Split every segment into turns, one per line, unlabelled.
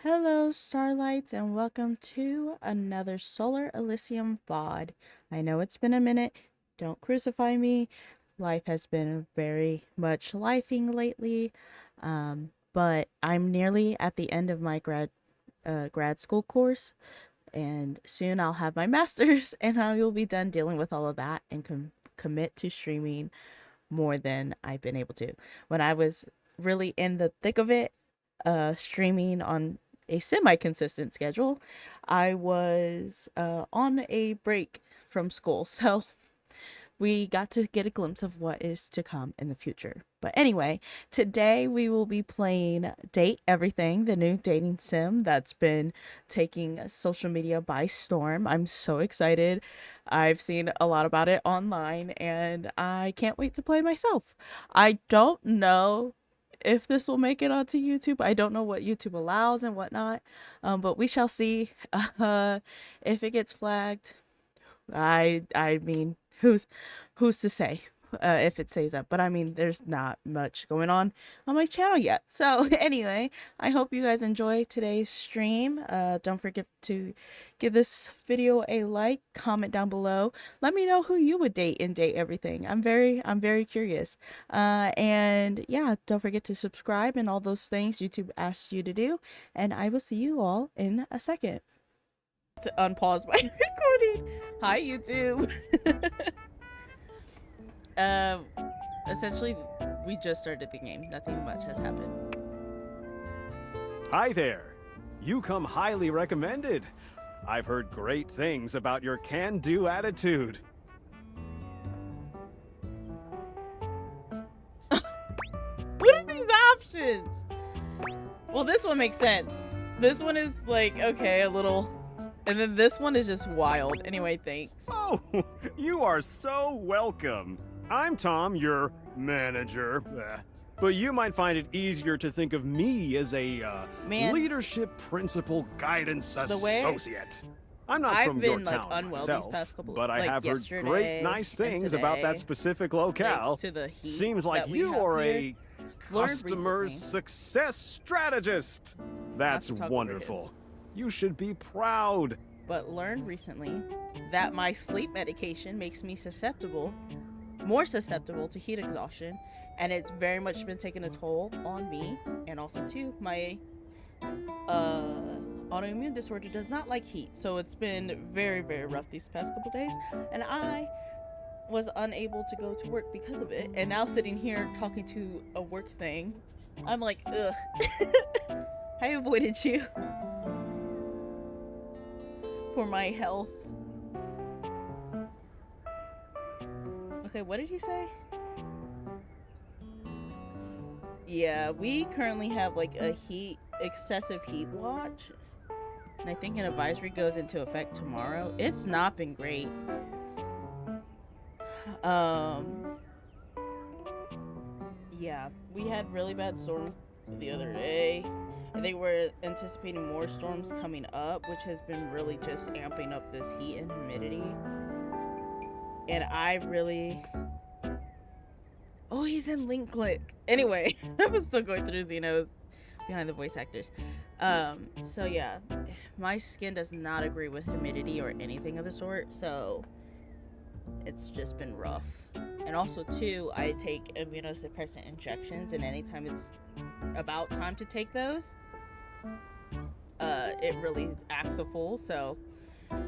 Hello, Starlights, and welcome to another Solar Elysium VOD. I know it's been a minute. Don't crucify me. Life has been very much lifing lately, but I'm nearly at the end of my grad school course, and soon I'll have my master's, and I will be done dealing with all of that and commit to streaming more than I've been able to. When I was really in the thick of it, streaming on a semi consistent schedule, I was on a break from school. So we got to get a glimpse of what is to come in the future. But anyway, today we will be playing Date Everything, the new dating sim that's been taking social media by storm. I'm so excited. I've seen a lot about it online and I can't wait to play myself. I don't know if this will make it onto YouTube. I don't know what YouTube allows and whatnot, but we shall see. If it gets flagged, I mean, who's to say if it stays up? But I mean, there's not much going on my channel yet. So anyway, I hope you guys enjoy today's stream. Don't forget to give this video a like, comment down below. Let me know who you would date in Date Everything. I'm very curious. And yeah, don't forget to subscribe and all those things YouTube asks you to do. And I will see you all in a second. To unpause my recording. Hi, YouTube. uh, Essentially, we just started the game. Nothing much has happened.
Hi there. You come highly recommended. I've heard great things about your can-do attitude.
What are these options? Well, this one makes sense. This one is like, okay, a little. And then this one is just wild. Anyway, thanks.
Oh, you are so welcome. I'm Tom, your manager. But you might find it easier to think of me as a
Man,
leadership principal guidance
way
associate. I'm not
I've
from your
been like
town
unwell
myself,
these past couple,
but I
like
have heard
yesterday
great nice
and
things about
today,
that specific locale.
thanks to the heat
Seems like
that we
you
have
are
here.
a
Learned
customer
recently.
success strategist. That's
to talk over
wonderful. You should be proud.
But learned recently that my sleep medication makes me more susceptible to heat exhaustion, and it's very much been taking a toll on me, and also too my autoimmune disorder does not like heat, so it's been very, very rough these past couple days, and I was unable to go to work because of it, and now sitting here talking to a work thing, I'm like, ugh. I avoided you for my health. Okay, what did he say? Yeah, we currently have like a excessive heat watch. And I think an advisory goes into effect tomorrow. It's not been great. Yeah, we had really bad storms the other day. And they were anticipating more storms coming up, which has been really just amping up this heat and humidity. And I really... Oh, he's in Link Click. Anyway, I was still going through Xenos behind the voice actors. So yeah, my skin does not agree with humidity or anything of the sort, so it's just been rough. And also too, I take immunosuppressant injections, and anytime it's about time to take those, it really acts a fool. So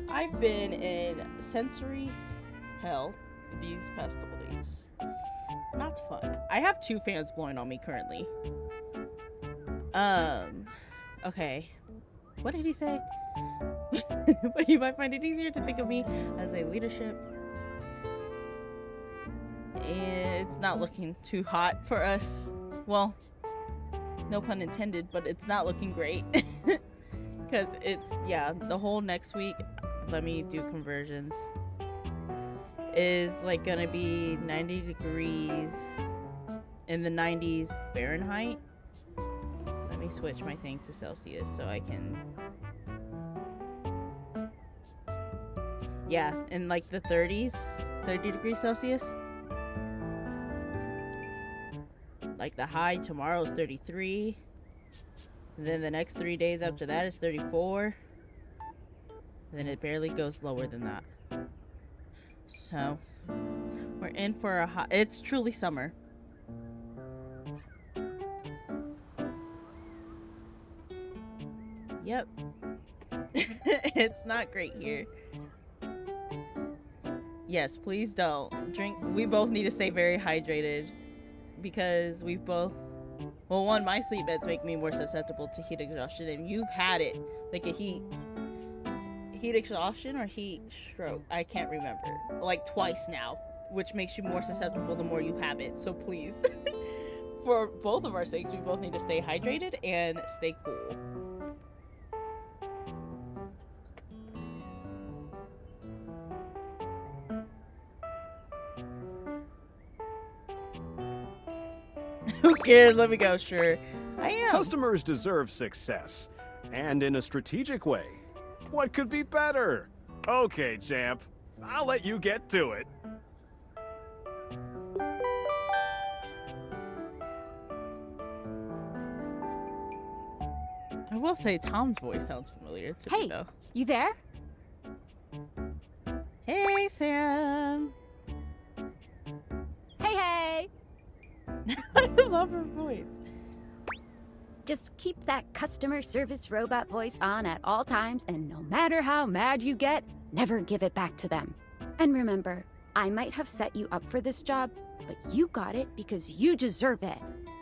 I've been in sensory hell these past couple days. Not fun. I have 2 fans blowing on me currently. Okay. What did he say? But you might find it easier to think of me as a leadership. It's not looking too hot for us. Well, no pun intended, but it's not looking great. Because it's, yeah, the whole next week, let me do conversions, is like gonna be 90 degrees in the 90s Fahrenheit. Let me switch my thing to Celsius so I can, yeah, in like the 30s, 30 degrees Celsius. Like the high tomorrow's 33. Then the next 3 days after that is 34. Then it barely goes lower than that. So we're in for a hot. It's truly summer. Yep. It's not great here. Yes, please don't drink. We both need to stay very hydrated because we've both. Well, one, my sleep meds make me more susceptible to heat exhaustion, and you've had it, like a heat exhaustion or heat stroke. I can't remember. Like twice now, which makes you more susceptible the more you have it. So please, for both of our sakes, we both need to stay hydrated and stay cool. Who cares? Let me go. Sure. I am.
Customers deserve success, and in a strategic way. What could be better? Okay, champ. I'll let you get to it.
I will say Tom's voice sounds familiar to me,
Hey,
though.
you there?
Hey, Sam.
Hey!
I love her voice.
Just keep that customer service robot voice on at all times, and no matter how mad you get, never give it back to them. And remember, I might have set you up for this job, but you got it because you deserve it.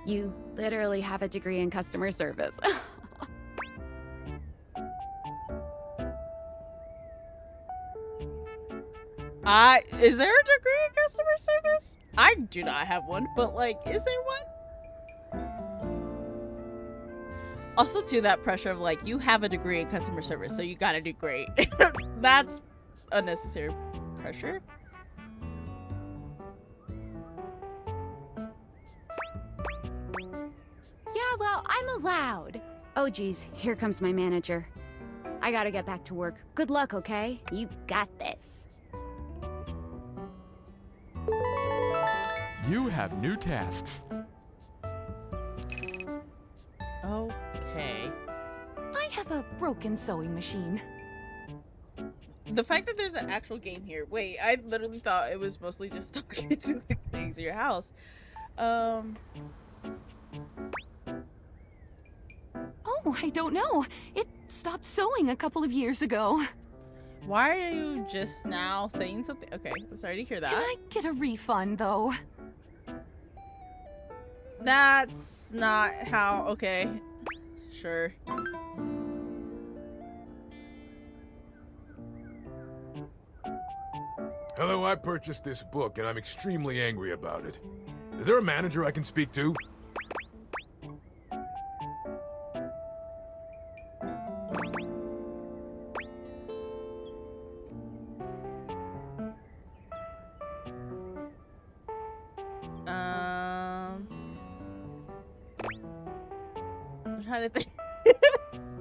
You literally have a degree in customer service.
Is there a degree in customer service? I do not have one, but like, is there one? Also, to that pressure of like, you have a degree in customer service, so you gotta do great. That's unnecessary pressure.
Yeah, well, I'm allowed. Oh geez, here comes my manager. I gotta get back to work. Good luck, okay? You got this.
You have new tasks.
Okay.
I have a broken sewing machine.
The fact that there's an actual game here. Wait, I literally thought it was mostly just talking to the things in your house.
Oh, I don't know. It stopped sewing a couple of years ago.
Why are you just now saying something? Okay, I'm sorry to hear that.
Can I get a refund, though?
That's not how. Okay, sure.
Hello, I purchased this book and I'm extremely angry about it. Is there a manager I can speak to?
I'm trying to think.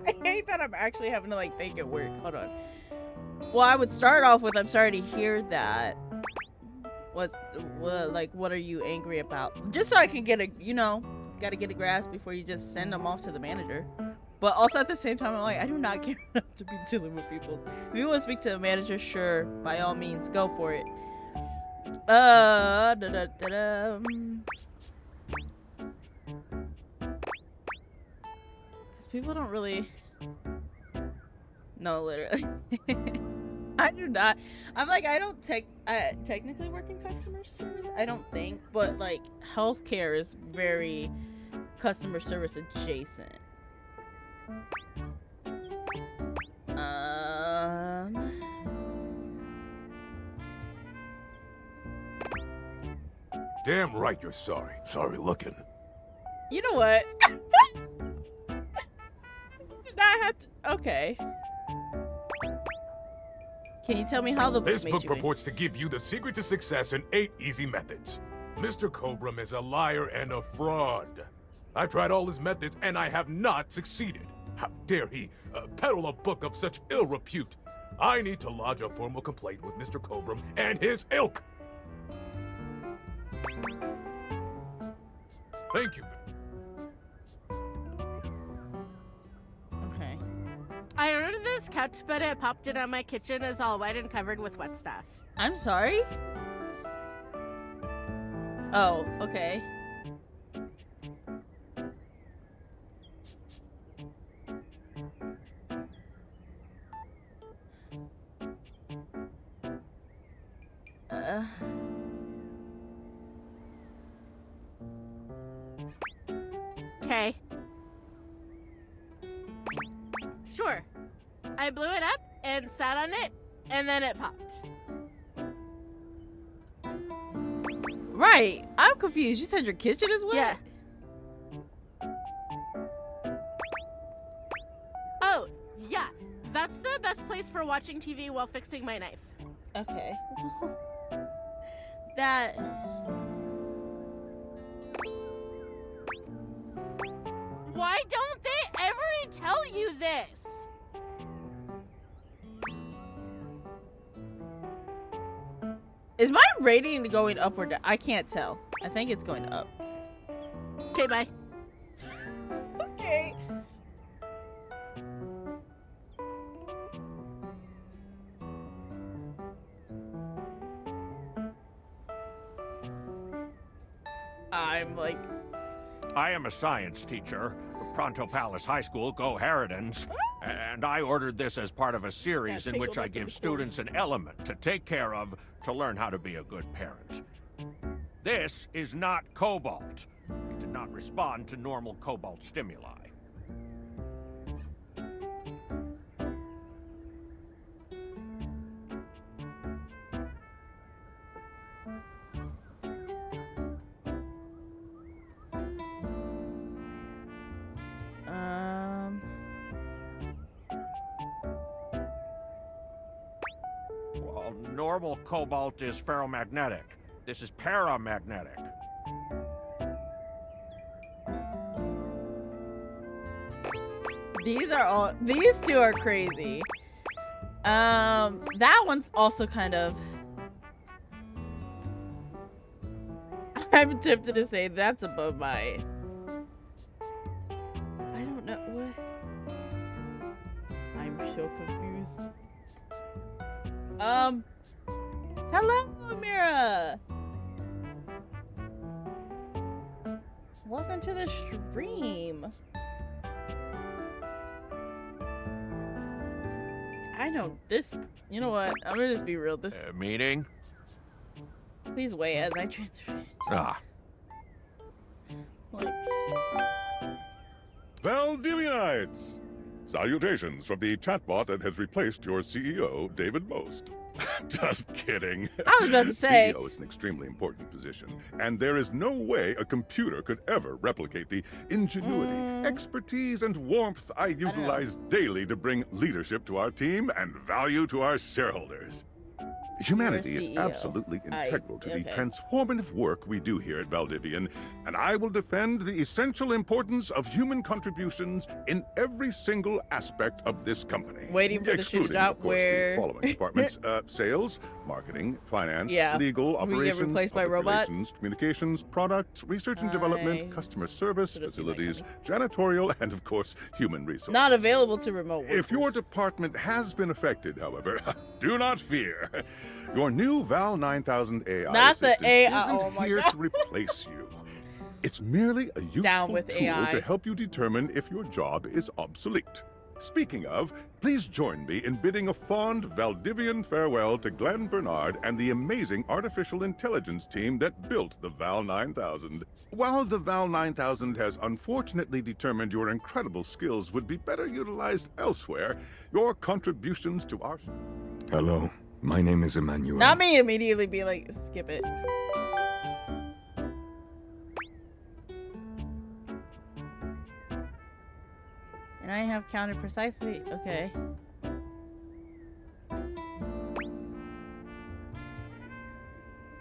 I hate that I'm actually having to like think it work. Hold on. Well, I would start off with, I'm sorry to hear that. What are you angry about? Just so I can get a, gotta get a grasp before you just send them off to the manager. But also at the same time, I'm like, I do not care enough to be dealing with people. If you want to speak to the manager, sure, by all means, go for it. Because people don't really. No, literally. I do not. I'm like, I don't technically work in customer service. I don't think, but like, healthcare is very customer service adjacent.
Damn right you're sorry. Sorry looking.
You know what? I had to. Okay. Can you tell me how the book
This
made
book
you
purports to give you the secret to success in 8 easy methods. Mr. Cobram is a liar and a fraud. I've tried all his methods and I have not succeeded. How dare he peddle a book of such ill repute? I need to lodge a formal complaint with Mr. Cobram and his ilk. Thank you.
I ordered this couch, but it popped in on my kitchen is all wet and covered with wet stuff.
I'm sorry? Oh, okay.
Okay. Sure. I blew it up and sat on it, and then it popped.
Right. I'm confused. You said your kitchen is wet?
Yeah. Oh, yeah. That's the best place for watching TV while fixing my knife.
Okay. That...
Why don't they ever tell you this?
Is my rating going up or down? I can't tell. I think it's going up.
Okay, bye.
Okay. I'm like...
I am a science teacher, Pronto Palace High School, Go Harridans, and I ordered this as part of a series in which I give students an element to take care of to learn how to be a good parent. This is not cobalt. It did not respond to normal cobalt stimuli. Well, normal cobalt is ferromagnetic. This is paramagnetic.
These two are crazy. That one's also kind of... I'm tempted to say that's above my... I don't know what... I'm so confused. Hello, Amira! Welcome to the stream. I know this... You know what? I'm gonna just be real. This...
Meaning?
Please wait as I transfer it.
Ah.
Like...
Valdivianites! Salutations from the chatbot that has replaced your CEO, David Most. Just kidding.
I was about to say...
CEO is an extremely important position, and there is no way a computer could ever replicate the ingenuity, expertise, and warmth I utilize daily to bring leadership to our team and value to our shareholders. Humanity is absolutely integral to the transformative work we do here at Valdivian, and I will defend the essential importance of human contributions in every single aspect of this company.
Waiting for the shit to drop
of course,
where...
the following departments, sales, marketing, finance, legal,
We get
operations,
replaced by
public
robots?
relations, communications, product, research and development, customer service, facilities, janitorial, and of course, human resources.
Not available to remote workers.
If your department has been affected, however, do not fear. Your new Val 9000 AI
Not the
assistant
AI.
isn't
Oh my
here
God.
to replace you. It's merely a useful
with
tool
AI.
to help you determine if your job is obsolete. Speaking of, please join me in bidding a fond Valdivian farewell to Glenn Bernard and the amazing artificial intelligence team that built the Val 9000. While the Val 9000 has unfortunately determined your incredible skills would be better utilized elsewhere, your contributions to our...
Hello, my name is Emmanuel.
Not me immediately be like, skip it. And I have counted precisely. Okay.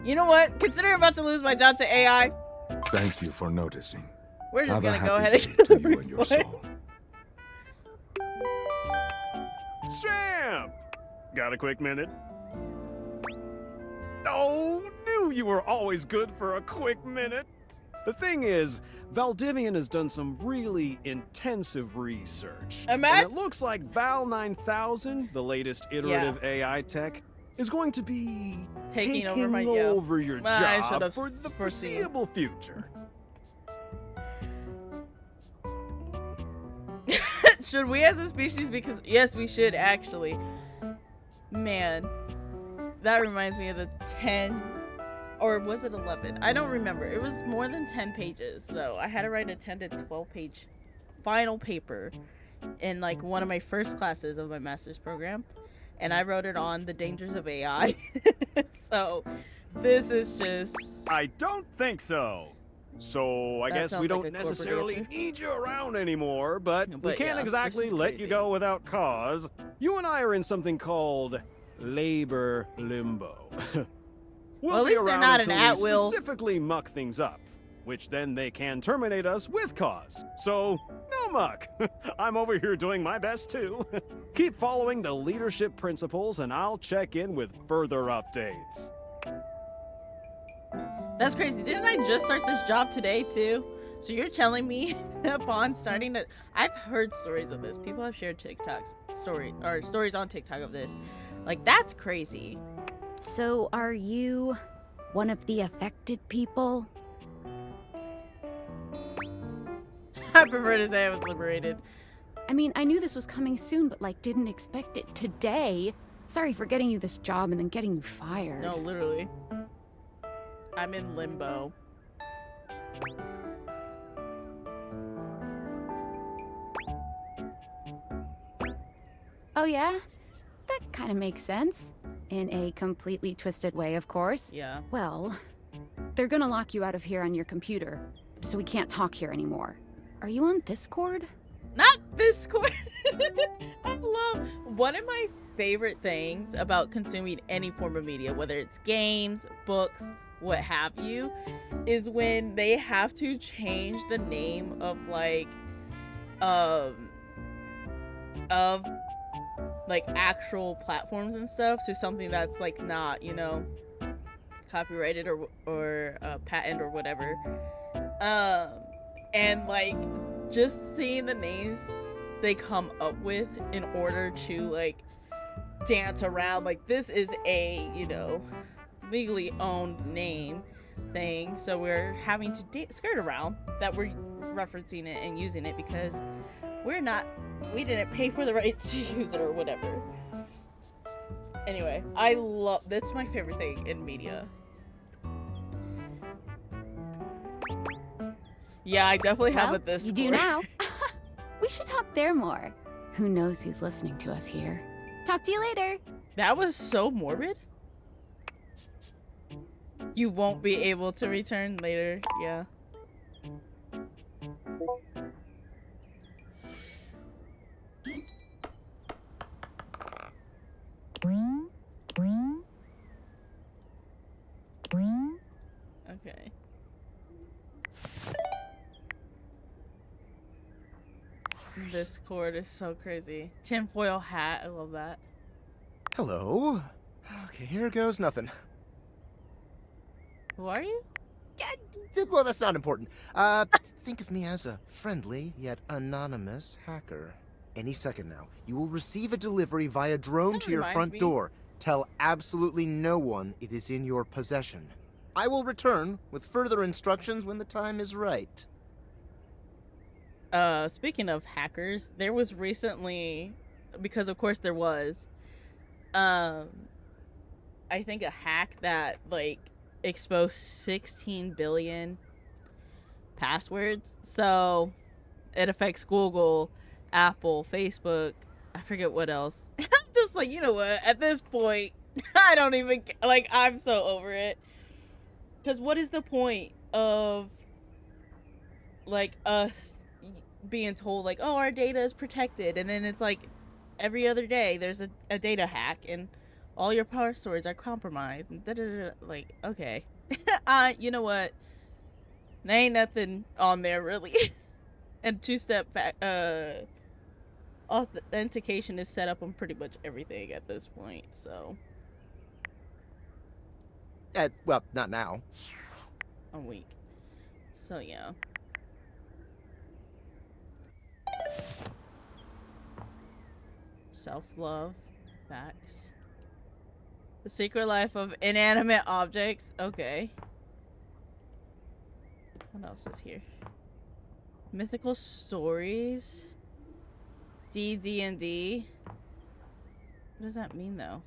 You know what? Considering I'm about to lose my job to AI,
Thank you for noticing.
we're just
Have a
gonna go
happy
ahead and
day
kill
to
the
you and your
replay.
soul.
Champ! Got a quick minute? Oh, knew you were always good for a quick minute. The thing is, Valdivian has done some really intensive research. And
Imagine-
it looks like Val 9000, the latest iterative AI tech, is going to be
Taking over
taking
my-
over your
I
job
should've
for the
foreseen.
foreseeable future.
Should we as a species? Because yes, we should actually. Man, that reminds me of the 10, or was it 11? I don't remember. It was more than 10 pages though. I had to write a 10 to 12 page final paper in like one of my first classes of my master's program, and I wrote it on the dangers of AI. So this is just
I don't think so. So I
That
guess we
sounds like
don't
a corporate
necessarily
answer.
need you around anymore, but we
But
can't
yeah,
exactly
this is
let you
crazy.
go without cause. You and I are in something called labor limbo. We'll
Well, at
be
least they're
around
not an
until we
at-will.
specifically muck things up, which then they can terminate us with cause. So, no muck. I'm over here doing my best too. Keep following the leadership principles and I'll check in with further updates.
That's crazy. Didn't I just start this job today too? So you're telling me upon starting to... I've heard stories of this. People have shared stories on TikTok of this. Like, that's crazy.
So, are you one of the affected people?
I prefer to say I was liberated.
I mean, I knew this was coming soon, but like, didn't expect it today. Sorry for getting you this job and then getting you fired.
No, literally. I'm in limbo.
Oh, yeah? That kind of makes sense. In a completely twisted way, of course.
Yeah.
Well, they're gonna lock you out of here on your computer, so we can't talk here anymore. Are you on Discord?
Not this quick. I love one of my favorite things about consuming any form of media, whether it's games, books, what have you, is when they have to change the name of actual platforms and stuff to something that's like not, copyrighted or patent or whatever. And like just seeing the names they come up with in order to like dance around like this is a legally owned name thing, so we're having to skirt around that we're referencing it and using it because we didn't pay for the rights to use it or whatever. Anyway, that's my favorite thing in media. Yeah, I definitely have
Well,
a this.
you do now. We should talk there more. Who knows who's listening to us here? Talk to you later.
That was so morbid. You won't be able to return later. Yeah. Okay. This cord is so crazy. Tinfoil hat, I love that.
Hello. Okay, here goes nothing.
Who are you?
Well, that's not important. Think of me as a friendly yet anonymous hacker. Any second now, you will receive a delivery via drone
That
to your
reminds
front
me.
door. Tell absolutely no one it is in your possession. I will return with further instructions when the time is right.
Speaking of hackers, there was recently, because of course there was, I think a hack that like exposed 16 billion passwords. So it affects Google, Apple, Facebook, I forget what else. I'm just like, you know what, at this point, I don't even, like, I'm so over it. Because what is the point of, like, us being told, like, oh, our data is protected, and then it's like, every other day, there's a data hack, and all your passwords are compromised, and da-da-da-da. Like, okay. You know what? There ain't nothing on there, really. And two-step authentication is set up on pretty much everything at this point, so
Well, not now.
I'm weak. So yeah. Self-love. Facts. The secret life of inanimate objects. Okay. What else is here? Mythical stories. D&D. What does that mean though?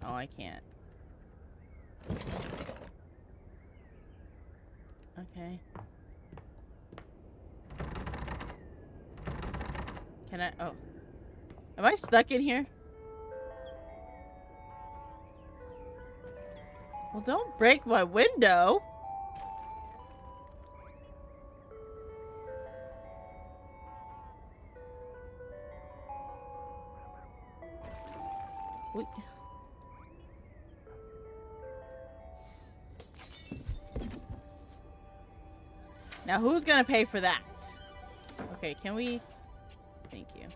Oh, I can't. Okay. Can I? Oh. Am I stuck in here? Well, don't break my window. Wait. Now, who's gonna pay for that? Okay, can we? Thank you.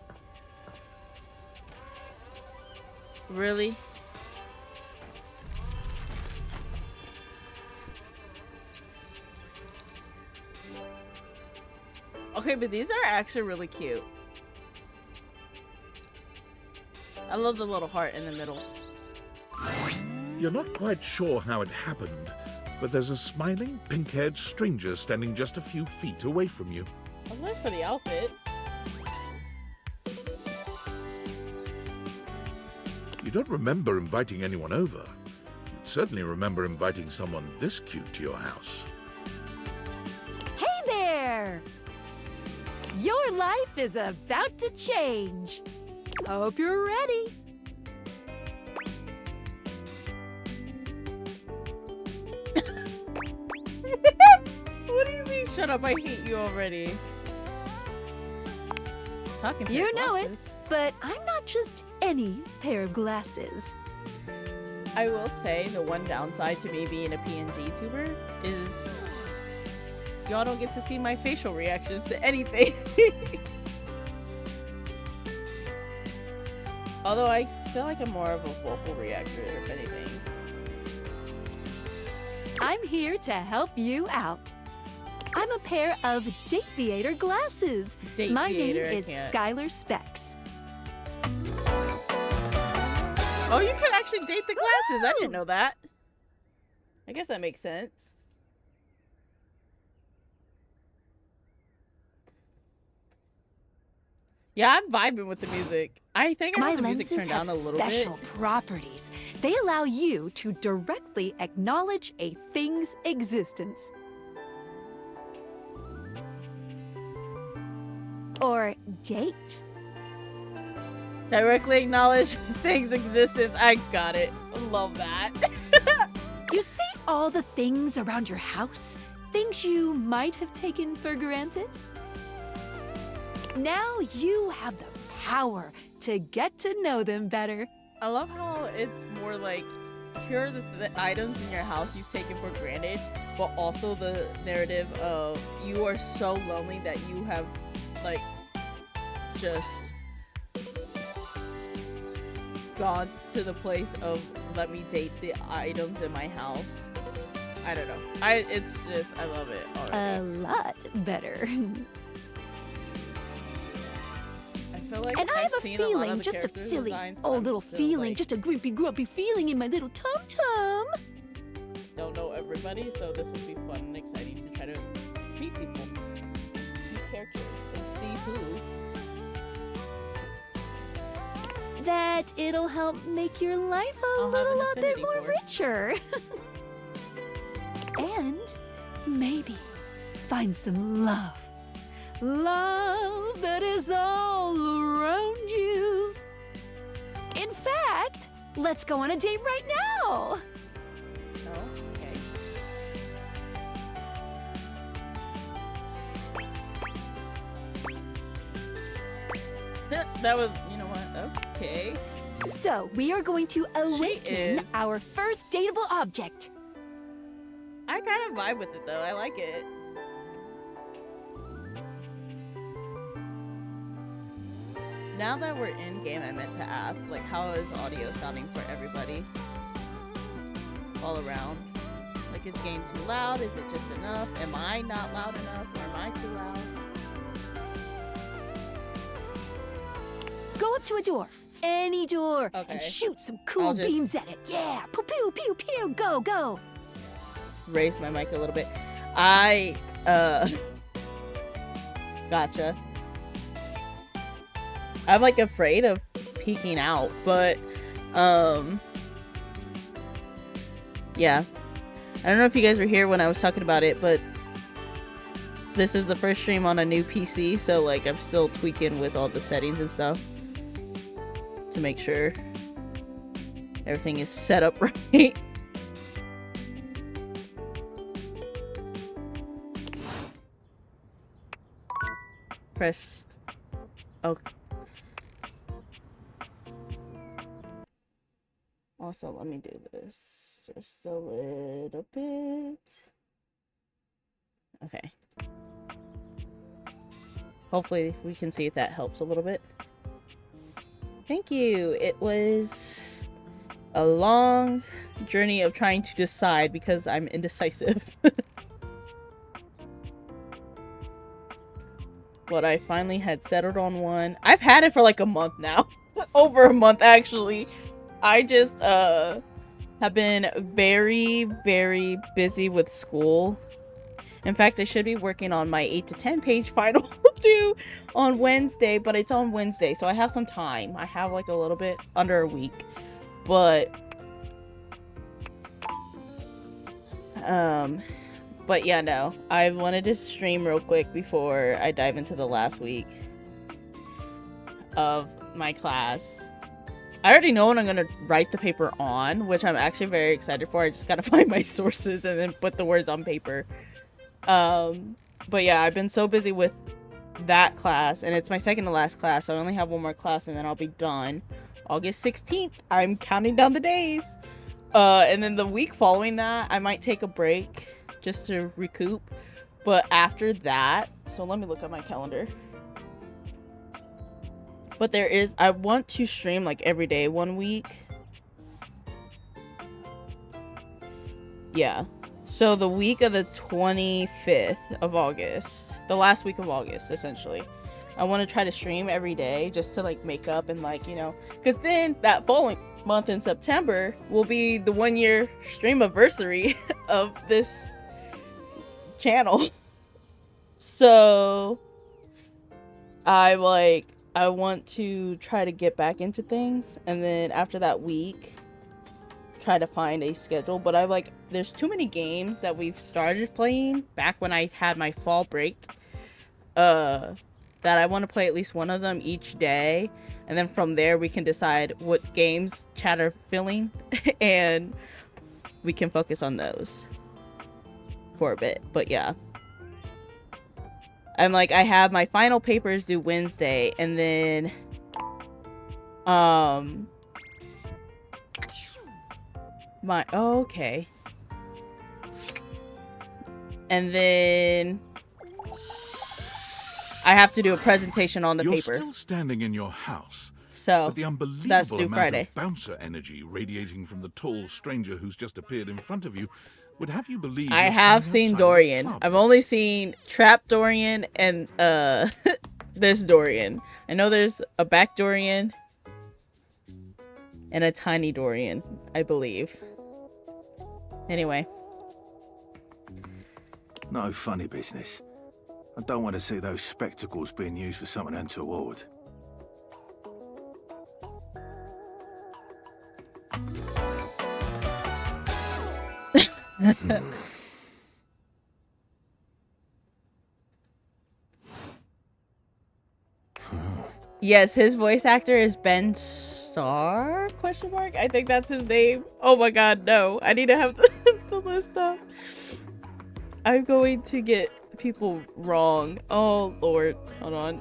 Really? Okay, but these are actually really cute. I love the little heart in the middle.
You're not quite sure how it happened, but there's a smiling, pink-haired stranger standing just a few feet away from you.
I live for the outfit.
You don't remember inviting anyone over. You'd certainly remember inviting someone this cute to your house.
Hey there! Your life is about to change. Hope you're ready.
What do you mean, shut up, I hate you already? Talking
You know it, but I'm not just any pair of glasses.
I will say the one downside to me being a PNG tuber is y'all don't get to see my facial reactions to anything. Although I feel like I'm more of a vocal reactor, if anything.
I'm here to help you out. I'm a pair of Date Theater glasses. My name is Skylar Specs.
Oh, you can actually date the glasses. I didn't know that. I guess that makes sense. Yeah, I'm vibing with the music. I think I have the music turned down a little bit.
My lenses have special properties. They allow you to directly acknowledge a thing's existence. Or date.
Directly acknowledge things' existence. I got it. Love that.
You see all the things around your house? Things you might have taken for granted? Now you have the power to get to know them better.
I love how it's more like, here are the items in your house you've taken for granted, but also the narrative of you are so lonely that you have, like, just gone to the place of let me date the items in my house. I don't know. It's just, I love it already.
A lot better.
Like
and I have a feeling, just a silly, little feeling, like, just a grumpy feeling in my little tum-tum.
Don't know everybody, so this will be fun and exciting to try to meet people, meet characters, and see who.
That it'll help make your life a lot bit more richer. And maybe find some love. Love that is all around you. In fact, let's go on a date right now.
Oh, okay. That was, you know what? Okay.
So, we are going to awaken our first dateable object.
I kind of vibe with it, though. I like it. Now that we're in game, I meant to ask, like, how is audio sounding for everybody? All around. Like, Like, is the game too loud? Is it just enough? Am I not loud enough? Or am I too loud?
Go up to a door, any door,
Okay.
and shoot some cool
I'll just
beams at it. Yeah, pew pew pew pew. Go go.
raise my mic a little bit. Gotcha. I'm like afraid of peeking out, but yeah. I don't know if you guys were here when I was talking about it, but this is the first stream on a new PC, so like I'm still tweaking with all the settings and stuff to make sure everything is set up right. Press. Okay. Also, let me do this just a little bit. Okay. Hopefully we can see if that helps a little bit. Thank you. It was a long journey of trying to decide because I'm indecisive. But I finally had settled on one. I've had it for like a month now. Over a month, actually. I just have been very, very busy with school. In fact, I should be working on my 8 to 10 page final due on Wednesday, but it's on Wednesday, so I have some time. I have like a little bit under a week. But yeah, no. I wanted to stream real quick before I dive into the last week of my class. I already know what I'm going to write the paper on, which I'm actually very excited for. I just got to find my sources and then put the words on paper. But yeah, I've been so busy with that class, and it's my second to last class, so I only have one more class and then I'll be done. August 16th, I'm counting down the days. And then the week following that, I might take a break just to recoup. But after that, so let me look at my calendar. But I want to stream like every day 1 week. Yeah. So the week of the 25th of August, the last week of August, essentially, I want to try to stream every day just to like make up and like, you know, because then that following month in September will be the 1 year stream anniversary of this channel. So I want to try to get back into things, and then after that week try to find a schedule. But there's too many games that we've started playing back when I had my fall break that I want to play at least one of them each day, and then from there we can decide what games chat are filling and we can focus on those for a bit. But yeah, I'm like, I have my final papers due Wednesday, and then okay. And then I have to do a presentation on the
You're
paper.
Still standing in your house.
So
But the unbelievable
that's due
amount
Friday.
of bouncer energy radiating from the tall stranger who's just appeared in front of you would have you believe
I
you're
have
standing
seen
outside of a
Dorian.
club.
I've only seen Trap Dorian and this Dorian. I know there's a back Dorian and a tiny Dorian, I believe. Anyway.
No funny business. I don't want to see those spectacles being used for something untoward.
Yes, his voice actor is Ben Starr? Question mark? I think that's his name. Oh my god, no. I need to have the list up. I'm going to get people wrong. Oh lord. Hold on.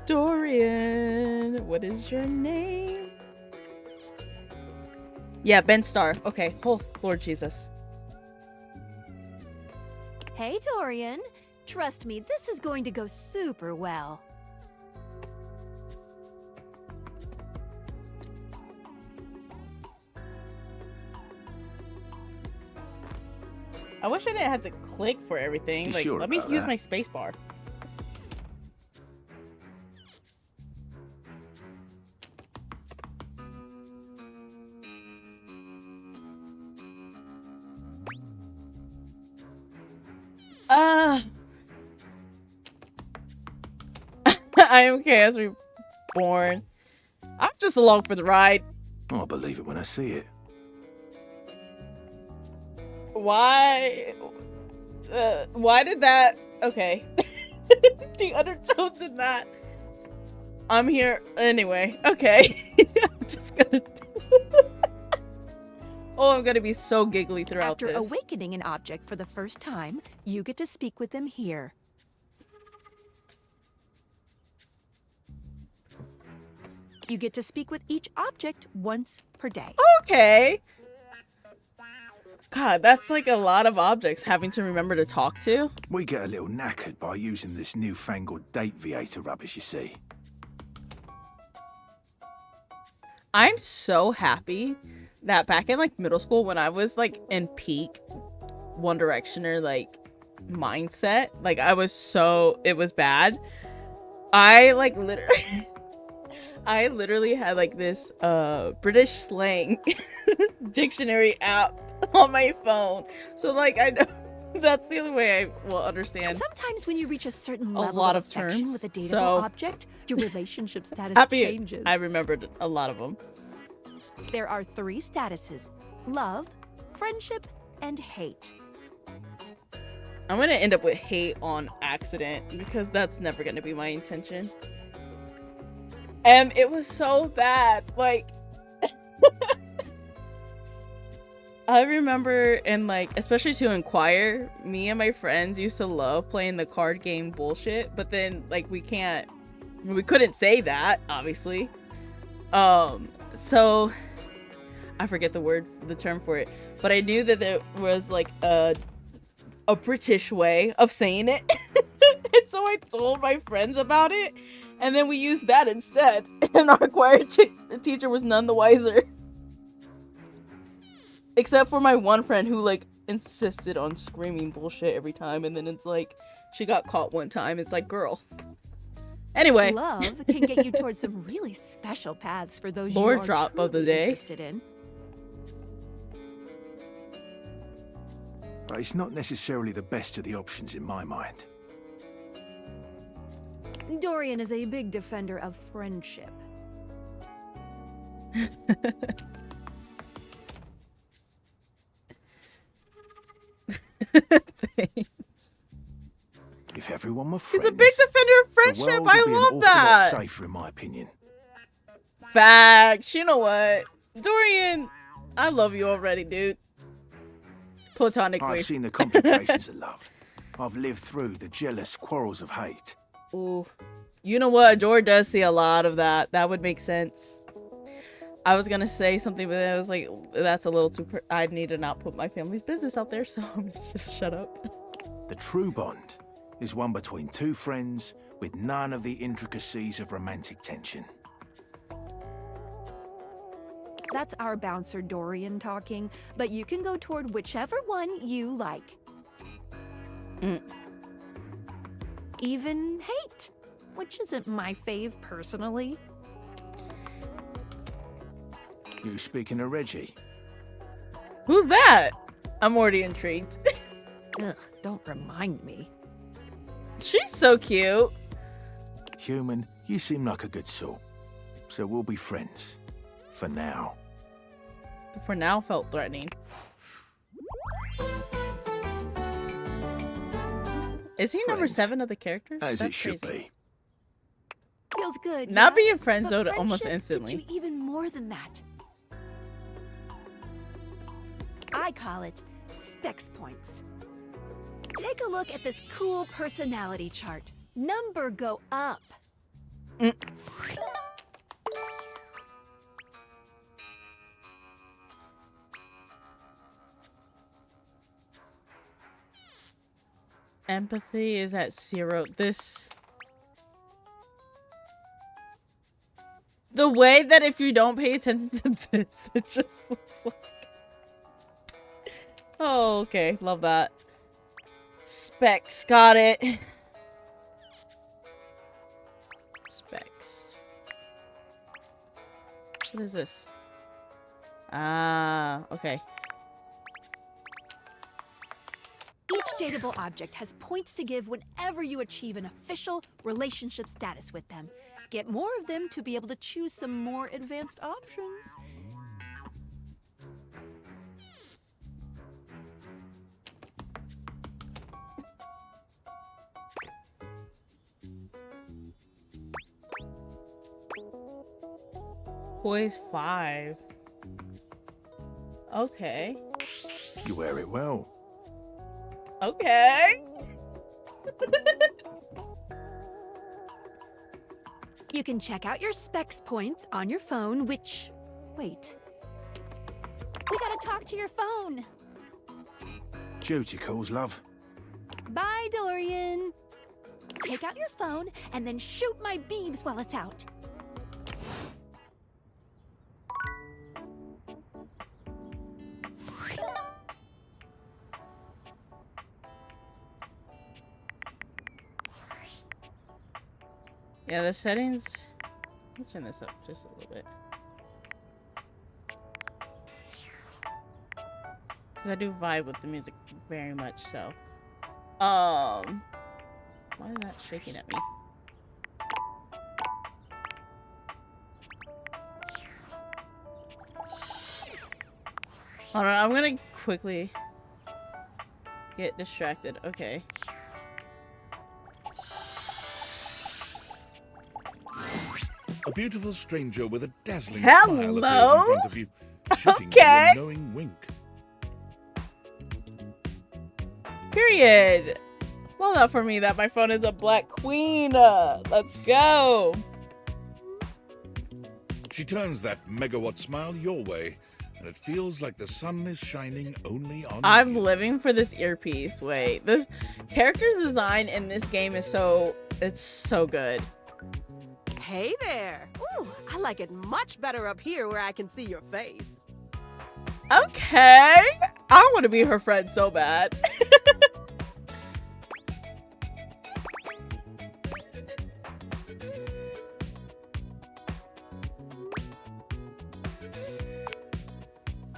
Dorian, what is your name? Yeah, Ben Starr. Okay. Oh, Lord Jesus.
Hey, Dorian. Trust me, this is going to go super well.
I wish I didn't have to click for everything.
You
Like,
sure
let me
about
use
that?
my space bar. I am Chaos Reborn. I'm just along for the ride.
I'll believe it when I see it.
Why did that? Okay. The undertones in that. I'm here anyway. Okay. I'm just gonna. Oh, I'm gonna be so giggly throughout
After
this.
awakening an object for the first time, you get to speak with them here. You get to speak with each object once per day.
Okay. God, that's like a lot of objects having to remember to talk to.
We get a little knackered by using this newfangled date viator rubbish, you see.
I'm so happy that back in like middle school when I was like in peak One Directioner like mindset, like it was bad. I like literally I literally had like this British slang dictionary app on my phone. So like I know that's the only way I will understand.
Sometimes when you reach a certain
A
level
lot
of
of
affection
terms,
with a dateable
so-
object, your relationship status
Happy
changes.
I remembered a lot of them.
There are 3 statuses: love, friendship, and hate.
I'm gonna end up with hate on accident because that's never gonna be my intention. And it was so bad. Like I remember in like, especially to inquire, me and my friends used to love playing the card game bullshit, but then like we couldn't say that, obviously. So I forget the term for it, but I knew that there was like a British way of saying it. And so I told my friends about it, and then we used that instead. And our choir teacher was none the wiser. Except for my one friend who like insisted on screaming bullshit every time, and then it's like she got caught one time. It's like, girl. Anyway.
Love can get you towards some really special paths for those
Lore
you are
drop of the
truly
day.
interested in.
But it's not necessarily the best of the options in my mind.
Dorian is a big defender of friendship.
Thanks.
If everyone were friends,
He's a big defender of
the
friendship.
world
I
would be an
love
awful
that.
lot safer, in my opinion.
Facts. You know what? Dorian, I love you already, dude. Platonically.
I've seen the complications of love. I've lived through the jealous quarrels of hate.
Ooh. You know what? Jor does see a lot of that. That would make sense. I was gonna say something, but I was like, that's a little too... I need to not put my family's business out there, so I'm gonna just shut up.
The true bond is one between 2 friends with none of the intricacies of romantic tension.
That's our bouncer Dorian talking, but you can go toward whichever one you like. Even hate, which isn't my fave personally.
You speaking of Reggie?
Who's that? I'm already intrigued.
Ugh, don't remind me.
She's so cute.
Human, you seem like a good sort. So we'll be friends. For now.
For now, felt threatening. Is he number 7 of the characters?
As
That's
it should
crazy.
be.
Feels good.
Not
yeah?
being friend
But
zoned almost
friendship
instantly.
gets you even more than that. I call it specs points. Take a look at this cool personality chart. Number go up.
Empathy is at 0. The way that if you don't pay attention to this, it just looks like... Oh, okay. Love that. Specs. Got it. Specs. What is this? Ah, okay.
Each dateable object has points to give whenever you achieve an official relationship status with them. Get more of them to be able to choose some more advanced options.
Boys 5. Okay.
You wear it well.
Okay.
You can check out your specs points on your phone, which... Wait. We gotta talk to your phone.
Duty calls, love.
Bye, Dorian. Take out your phone and then shoot my beebs while it's out.
Yeah, the settings... Let's turn this up just a little bit. Because I do vibe with the music very much, so... Why is that shaking at me? Hold on, I'm gonna quickly get distracted. Okay.
A beautiful stranger with a dazzling
Hello?
smile appears in front of you, shooting
Okay.
you a knowing wink.
Period. Love that for me that my phone is a black queen. Let's go.
She turns that megawatt smile your way, and it feels like the sun is shining only on
I'm
you.
living for this earpiece. Wait, this character's design in this game is it's so good.
Hey there! Ooh, I like it much better up here where I can see your face.
Okay. I want to be her friend so bad.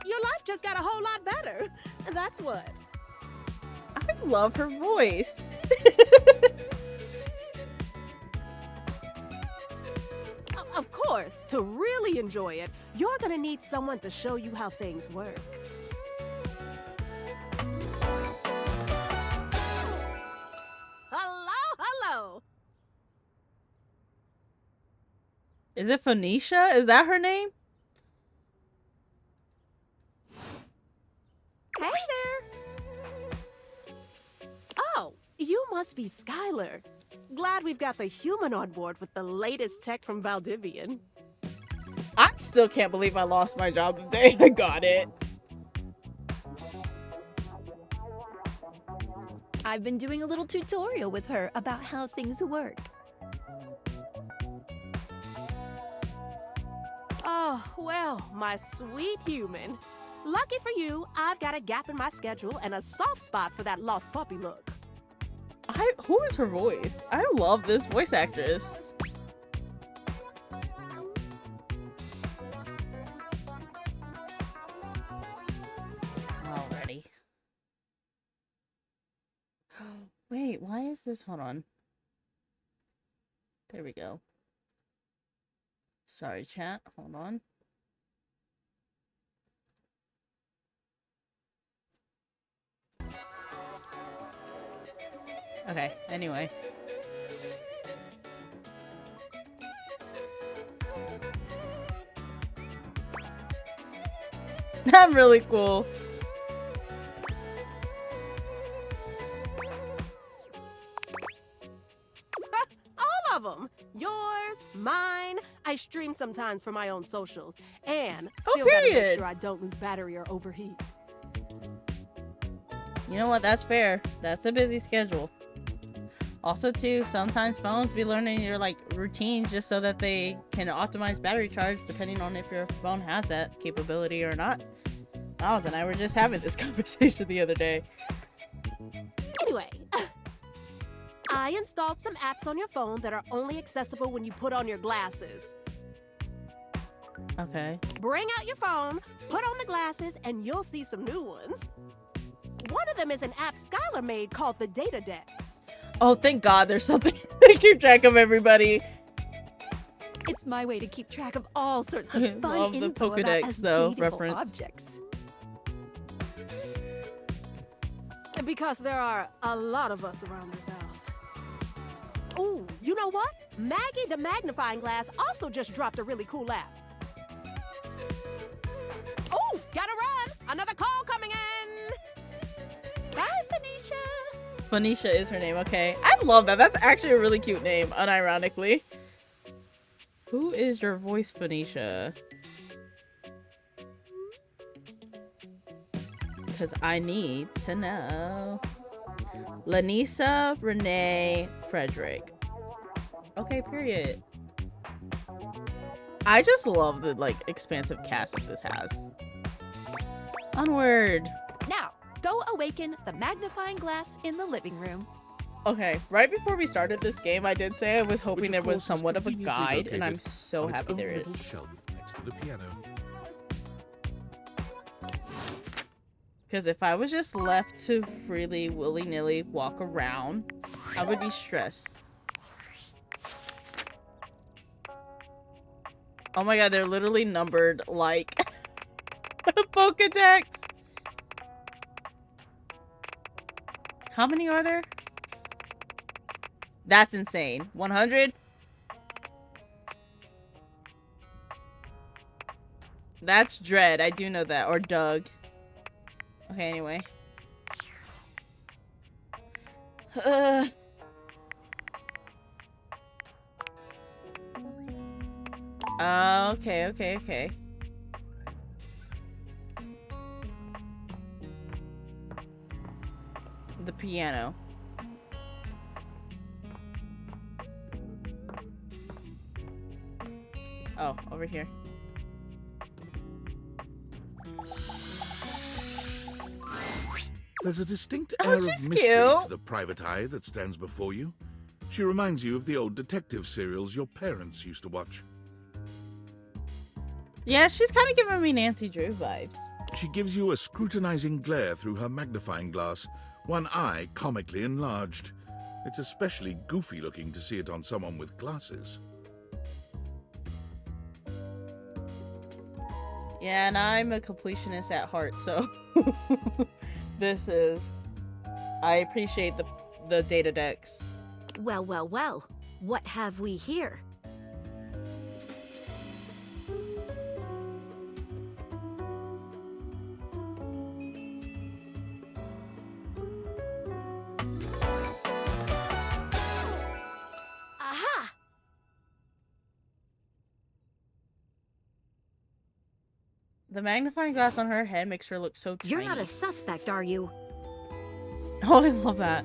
Your life just got a whole lot better. And that's what.
I love her voice.
Of course, to really enjoy it, you're gonna need someone to show you how things work. Hello!
Is it Phoenicia? Is that her name?
Hey there! Oh, you must be Skylar. Glad we've got the human on board with the latest tech from Valdivian.
I still can't believe I lost my job the day I got it.
I've been doing a little tutorial with her about how things work.
Oh, well, my sweet human. Lucky for you, I've got a gap in my schedule and a soft spot for that lost puppy look.
Who is her voice? I love this voice actress. Alrighty. Wait, why is this? Hold on. There we go. Sorry, chat. Hold on. Okay, anyway. I'm really cool.
All of them. Yours, mine. I stream sometimes for my own socials. And still gotta make
period.
sure I don't lose battery or overheat.
You know what? That's fair. That's a busy schedule. Also, too, sometimes phones be learning your routines just so that they can optimize battery charge depending on if your phone has that capability or not. Miles and I were just having this conversation the other day.
Anyway, I installed some apps on your phone that are only accessible when you put on your glasses.
Okay.
Bring out your phone, put on the glasses, and you'll see some new ones. One of them is an app Skylar made called the Data Dex.
Oh, thank God there's something to keep track of everybody.
It's my way to keep track of all sorts of
I
fun
love the
info
Pokedex,
about
though,
dateable
reference.
objects.
Because there are a lot of us around this house. Ooh, you know what? Maggie the Magnifying Glass also just dropped a really cool app. Ooh, gotta run! Another call coming in!
Bye, Phoenicia!
Phoenicia is her name, okay. I love that. That's actually a really cute name, unironically. Who is your voice, Phoenicia? Because I need to know. Lanisa, Renee, Frederick. Okay, period. I just love the, like, expansive cast that this has. Onward.
Now, go awaken the magnifying glass in the living room.
Okay, right before we started this game, I did say I was hoping
Which,
there
of
was
course, is
somewhat of a
conveniently
guide, and I'm
located
so
on its
happy
own
there is.
little shelf next to the piano.
Because if I was just left to freely, willy-nilly walk around, I would be stressed. Oh my God, they're literally numbered like Pokedex. How many are there? That's insane. 100? That's Dread. I do know that. Or Doug. Okay, anyway. Okay. The piano. Oh, over here.
There's a distinct
Oh,
air of
she's
mystery
cute.
to the private eye that stands before you. She reminds you of the old detective serials your parents used to watch.
Yeah, she's kind of giving me Nancy Drew vibes.
She gives you a scrutinizing glare through her magnifying glass, one eye comically enlarged. It's especially goofy looking to see it on someone with glasses.
Yeah, and I'm a completionist at heart, so this is... I appreciate the data decks.
Well, what have we here? Aha!
The magnifying glass on her head makes her look so tiny.
You're not a suspect, are you?
Oh, I love that.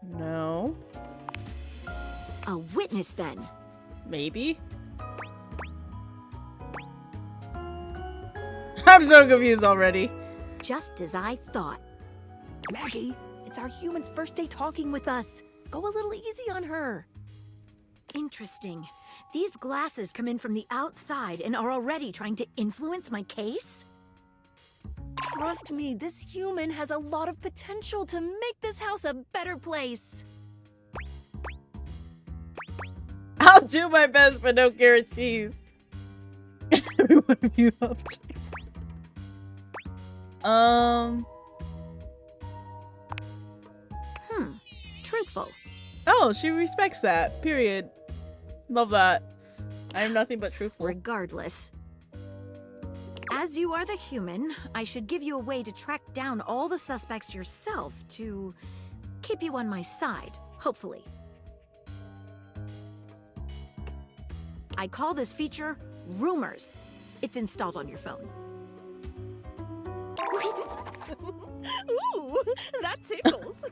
No.
A witness, then.
Maybe? I'm so confused already.
Just as I thought.
Maggie, it's our human's first day talking with us. Go a little easy on her.
Interesting. These glasses come in from the outside and are already trying to influence my case?
Trust me, this human has a lot of potential to make this house a better place.
I'll do my best, but no guarantees. Everyone view objects.
Truthful.
Oh, she respects that. Period. Love that. I am nothing but truthful.
Regardless. As you are the human, I should give you a way to track down all the suspects yourself to keep you on my side, hopefully. I call this feature Rumors. It's installed on your phone.
Ooh, that tickles.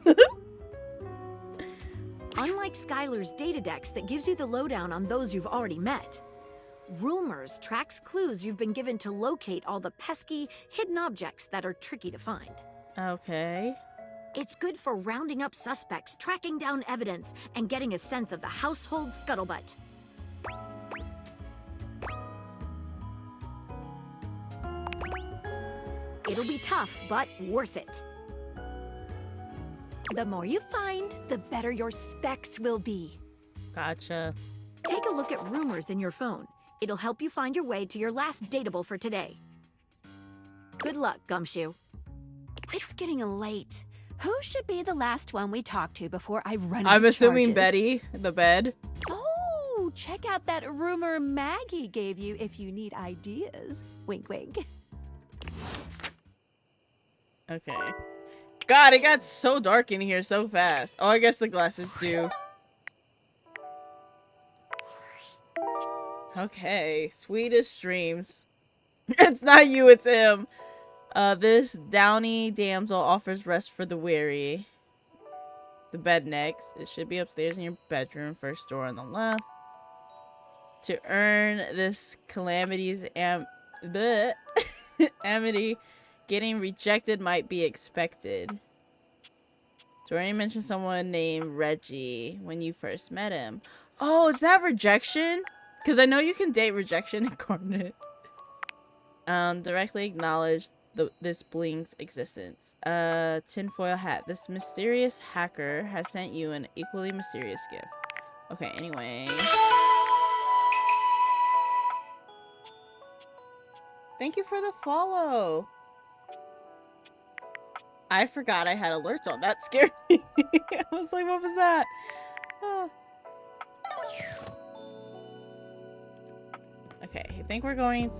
unlike Skylar's Datadex that gives you the lowdown on those you've already met. Rumors tracks clues you've been given to locate all the pesky, hidden objects that are tricky to find.
Okay.
It's good for rounding up suspects, tracking down evidence, and getting a sense of the household scuttlebutt. It'll be tough, but worth it.
The more you find, the better your specs will be.
Gotcha.
Take a look at rumors in your phone. It'll help you find your way to your last dateable for today. Good luck, Gumshoe.
It's getting late. Who should be the last one we talk to before I run out
I'm
of
assuming
charges?
Betty, the bed.
Oh, check out that rumor Maggie gave you if you need ideas. Wink, wink.
Okay. God, it got so dark in here so fast. Oh, I guess the glasses do. Okay, sweetest dreams. It's not you, it's him. This downy damsel offers rest for the weary. The bed next. It should be upstairs in your bedroom, first door on the left. To earn this calamity's amity, getting rejected might be expected. Dorian mentioned someone named Reggie when you first met him. Oh, is that rejection? Because I know you can date rejection incarnate. Directly acknowledge this bling's existence. Tinfoil hat. This mysterious hacker has sent you an equally mysterious gift. Okay, anyway. Thank you for the follow. I forgot I had alerts on. That scared me. I was like, what was that? Oh. Okay, I think we're going to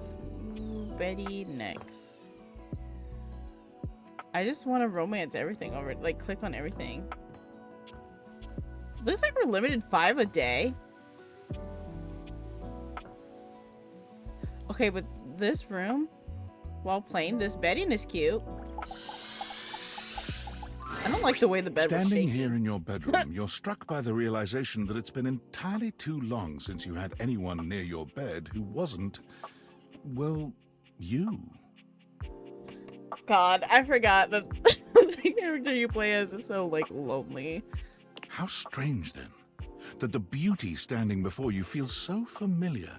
Betty next. I just want to romance everything over, like click on everything. Looks like we're limited 5 a day. Okay, but this room, while playing, this bedding is cute. I don't like the way the bed was
Standing
shaking.
here in your bedroom, you're struck by the realization that it's been entirely too long since you had anyone near your bed who wasn't, well, you.
God, I forgot that the character you play as is so, like, lonely.
How strange, then, that the beauty standing before you feels so familiar,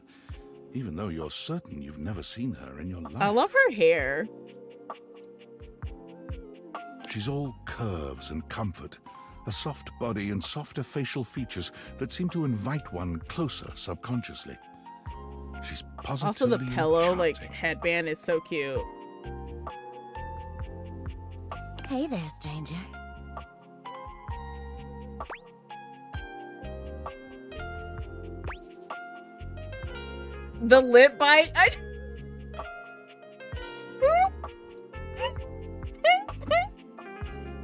even though you're certain you've never seen her in your life.
I love her hair.
She's all curves and comfort, a soft body and softer facial features that seem to invite one closer subconsciously. She's positively
Also, the pillow,
enchanting.
like, headband is so cute.
Hey there, stranger.
The lip bite.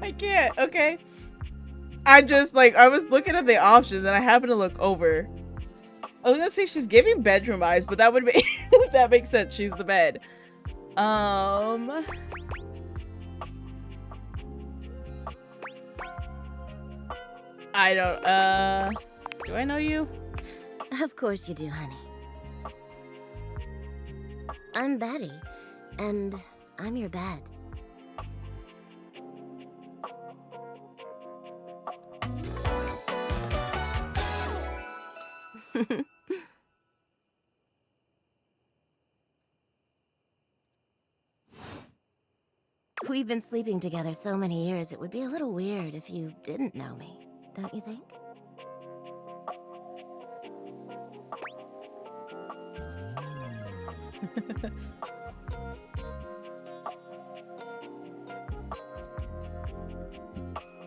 I can't. Okay. I just like I was looking at the options and I happened to look over. I was gonna say she's giving bedroom eyes, but that would be that makes sense. She's the bed. I don't. Do I know you?
Of course you do, honey. I'm Betty, and I'm your bed. We've been sleeping together so many years, it would be a little weird if you didn't know me, don't you think?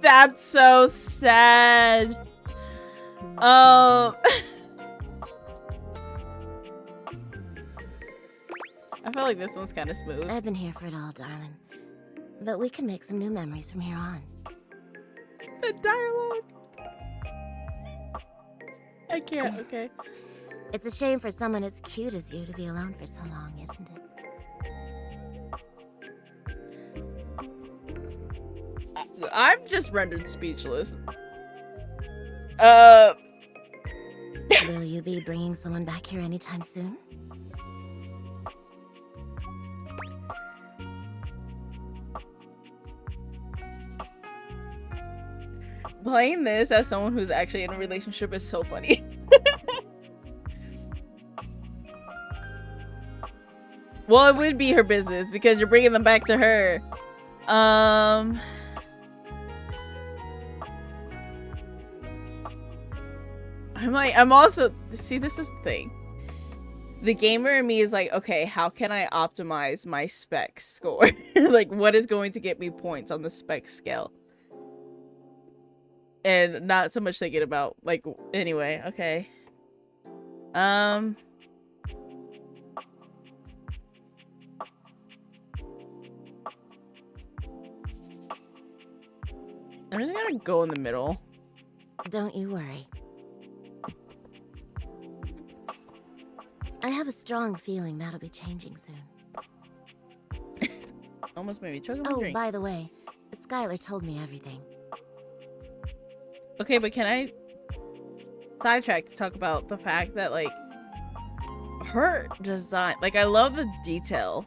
That's so sad. I feel like this one's kind of smooth.
I've been here for it all, darling. But we can make some new memories from here on.
The dialogue. I can't, okay.
It's a shame for someone as cute as you to be alone for so long, isn't it?
I'm just rendered speechless.
Will you be bringing someone back here anytime soon?
Playing this as someone who's actually in a relationship is so funny. Well, it would be her business because you're bringing them back to her. I'm also, see, this is the thing. The gamer in me is like, okay, how can I optimize my spec score? Like, what is going to get me points on the spec scale? And not so much thinking about, like, anyway, okay. I'm just gonna go in the middle.
Don't you worry. I have a strong feeling that'll be changing soon.
Almost made me choke on my
Oh,
drink.
by the way, Skylar told me everything.
Okay, but can I sidetrack to talk about the fact that, like, her design, like, I love the detail.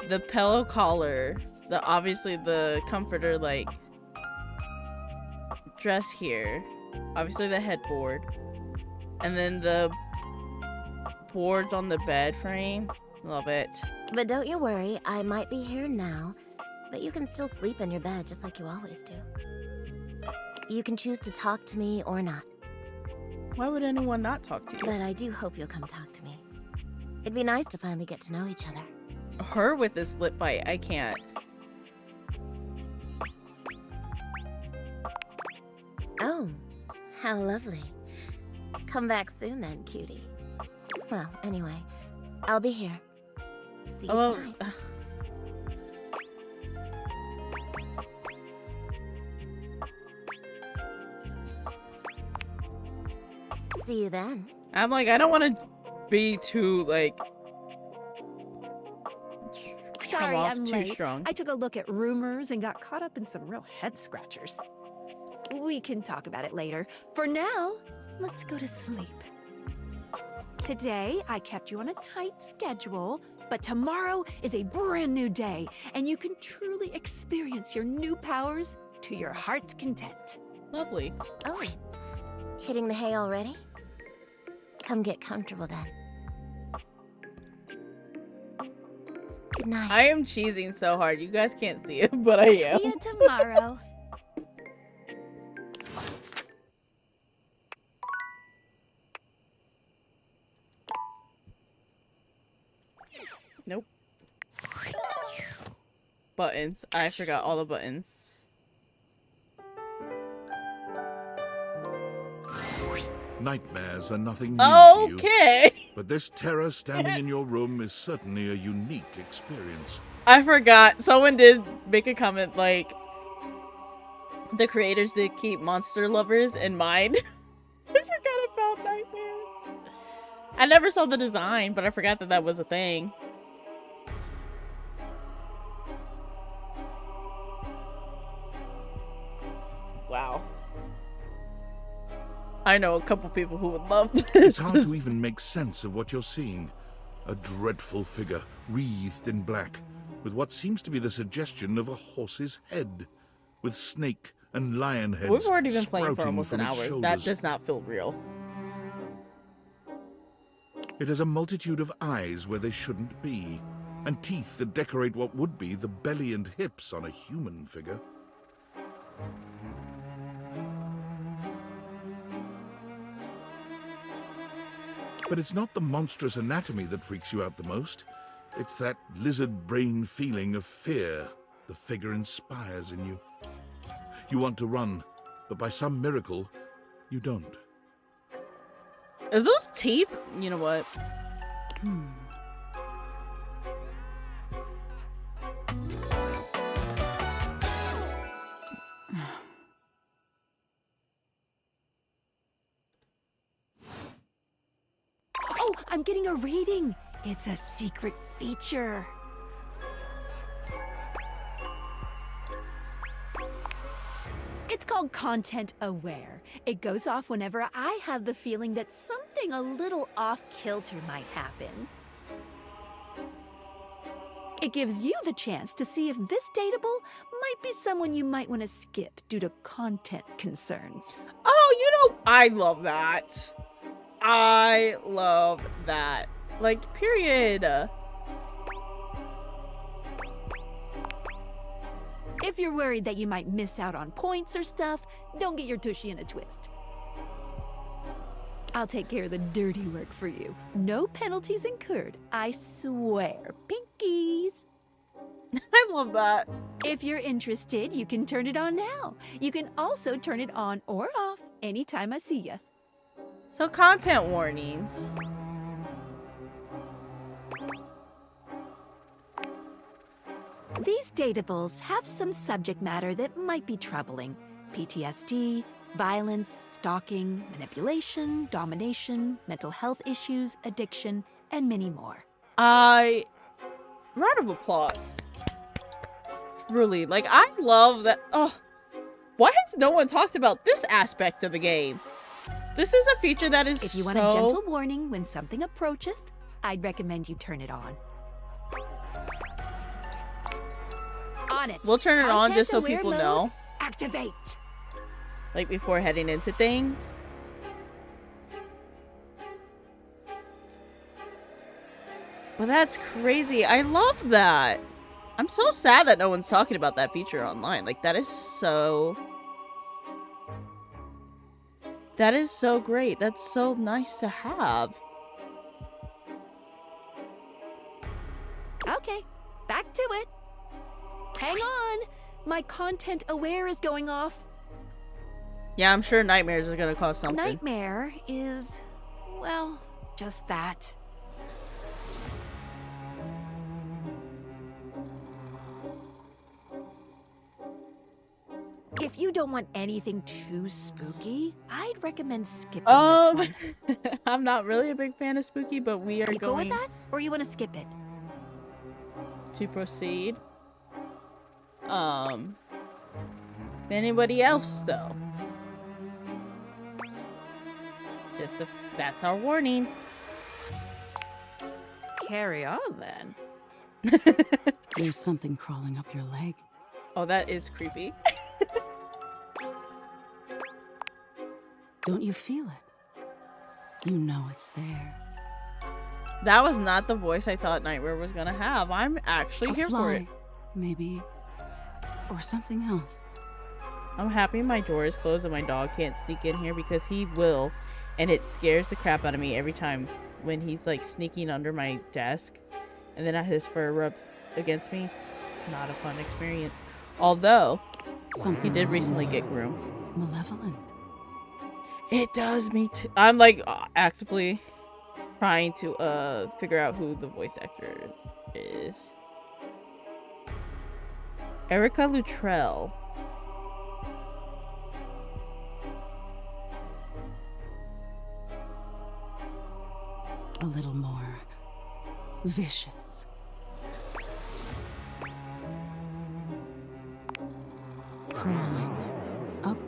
The pillow collar, obviously the comforter, like, dress here, obviously the headboard, and then the boards on the bed frame. Love it.
But don't you worry, I might be here now, but you can still sleep in your bed just like you always do. You can choose to talk to me or not.
Why would anyone not talk to you?
But I do hope you'll come talk to me. It'd be nice to finally get to know each other.
Her with this lip bite, I can't.
Oh, how lovely. Come back soon then, cutie. Well, anyway, I'll be here. See you tonight. See you then.
I'm like, I don't want to be too, like,
Sorry,
come off
I'm
too
late.
strong.
I took a look at rumors and got caught up in some real head scratchers. We can talk about it later. For now, let's go to sleep. Today, I kept you on a tight schedule, but tomorrow is a brand new day, and you can truly experience your new powers to your heart's content.
Lovely.
Oh, hitting the hay already? Come get comfortable then. Good night.
I am cheesing so hard. You guys can't see it, but I am.
See you tomorrow.
Nope. Buttons. I forgot all the buttons.
Nightmares are nothing new to you.
Okay.
But this terror standing in your room is certainly a unique experience.
I forgot. Someone did make a comment like, the creators did keep monster lovers in mind. I forgot about nightmares. I never saw the design, but I forgot that that was a thing. Wow. I know a couple people who would love this.
It's hard to even make sense of what you're seeing. A dreadful figure, wreathed in black, with what seems to be the suggestion of a horse's head, with snake and lion heads.
We've already been playing for
sprouting
almost an
from its
hour.
shoulders.
That does not feel real.
It has a multitude of eyes where they shouldn't be, and teeth that decorate what would be the belly and hips on a human figure. But it's not the monstrous anatomy that freaks you out the most. It's that lizard brain feeling of fear the figure inspires in you. You want to run, but by some miracle, you don't.
Is those teeth? You know what?
Oh, I'm getting a reading. It's a secret feature.
It's called content aware. It goes off whenever I have the feeling that something a little off kilter might happen. It gives you the chance to see if this dateable might be someone you might want to skip due to content concerns.
Oh, you know, I love that. I love that. Like, period.
If you're worried that you might miss out on points or stuff, don't get your tushy in a twist. I'll take care of the dirty work for you. No penalties incurred, I swear. Pinkies!
I love that.
If you're interested, you can turn it on now. You can also turn it on or off anytime I see ya.
So, content warnings.
These dateables have some subject matter that might be troubling. PTSD, violence, stalking, manipulation, domination, mental health issues, addiction, and many more.
Round of applause. Truly, like, I love that. Oh, why has no one talked about this aspect of the game? This is a feature that is
If you want a gentle warning when something approacheth, I'd recommend you turn it on. On it.
We'll turn it on just so
Content-aware
people
mode,
know.
Activate.
Like, before heading into things. Well, that's crazy. I love that. I'm so sad that no one's talking about that feature online. Like, that is so great. That's so nice to have.
Okay, back to it. Hang on. My content aware is going off.
Yeah, I'm sure nightmares are gonna cause something.
Nightmare is, well, just that. If you don't want anything too spooky, I'd recommend skipping this one.
I'm not really a big fan of spooky, but we are
You go with
going
that, or you want to skip it?
to proceed. Anybody else though? That's our warning.
Carry on then.
There's something crawling up your leg.
Oh, that is creepy.
Don't you feel it? You know it's there.
That was not the voice I thought Nightmare was gonna have. I'm actually
A
here
fly,
for it.
maybe. Or something else.
I'm happy my door is closed and my dog can't sneak in here because he will. And it scares the crap out of me every time when he's like sneaking under my desk. And then his fur rubs against me. Not a fun experience. Although, he did recently get groomed.
Malevolent.
It does me too. I'm like actively trying to figure out who the voice actor is. Erica Luttrell.
A little more vicious. Crawling up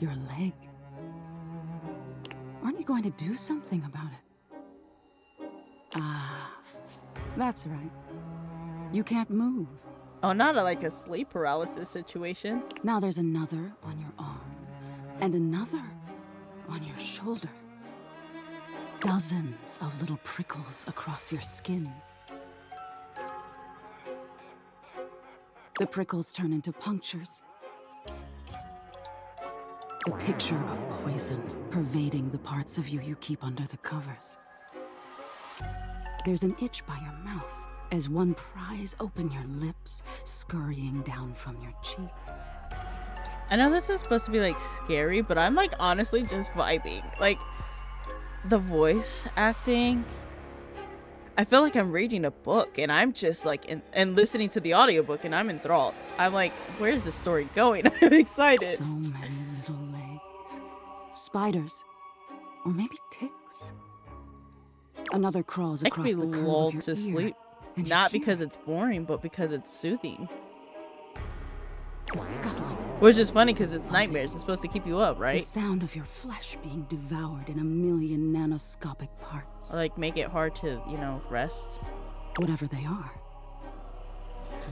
your leg. Aren't you going to do something about it? Ah, that's right. You can't move.
Oh, not like a sleep paralysis situation.
Now there's another on your arm, and another on your shoulder. Dozens of little prickles across your skin. The prickles turn into punctures. The picture of poison pervading the parts of you keep under the covers. There's an itch by your mouth as one pries open your lips, scurrying down from your cheek.
I know this is supposed to be like scary, but I'm like honestly just vibing. Like the voice acting. I feel like I'm reading a book and I'm just like and listening to the audiobook and I'm enthralled. I'm like, where's the story going? I'm excited.
So many little legs. Spiders. Or maybe ticks. Another crawls
I could
across
be
the curve of
lulled
your
to
ear,
sleep.
and you
Not
hear
because it's boring, but because it's soothing.
the scuttling
Which is funny because it's nightmares. It's supposed to keep you up, right?
The sound of your flesh being devoured in a million nanoscopic parts.
Or like make it hard to, you know, rest.
Whatever they are,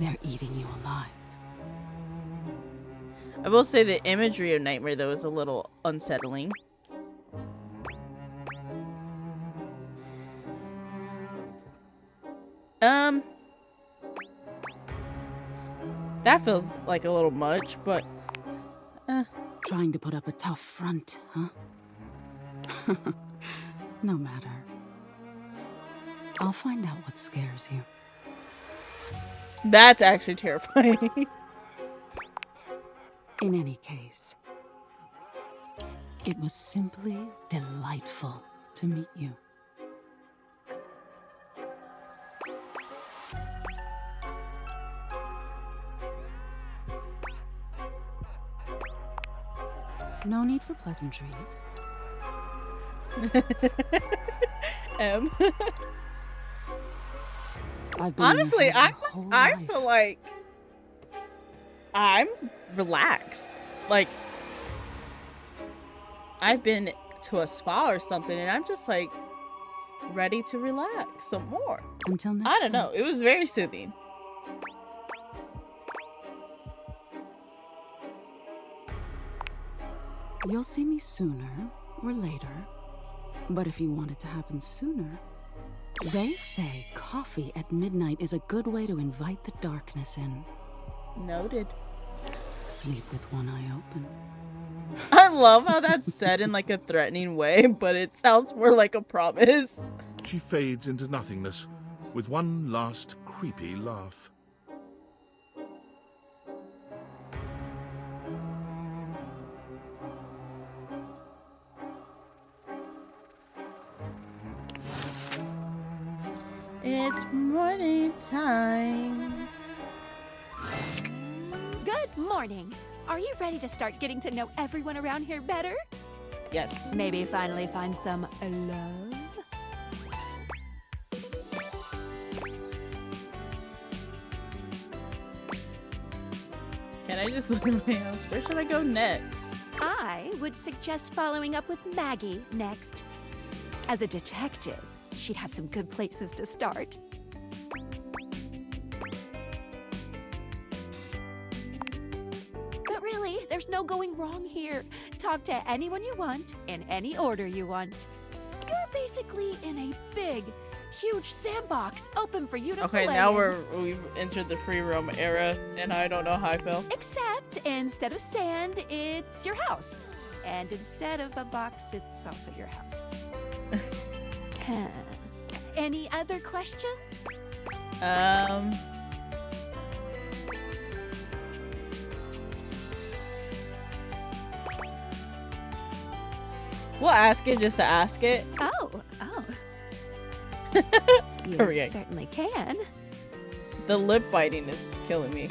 they're eating you alive.
I will say the imagery of Nightmare, though, is a little unsettling. That feels like a little much, but...
Trying to put up a tough front, huh? No matter. I'll find out what scares you.
That's actually terrifying.
In any case, it was simply delightful to meet you. No need for pleasantries.
Honestly, I feel like I'm relaxed. Like, I've been to a spa or something, and I'm just like ready to relax some more.
Until next
I don't know. It was very soothing.
You'll see me sooner or later, but if you want it to happen sooner, they say coffee at midnight is a good way to invite the darkness in.
Noted.
Sleep with one eye open.
I love how that's said in like a threatening way, but it sounds more like a promise.
She fades into nothingness with one last creepy laugh.
It's morning time.
Good morning. Are you ready to start getting to know everyone around here better?
Yes.
Maybe finally find some love?
Can I just look at my house? Where should I go next?
I would suggest following up with Maggie next. As a detective, she'd have some good places to start. But really, there's no going wrong here. Talk to anyone you want, in any order you want. You're basically in a big, huge sandbox open for you to play
Okay, now
in.
we've entered the free roam era, and I don't know how I feel.
Except instead of sand, it's your house. And instead of a box, it's also your house. Huh. Any other questions?
We'll ask it just to ask it.
Oh. You
Correct.
certainly can.
The lip biting is killing me.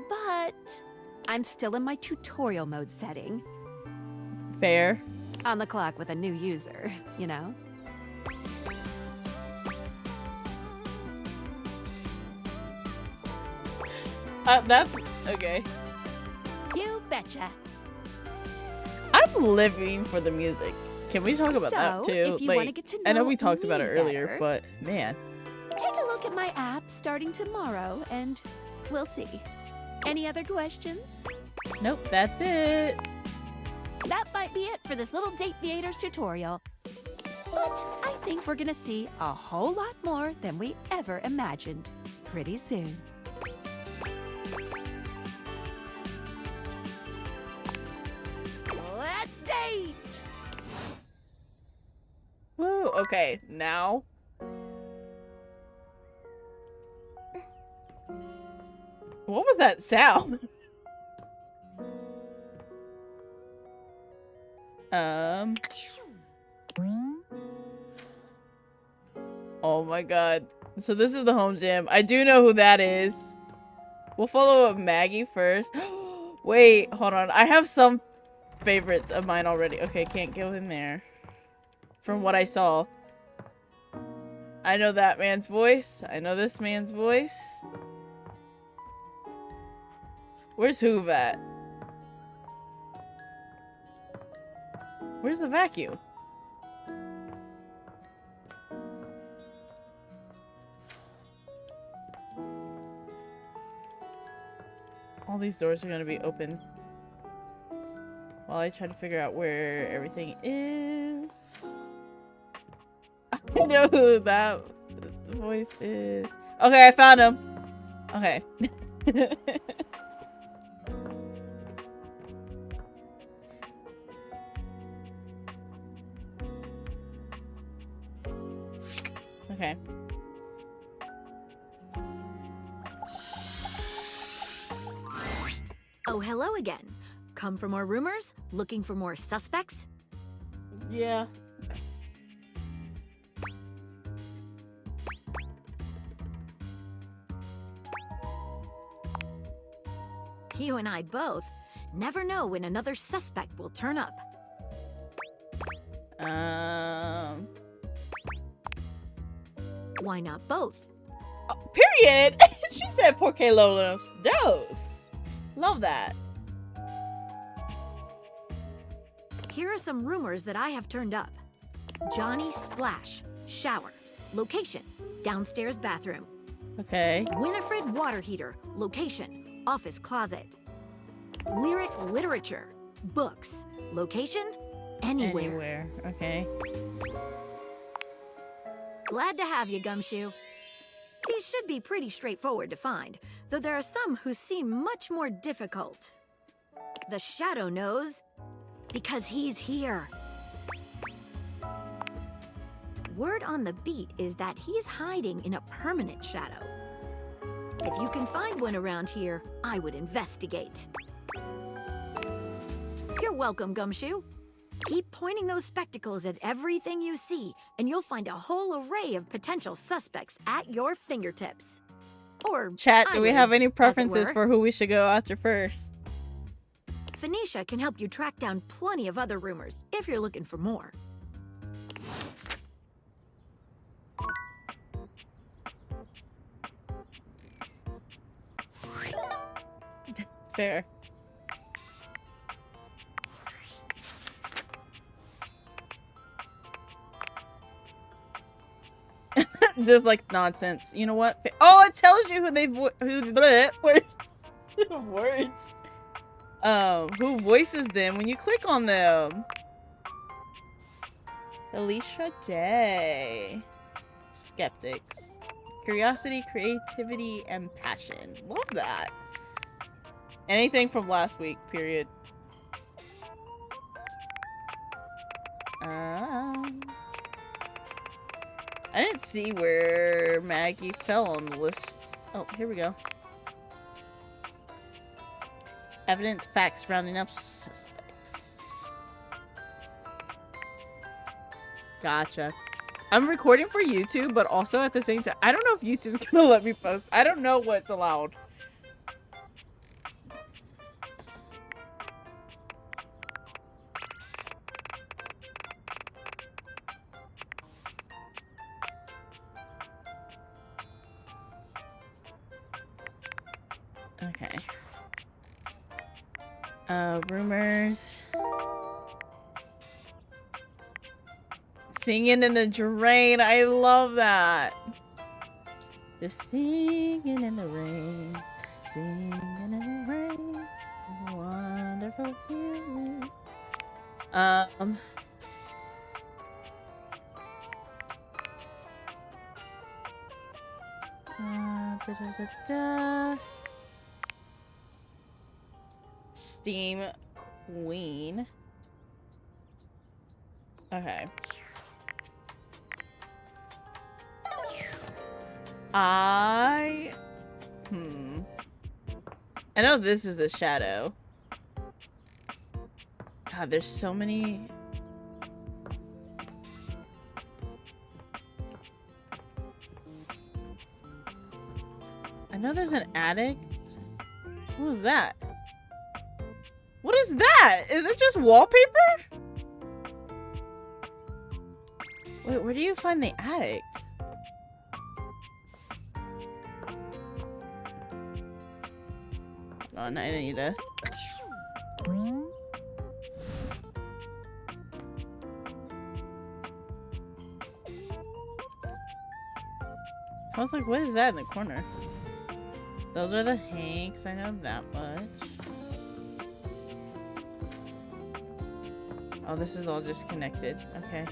But I'm still in my tutorial mode setting.
Fair.
On the clock with a new user, you know?
That's okay.
You betcha.
I'm living for the music. Can we talk about that
So,
too?
if you
Like,
wanna get to
I know
know
we talked about it
me
earlier,
better-
but man.
Take a look at my app starting tomorrow, and we'll see. Any other questions?
Nope, that's it.
That might be it for this little Date Viators tutorial. But I think we're gonna see a whole lot more than we ever imagined pretty soon. Let's date!
Woo, okay, now. What was that sound? Oh my god. So this is the home gym. I do know who that is. We'll follow up Maggie first. Wait, hold on. I have some favorites of mine already. Okay, can't go in there. From what I saw. I know that man's voice. I know this man's voice. Where's Hoove at? Where's the vacuum? All these doors are gonna be open while I try to figure out where everything is. I know who that voice is. Okay, I found him. Okay. Okay.
Oh, hello again. Come for more rumors? Looking for more suspects?
Yeah.
You and I both. Never know when another suspect will turn up. Why not both?
Oh, period. She said porque los dos. Love that.
Here are some rumors that I have turned up. Johnny Splash, shower. Location, downstairs bathroom.
Okay.
Winifred water heater, location, office closet. Lyric literature, books, location, anywhere.
Anywhere. Okay.
Glad to have you, Gumshoe. These should be pretty straightforward to find, though there are some who seem much more difficult. The Shadow knows, because he's here. Word on the beat is that he's hiding in a permanent shadow. If you can find one around here, I would investigate. You're welcome, Gumshoe. Keep pointing those spectacles at everything you see, and you'll find a whole array of potential suspects at your fingertips. Or
Chat, do we have
eyelids,
any
as it
preferences
were.
for who we should go after first?
Phoenicia can help you track down plenty of other rumors, if you're looking for more.
Fair. Just like nonsense. You know what? Oh, it tells you who they words. Who voices them when you click on them. Alicia Day. Skeptics. Curiosity, creativity, and passion. Love that. Anything from last week, period. I didn't see where Maggie fell on the list. Oh, here we go. Evidence, facts, rounding up suspects. Gotcha. I'm recording for YouTube, but also at the same time, I don't know if YouTube's gonna let me post. I don't know what's allowed. Okay. Rumors. Singing in the drain. I love that. Just singing in the rain. Singing in the rain. A wonderful feeling. Steam Queen. Okay. I know this is a shadow. God, there's so many. I know there's an addict. What was that? What is that? Is it just wallpaper? Wait, where do you find the addict? on, I need to... I was like, what is that in the corner? Those are the Hanks, I know that much. Oh, this is all just connected. Okay.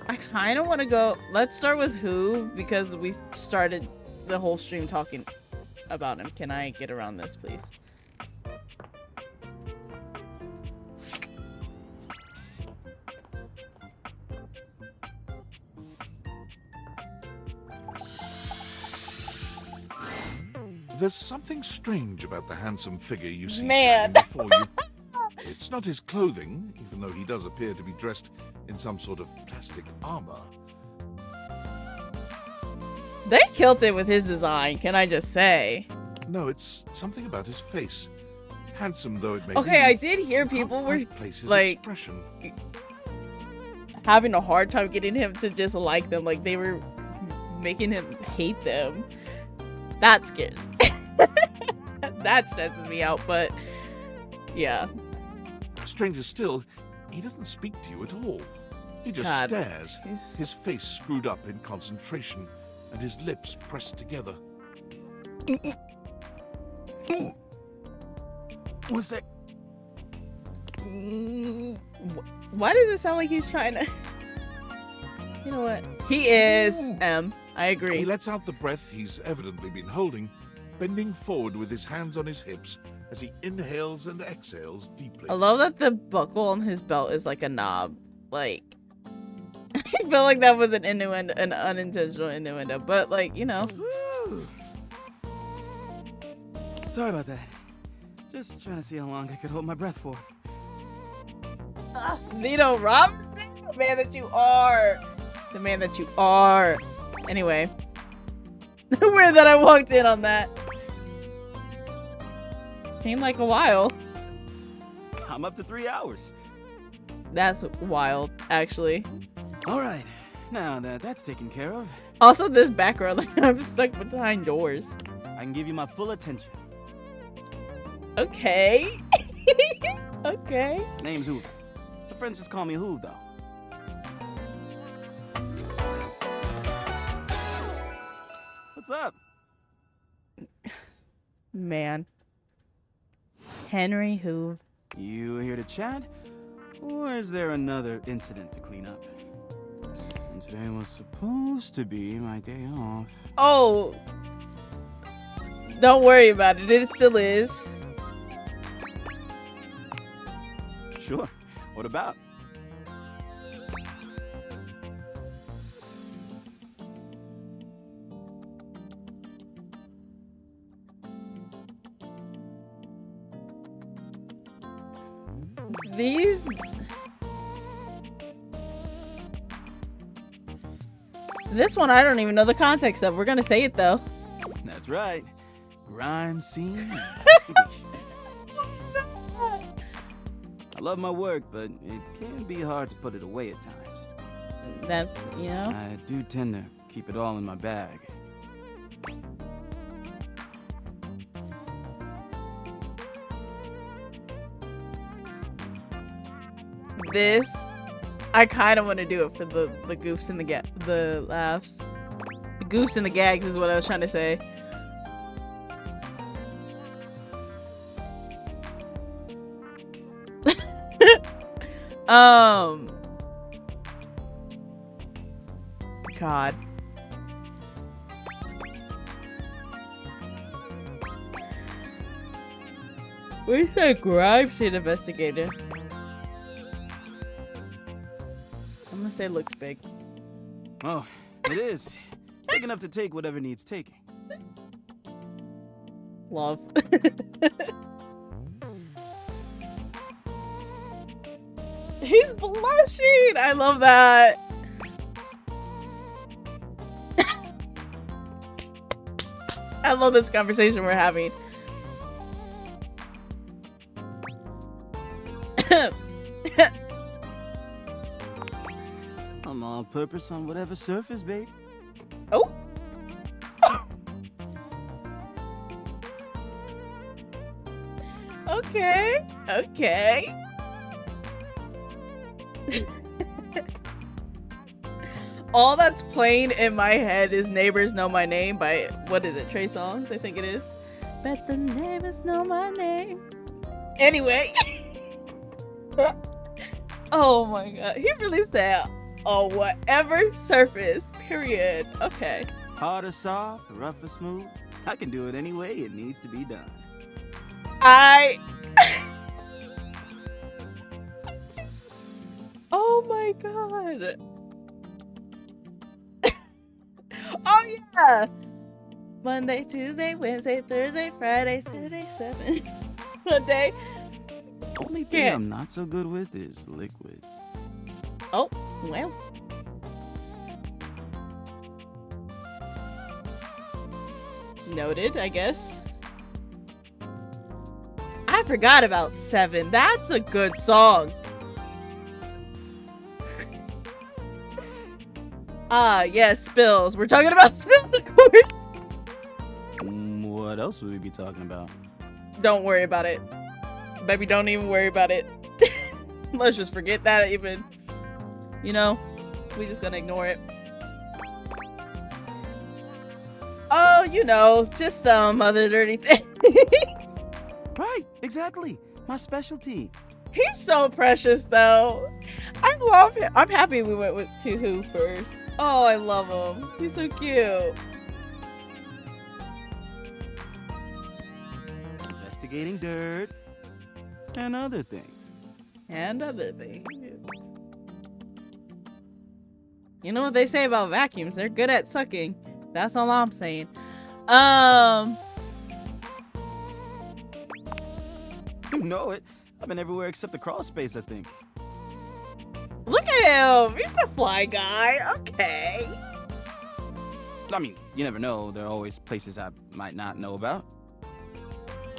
I kind of want to go... Let's start with Who, because we started the whole stream talking about him. Can I get around this, please?
There's something strange about the handsome figure you see
Man.
standing before you. It's not his clothing, even though he does appear to be dressed in some sort of plastic armor.
They killed it with his design, can I just say?
No, it's something about his face. Handsome though it may be.
Okay, I did hear people were
place his
like
expression.
having a hard time getting him to just like them. Like they were making him hate them. That scares. That stresses me out, but yeah.
Stranger still, he doesn't speak to you at all. He just
God.
stares, his face screwed up in concentration, and his lips pressed together.
What's that?
Why does it sound like he's trying to... You know what? He is M. I agree.
He lets out the breath he's evidently been holding, bending forward with his hands on his hips as he inhales and exhales deeply.
I love that the buckle on his belt is like a knob. Like, I feel like that was an innuendo, an unintentional innuendo, but like, you know.
Woo. Sorry about that. Just trying to see how long I could hold my breath for.
Zeno Robinson, the man that you are. The man that you are. Anyway. Weird that I walked in on that. Seemed like a while.
I'm up to 3 hours.
That's wild, actually.
All right. Now that that's taken care of,
Also, this background, like I'm stuck behind doors.
I can give you my full attention.
Okay. Okay.
Name's Hoover. The friends just call me Hoove, though. What's up?
Man. Henry Hoove.
You here to chat? Or is there another incident to clean up? And today was supposed to be my day off.
Oh. Don't worry about it. It still is.
Sure. What about?
These... This one I don't even know the context of. We're gonna say it though.
That's right. Crime scene investigation. I love my work, but it can be hard to put it away at times.
That's, you know.
I do tend to keep it all in my bag.
This, I kind of want to do it for the goofs and the laughs. The goofs and the gags is what I was trying to say. God. Where's that crime scene investigator? I'm gonna say looks big.
Oh, it is. Big enough to take whatever needs taking.
Love. He's blushing! I love that. I love this conversation we're having.
I'm all purpose on whatever surface, babe.
Oh! Okay. Okay. All that's playing in my head is Neighbors Know My Name by, what is it, Trey Songz? I think it is. Bet the neighbors know my name. Anyway. Oh my god. He really said, on whatever surface, period. Okay.
Hard or soft, rough or smooth, I can do it any way it needs to be done.
Oh my god. Oh yeah. Monday, Tuesday, Wednesday, Thursday, Friday, Saturday, 7. Sunday.
Only thing I'm not so good with is liquid.
Oh, well. Noted, I guess. I forgot about 7. That's a good song. Ah, yes, spills. We're talking about spills, of course.
What else would we be talking about?
Don't worry about it. Baby, don't even worry about it. Let's just forget that even. You know, we just gonna ignore it. Oh, you know, just some other dirty things.
Right, exactly. My specialty.
He's so precious, though. I love him. I'm happy we went with To Who first. Oh, I love him. He's so cute.
Investigating dirt. And other things.
And other things. You know what they say about vacuums? They're good at sucking. That's all I'm saying.
You know it. I've been everywhere except the crawl space, I think.
Look at him. He's a fly guy. Okay.
I mean, you never know. There are always places I might not know about.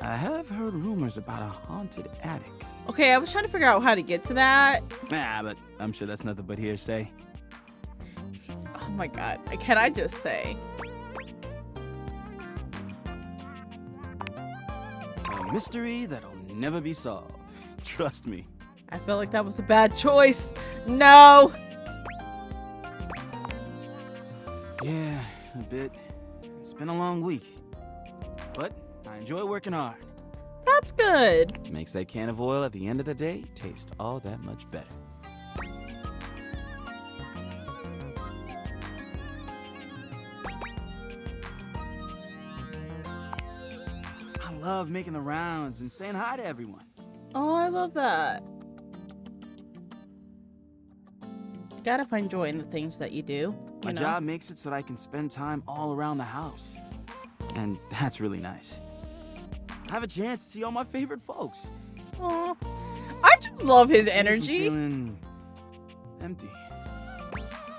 I have heard rumors about a haunted attic.
Okay, I was trying to figure out how to get to that.
Nah, but I'm sure that's nothing but hearsay.
Oh my god. Can I just say?
A mystery that'll never be solved. Trust me.
I feel like that was a bad choice. No.
Yeah, a bit. It's been a long week. But I enjoy working hard.
That's good.
Makes that can of oil at the end of the day taste all that much better. I love making the rounds and saying hi to everyone.
Oh, I love that. Gotta find joy in the things that you do.
My job makes it so that I can spend time all around the house. And that's really nice. I have a chance to see all my favorite folks.
Aw. I just love his
It's making me
energy.
Feeling empty.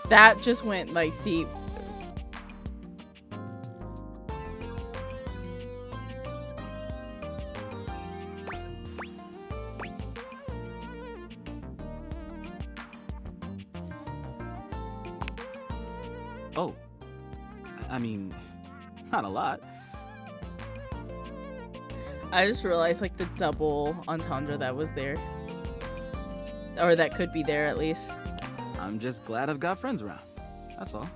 That just went like deep.
Oh. I mean, not a lot.
I just realized like the double entendre that was there. Or that could be there at least.
I'm just glad I've got friends around. That's all.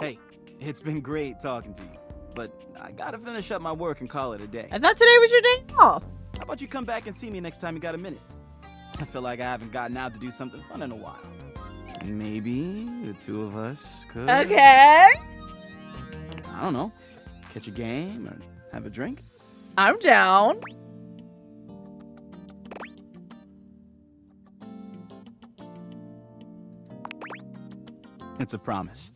Hey, it's been great talking to you. But I gotta finish up my work and call it a day.
I thought today was your day off.
How about you come back and see me next time you got a minute? I feel like I haven't gotten out to do something fun in a while. Maybe the two of us could...
Okay.
I don't know. Catch a game or have a drink?
I'm down.
It's a promise.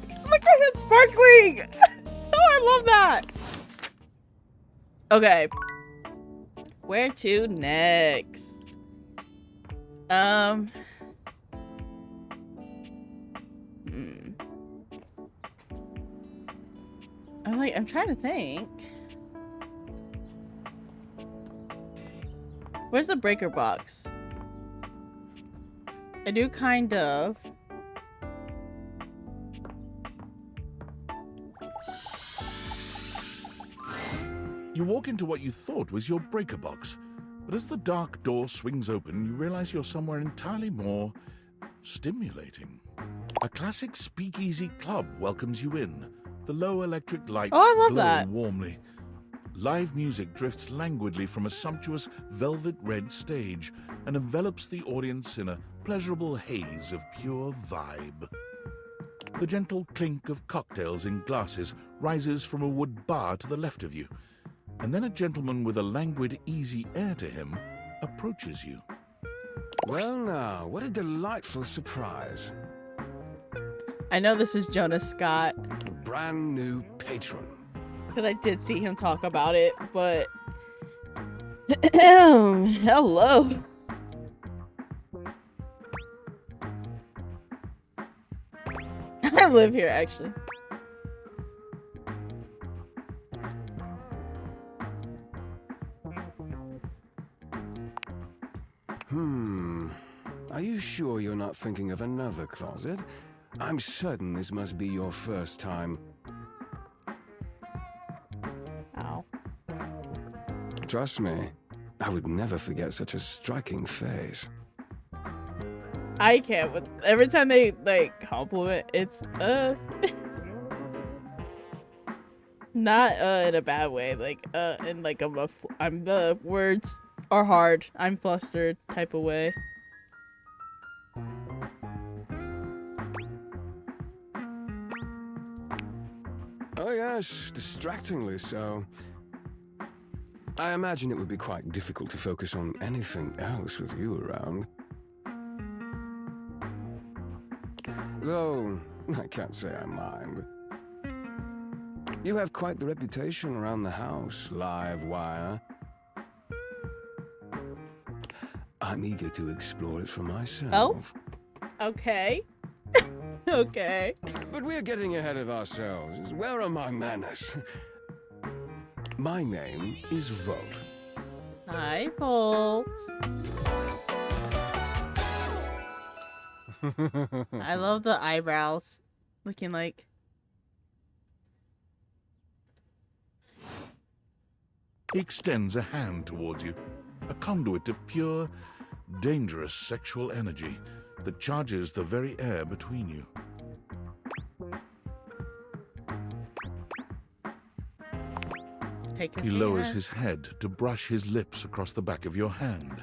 Look at him sparkling. Oh, I love that. Okay. Where to next? I'm trying to think. Where's the breaker box? I do kind of.
You walk into what you thought was your breaker box, but as the dark door swings open, you realize you're somewhere entirely more stimulating. A classic speakeasy club welcomes you in, the low electric lights glowing warmly. Live music drifts languidly from a sumptuous velvet red stage and envelops the audience in a pleasurable haze of pure vibe. The gentle clink of cocktails in glasses rises from a wood bar to the left of you, and then a gentleman with a languid, easy air to him approaches you.
Well now, what a delightful surprise.
I know this is Jonas Scott.
A brand new patron.
Because I did see him talk about it, but... Hello. I live here, actually.
Are you sure you're not thinking of another closet? I'm certain this must be your first time.
Ow.
Trust me, I would never forget such a striking face.
I can't, but every time they, like, compliment, it's, not, in a bad way, like, in, like, I'm the words are hard, I'm flustered type of way.
Oh yes, distractingly so. I imagine it would be quite difficult to focus on anything else with you around. Though, I can't say I mind. You have quite the reputation around the house, live wire. I'm eager to explore it for myself.
Oh? Okay. Okay.
But we're getting ahead of ourselves. Where are my manners? My name is Volt.
Hi, Volt. I love the eyebrows. Looking like...
He extends a hand towards you, a conduit of pure, dangerous sexual energy that charges the very air between you. He lowers his head to brush his lips across the back of your hand.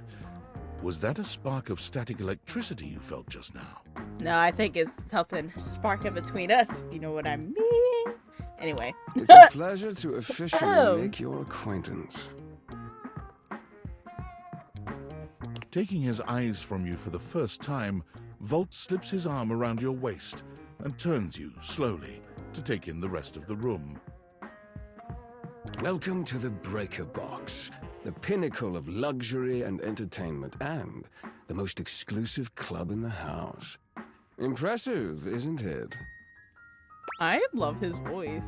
Was that a spark of static electricity you felt just now?
No, I think it's something sparking between us, if you know what I mean. Anyway.
It's a pleasure to officially make your acquaintance.
Taking his eyes from you for the first time, Volt slips his arm around your waist and turns you, slowly, to take in the rest of the room.
Welcome to the Breaker Box, the pinnacle of luxury and entertainment, and the most exclusive club in the house. Impressive, isn't it?
I love his voice.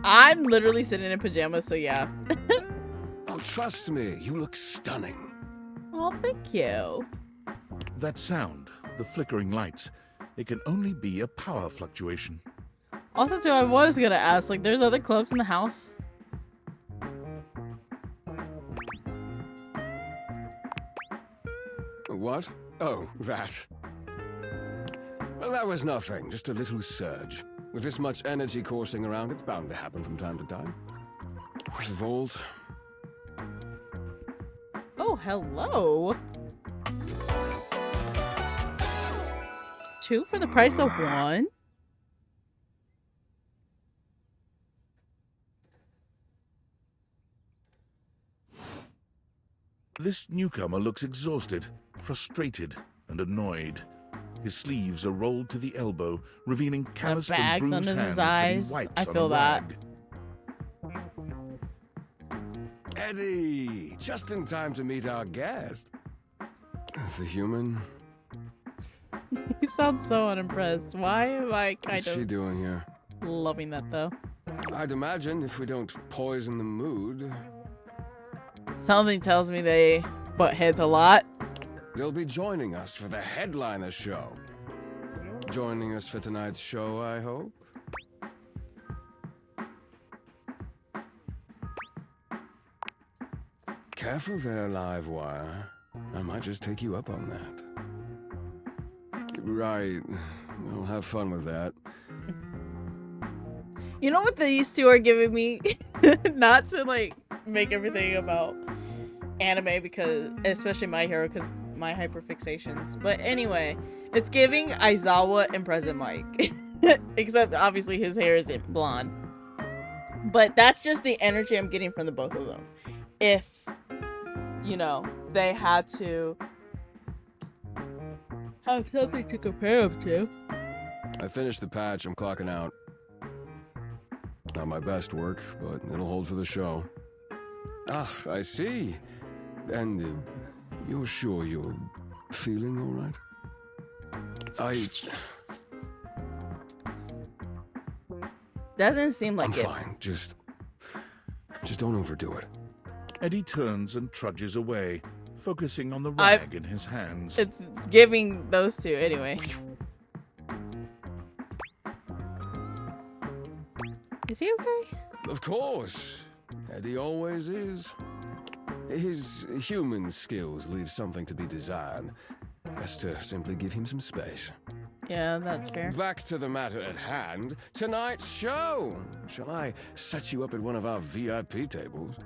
I'm literally sitting in pajamas, so yeah.
Oh, trust me, you look stunning.
Oh, thank you.
That sound, the flickering lights, it can only be a power fluctuation.
Also, too, I was gonna ask, like, there's other clubs in the house?
What? Oh, that. Well, that was nothing, just a little surge. With this much energy coursing around, it's bound to happen from time to time. Volt.
Oh, hello. 2 for the price of 1?
This newcomer looks exhausted, frustrated, and annoyed. His sleeves are rolled to the elbow, revealing calloused and bruised
under
hands
his
that
eyes.
he wipes
I
on
feel
a
that.
rag.
Eddie, just in time to meet our guest. The human.
He sounds so unimpressed. Why am I kind
What's she
of
doing here?
loving that, though?
I'd imagine if we don't poison the mood.
Something tells me they butt heads a lot.
You'll be joining us for the headliner show. Joining us for tonight's show, I hope. Careful there, Livewire. I might just take you up on that. Right. We'll have fun with that.
You know what these two are giving me? Not to like make everything about anime, because especially My Hero, because my hyperfixations. But anyway, it's giving Aizawa and Present Mike. Except obviously his hair isn't blonde. But that's just the energy I'm getting from the both of them. If, you know, they had to have something to compare them to.
I finished the patch. I'm clocking out. Not my best work, but it'll hold for the show. Ah, I see. And you're sure you're feeling all right?
Doesn't seem like
I'm
it.
fine. Just don't overdo it.
Eddie turns and trudges away, focusing on the rag in his hands.
It's giving those two anyway. Is he okay?
Of course. Eddie always is. His human skills leave something to be desired. Best to simply give him some space.
Yeah, that's fair.
Back to the matter at hand. Tonight's show. Shall I set you up at one of our VIP tables?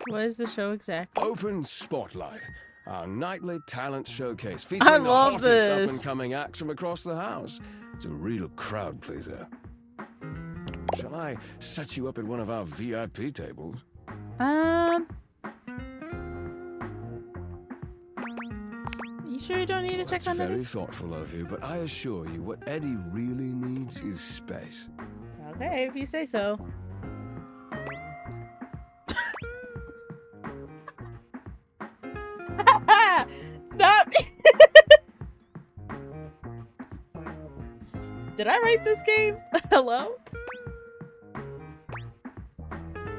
What is the show exactly?
Open Spotlight. Our nightly talent showcase featuring the
love
hottest
this.
up-and-coming acts from across the house. It's a real crowd pleaser. Shall I set you up at one of our VIP tables?
You sure you don't need to check on
Very
Eddie?
thoughtful of you, but I assure you, what Eddie really needs is space.
Okay, if you say so. Not me. Did I write this game? Hello?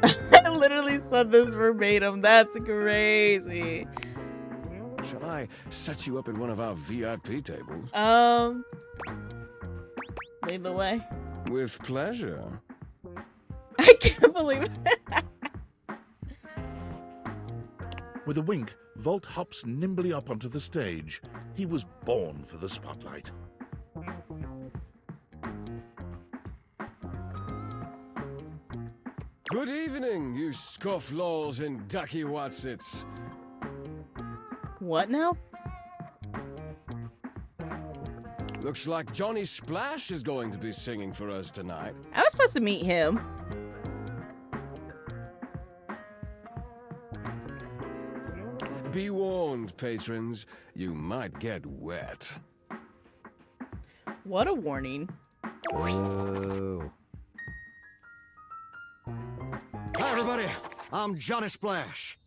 I literally said this verbatim. That's crazy.
Shall I set you up at one of our VIP tables?
Lead the way.
With pleasure.
I can't believe it.
With a wink, Volt hops nimbly up onto the stage. He was born for the spotlight.
Good evening, you scofflaws and ducky watsits.
What now?
Looks like Johnny Splash is going to be singing for us tonight.
I was supposed to meet him.
Be warned, patrons, you might get wet.
What a warning.
Whoa. Hi, everybody. I'm Johnny Splash.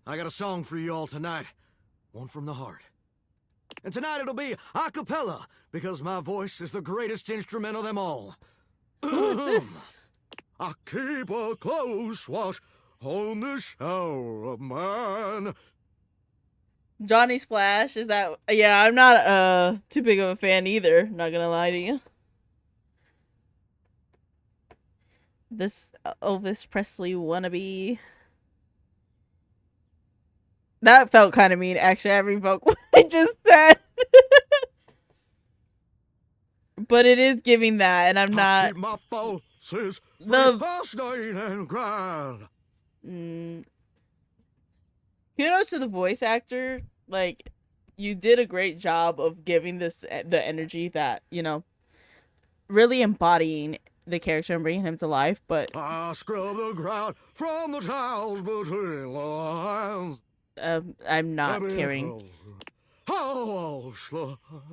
I got a song for you all tonight. One from the heart. And tonight it'll be a cappella, because my voice is the greatest instrument of them all.
Who is this?
I keep a close watch on this hour of mine.
Johnny Splash, is that... Yeah, I'm not too big of a fan either, not gonna lie to you. This Elvis Presley wannabe. That felt kind of mean, actually. I revoked what I just said. But it is giving that, and I'm not...
Keep my pulses
The-
fascinating and grand.
Kudos to the voice actor. Like, you did a great job of giving this the energy that, you know, really embodying the character and bringing him to life. But
I scrub the ground from the tiles between the lines.
I'm not caring.
Oh,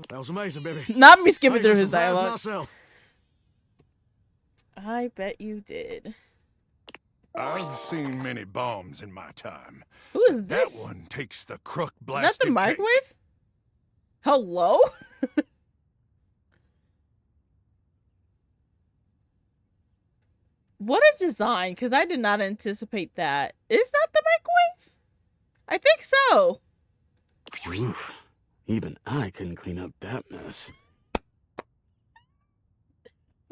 that was amazing, baby.
Not me skipping
I
through
even
his
surprised
dialogue.
myself.
I bet you did.
I've seen many bombs in my time.
Who is this?
That one takes the crook
Is
blasted
that the microwave? Hello? What a design, because I did not anticipate that. Is that the microwave? I think so.
Oof. Even I couldn't clean up that mess.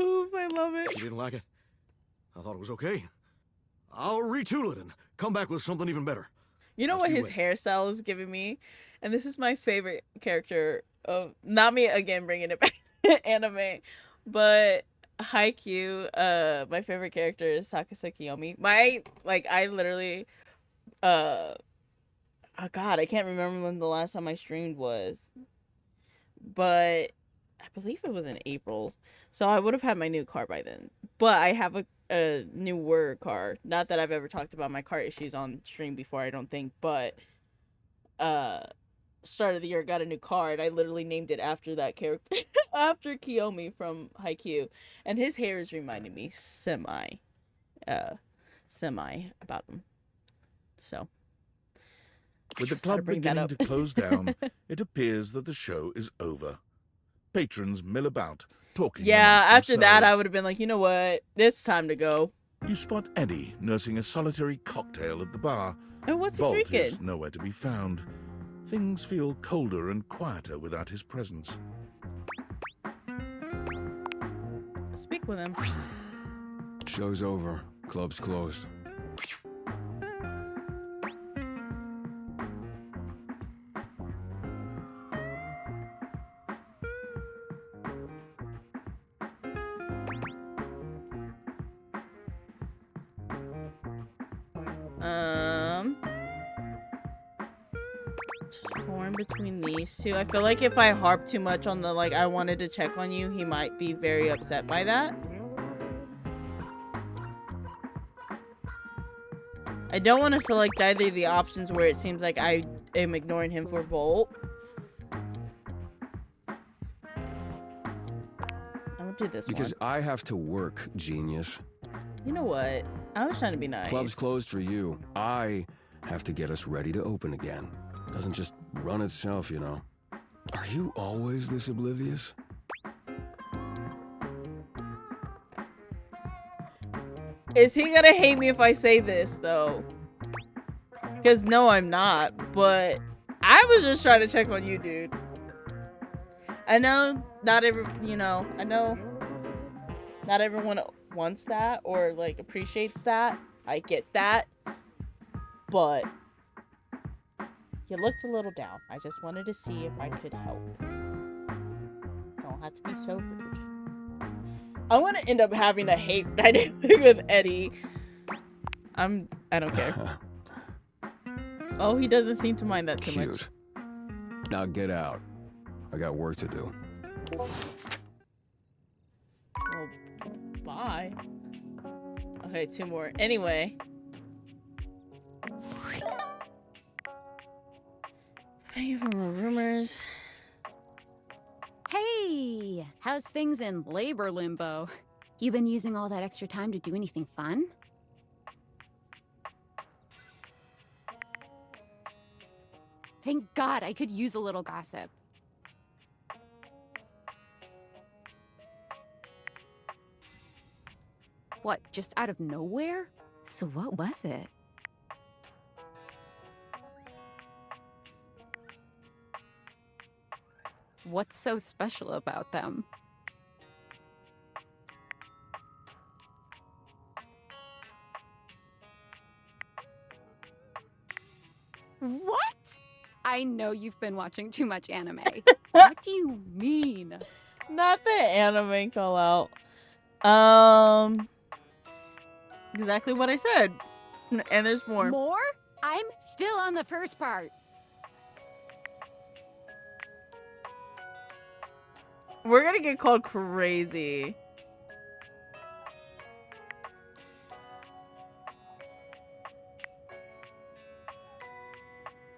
Oof, I love
You
it.
didn't like it? I thought it was okay. I'll retool it and come back with something even better.
You know
Just
what
you
his
wait.
hairstyle is giving me? And this is my favorite character of, not me again bringing it back to anime, but Haikyuu, my favorite character is Sakasa Kiyomi. I literally, oh god, I can't remember when the last time I streamed was, but I believe it was in April. So I would have had my new car by then. But I have a newer car. Not that I've ever talked about my car issues on stream before, I don't think, but start of the year got a new car and I literally named it after that character after Kiyomi from Haikyuu. And his hair is reminding me semi about him. So
With the
just had to
club
bring that
beginning
up.
to close down, it appears that the show is over. Patrons mill about, talking
Yeah,
amongst
after that I
themselves.
would have been like, you know what? It's time to go.
You spot Eddie nursing a solitary cocktail at the bar.
Oh, what's he
Vault
drinking?
is nowhere to be found. Things feel colder and quieter without his presence.
Speak with him.
Show's over. Club's closed.
Torn between these two. I feel like if I harp too much on the I wanted to check on you, he might be very upset by that. I don't want to select either of the options where it seems like I am ignoring him for Volt. I'm gonna do this
Because
one.
I have to work, genius.
You know what? I was trying to be nice.
Club's closed for you. I have to get us ready to open again. Doesn't just run itself, you know. Are you always this oblivious?
Is he gonna hate me if I say this, though? Because no, I'm not. But I was just trying to check on you, dude. I know not I know not everyone wants that or, appreciates that. I get that. But you looked a little down. I just wanted to see if I could help. Don't have to be so rude. I want to end up having a hate dynamic with Eddie. I don't care. Oh, he doesn't seem to mind that too
Cute.
much.
Now get out. I got work to do.
Well, bye. Okay, 2 more. Anyway. Thank you for more rumors.
Hey, how's things in labor limbo? You been using all that extra time to do anything fun? Thank God I could use a little gossip. What, just out of nowhere? So what was it? What's so special about them? What? I know you've been watching too much anime. What do you mean?
Not the anime call out. Exactly what I said. And there's more.
More? I'm still on the first part.
We're gonna get called crazy.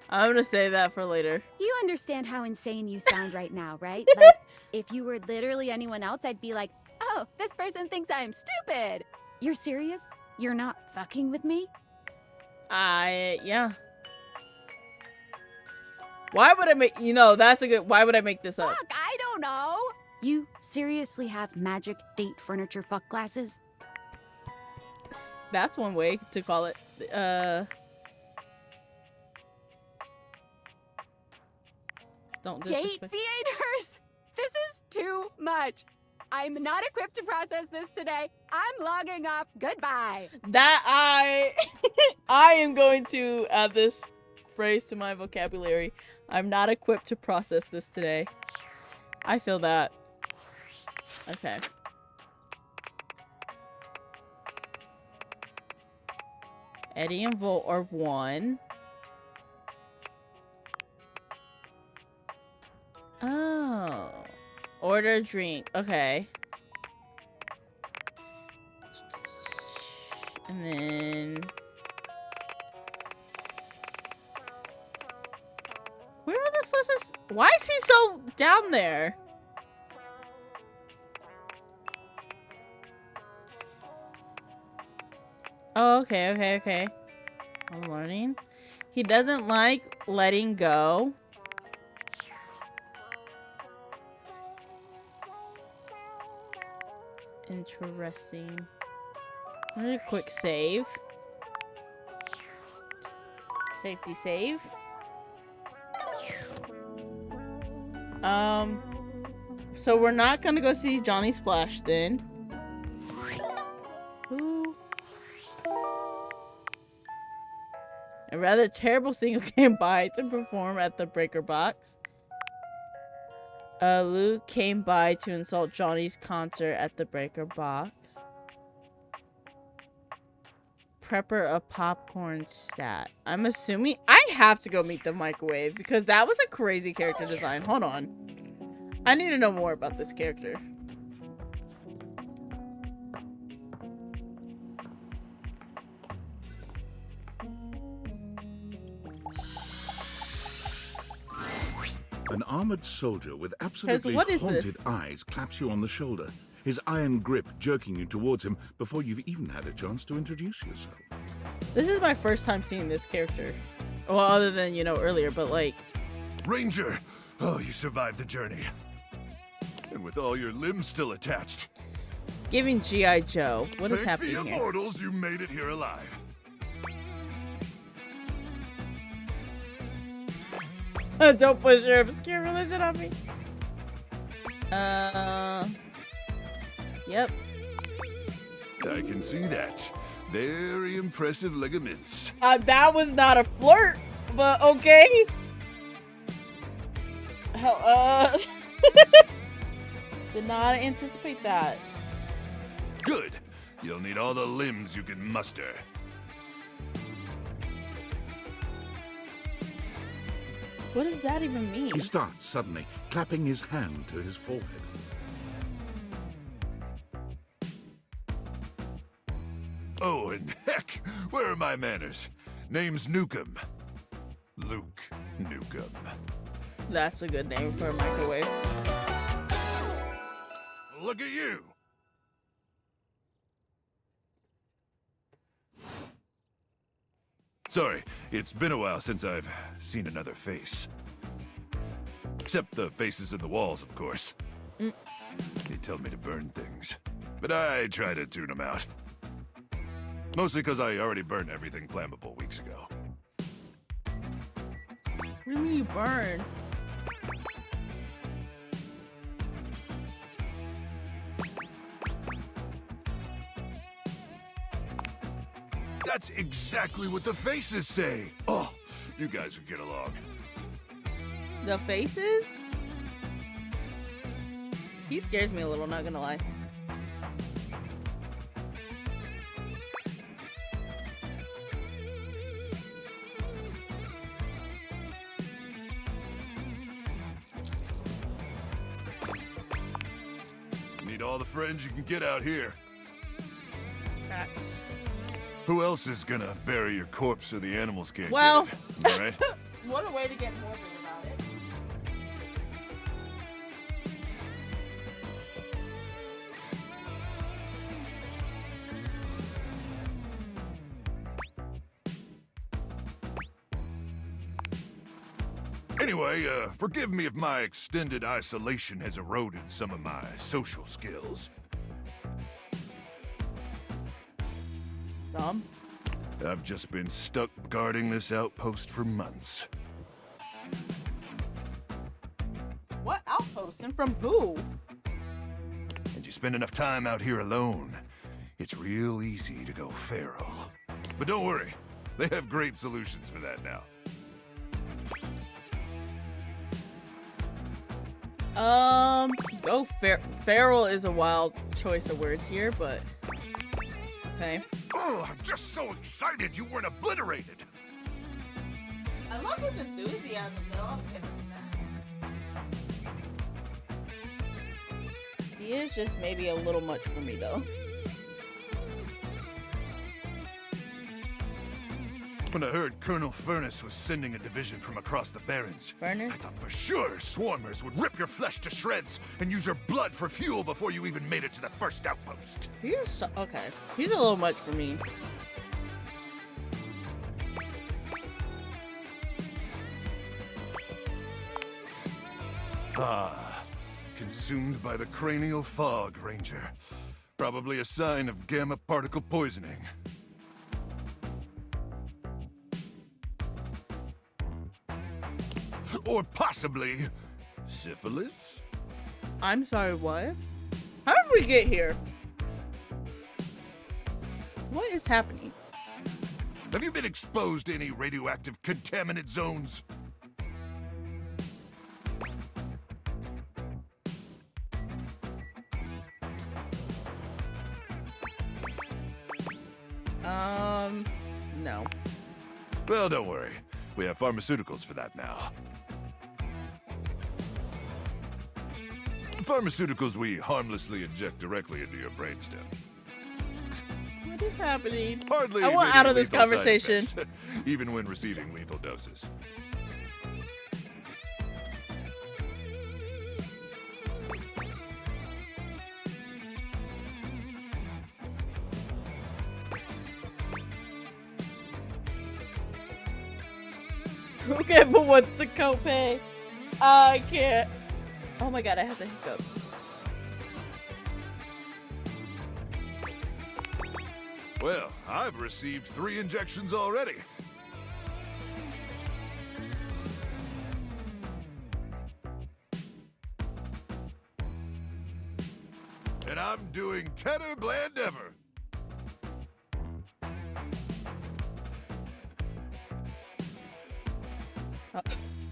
I'm gonna say that for later.
You understand how insane you sound right now, right? Like, if you were literally anyone else, I'd be like, oh, this person thinks I'm stupid. You're serious? You're not fucking with me?
Yeah. Why would I make, why would I make this up?
Fuck, I don't know. You seriously have magic date furniture fuck glasses?
That's one way to call it. Don't
Date
disrespect.
theaters? This is too much. I'm not equipped to process this today. I'm logging off. Goodbye.
That I am going to add this phrase to my vocabulary. I'm not equipped to process this today. I feel that. Okay. Eddie and Volt are one. Oh. Order a drink. Okay. And then... where are this list is... why is he so down there? Oh, okay. I'm learning. He doesn't like letting go. Interesting. I'm gonna quick save. Safety save. So we're not gonna go see Johnny Splash then. Ooh. A rather terrible singer came by to perform at the Breaker Box. Luke came by to insult Johnny's concert at the Breaker Box. Prepper a popcorn stat. I'm assuming I have to go meet the microwave because that was a crazy character design. Hold on. I need to know more about this character.
An armored soldier with absolutely
what is
haunted
this?
eyes claps you on the shoulder, his iron grip jerking you towards him before you've even had a chance to introduce yourself.
This is my first time seeing this character. Well, other than, you know, earlier, but like...
Ranger! Oh, you survived the journey. And with all your limbs still attached.
It's giving G.I. Joe. What is
Thank
happening
the
here?
immortals, you made it here alive.
Don't push your obscure religion on me. Yep.
I can see that. Very impressive ligaments.
That was not a flirt, but okay. Hell, did not anticipate that.
Good. You'll need all the limbs you can muster.
What does that even mean?
He starts suddenly, clapping his hand to his forehead.
Oh, and heck, where are my manners? Name's Nukem. Luke Nukem.
That's a good name for a microwave.
Look at you. Sorry, it's been a while since I've seen another face. Except the faces in the walls, of course. They tell me to burn things, but I try to tune them out. Mostly because I already burned everything flammable weeks ago.
What do you mean you burn?
That's exactly what the faces say. Oh, you guys would get along.
The faces? He scares me a little, not gonna lie.
Need all the friends you can get out here.
Facts.
Who else is gonna bury your corpse so the animals can't
Well,
get it? Right?
what a way to get morbid about it.
Anyway, forgive me if my extended isolation has eroded some of my social skills.
Some.
I've just been stuck guarding this outpost for months.
What outpost? And from who?
And you spend enough time out here alone, it's real easy to go feral. But don't worry, they have great solutions for that now.
Go feral is a wild choice of words here, but okay.
Oh, I'm just so excited you weren't obliterated.
I love his enthusiasm, though. I'll give him that. He is just maybe a little much for me, though.
When I heard Colonel Furnace was sending a division from across the Barrens,
Furnace?
I thought for sure swarmers would rip your flesh to shreds and use your blood for fuel before you even made it to the first outpost.
Okay. He's a little much for me.
Ah, consumed by the cranial fog, Ranger. Probably a sign of gamma particle poisoning. Or possibly syphilis?
I'm sorry, what? How did we get here? What is happening?
Have you been exposed to any radioactive contaminant zones?
No.
Well, don't worry. We have pharmaceuticals for that now. Pharmaceuticals we harmlessly inject directly into your brainstem.
What is happening?
Hardly
I want
any
out of this
lethal side
conversation.
effects, even when receiving lethal doses.
Okay, but what's the copay? I can't. Oh my god, I have the hiccups.
Well, I've received 3 injections already. And I'm doing tenor bland ever.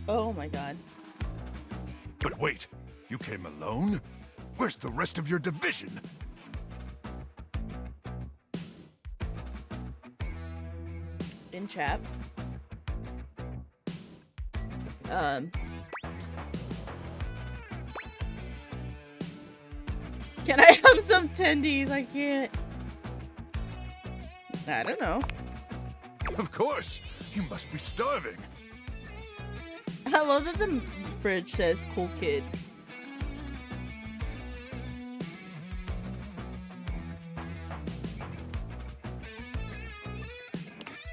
Oh my god.
But wait, you came alone? Where's the rest of your division?
In chat. Can I have some tendies? I can't. I don't know.
Of course. You must be starving.
I love that the fridge says cool kid.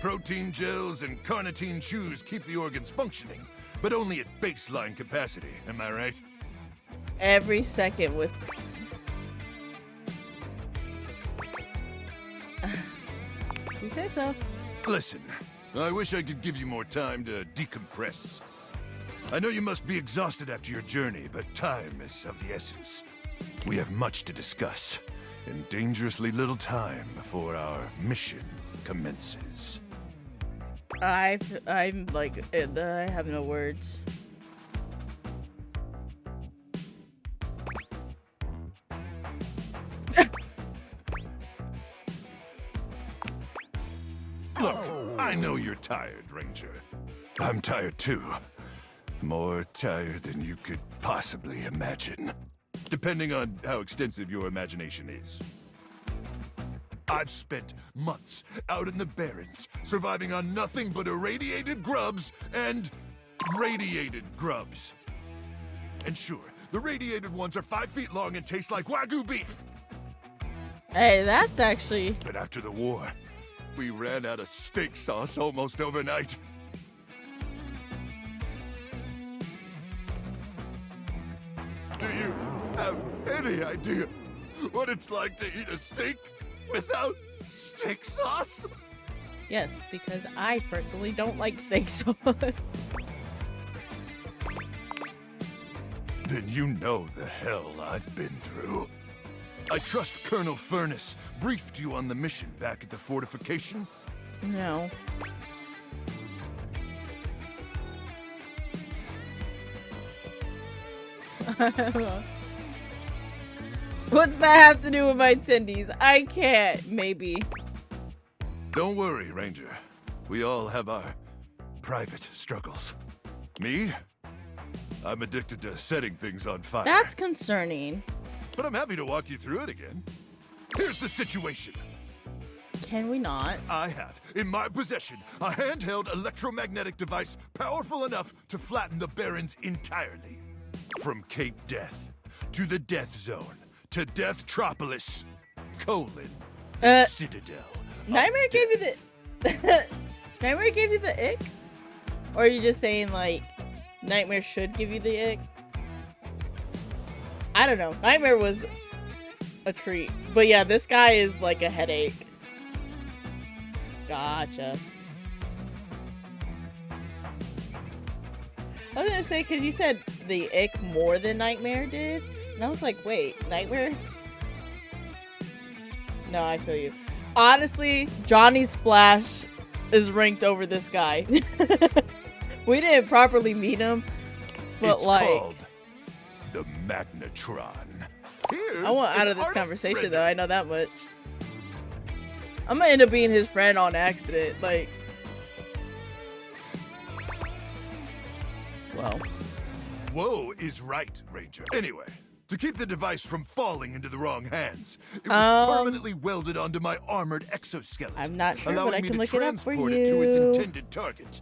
Protein gels and carnitine chews keep the organs functioning, but only at baseline capacity, am I right?
Every second with... You say so.
Listen, I wish I could give you more time to decompress. I know you must be exhausted after your journey, but time is of the essence. We have much to discuss, and dangerously little time before our mission commences.
I'm like, I have no words.
Look, I know you're tired, Ranger. I'm tired too. More tired than you could possibly imagine. Depending on how extensive your imagination is. I've spent months out in the Barrens, surviving on nothing but irradiated grubs and radiated grubs. And sure, the radiated ones are 5 feet long and taste like Wagyu beef.
Hey, that's actually...
But after the war, we ran out of steak sauce almost overnight. Do you have any idea what it's like to eat a steak without steak sauce?
Yes, because I personally don't like steak sauce.
Then you know the hell I've been through. I trust Colonel Furnace briefed you on the mission back at the fortification?
No. What's that have to do with my tendies? I can't, maybe.
Don't worry, Ranger. We all have our private struggles. Me? I'm addicted to setting things on fire.
That's concerning.
But I'm happy to walk you through it again. Here's the situation.
Can we not?
I have, in my possession, a handheld electromagnetic device powerful enough to flatten the Barrens entirely. From Cape Death, to the Death Zone, to Deathtropolis, Citadel.
Nightmare gave you the... Nightmare gave you the ick? Or are you just saying, like, Nightmare should give you the ick? I don't know. Nightmare was a treat. But yeah, this guy is like a headache. Gotcha. I was gonna say, because you said the ick more than Nightmare did. And I was like, wait, Nightmare? No, I feel you. Honestly, Johnny Splash is ranked over this guy. We didn't properly meet him, but
It's
like...
called the Magnetron. Here's
I want out
an
of this
artist's
conversation,
rendering.
though. I know that much. I'm gonna end up being his friend on accident. Like... Well...
Whoa is right, Ranger. Anyway, to keep the device from falling into the wrong hands, it was permanently welded onto my armored exoskeleton.
I'm not sure, but
allowing
I
me
can
to
look it up for
transport it to its
you.
intended target.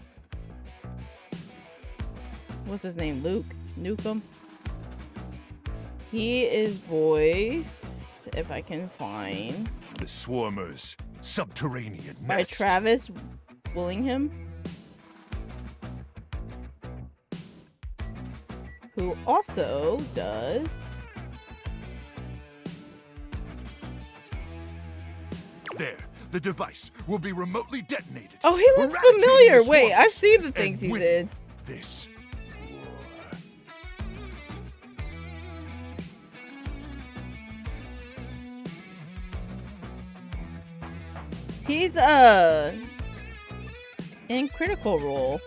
What's his name? Luke? Nukem? He is voice, if I can find,
The Swarmer's subterranean
by
nest.
Travis Willingham, who also does
There, the device will be remotely detonated.
Oh, he looks
eradicating
familiar.
the
Wait,
Swarmers
I've seen the
and
things he's
winning
in.
This war.
He's in Critical Role.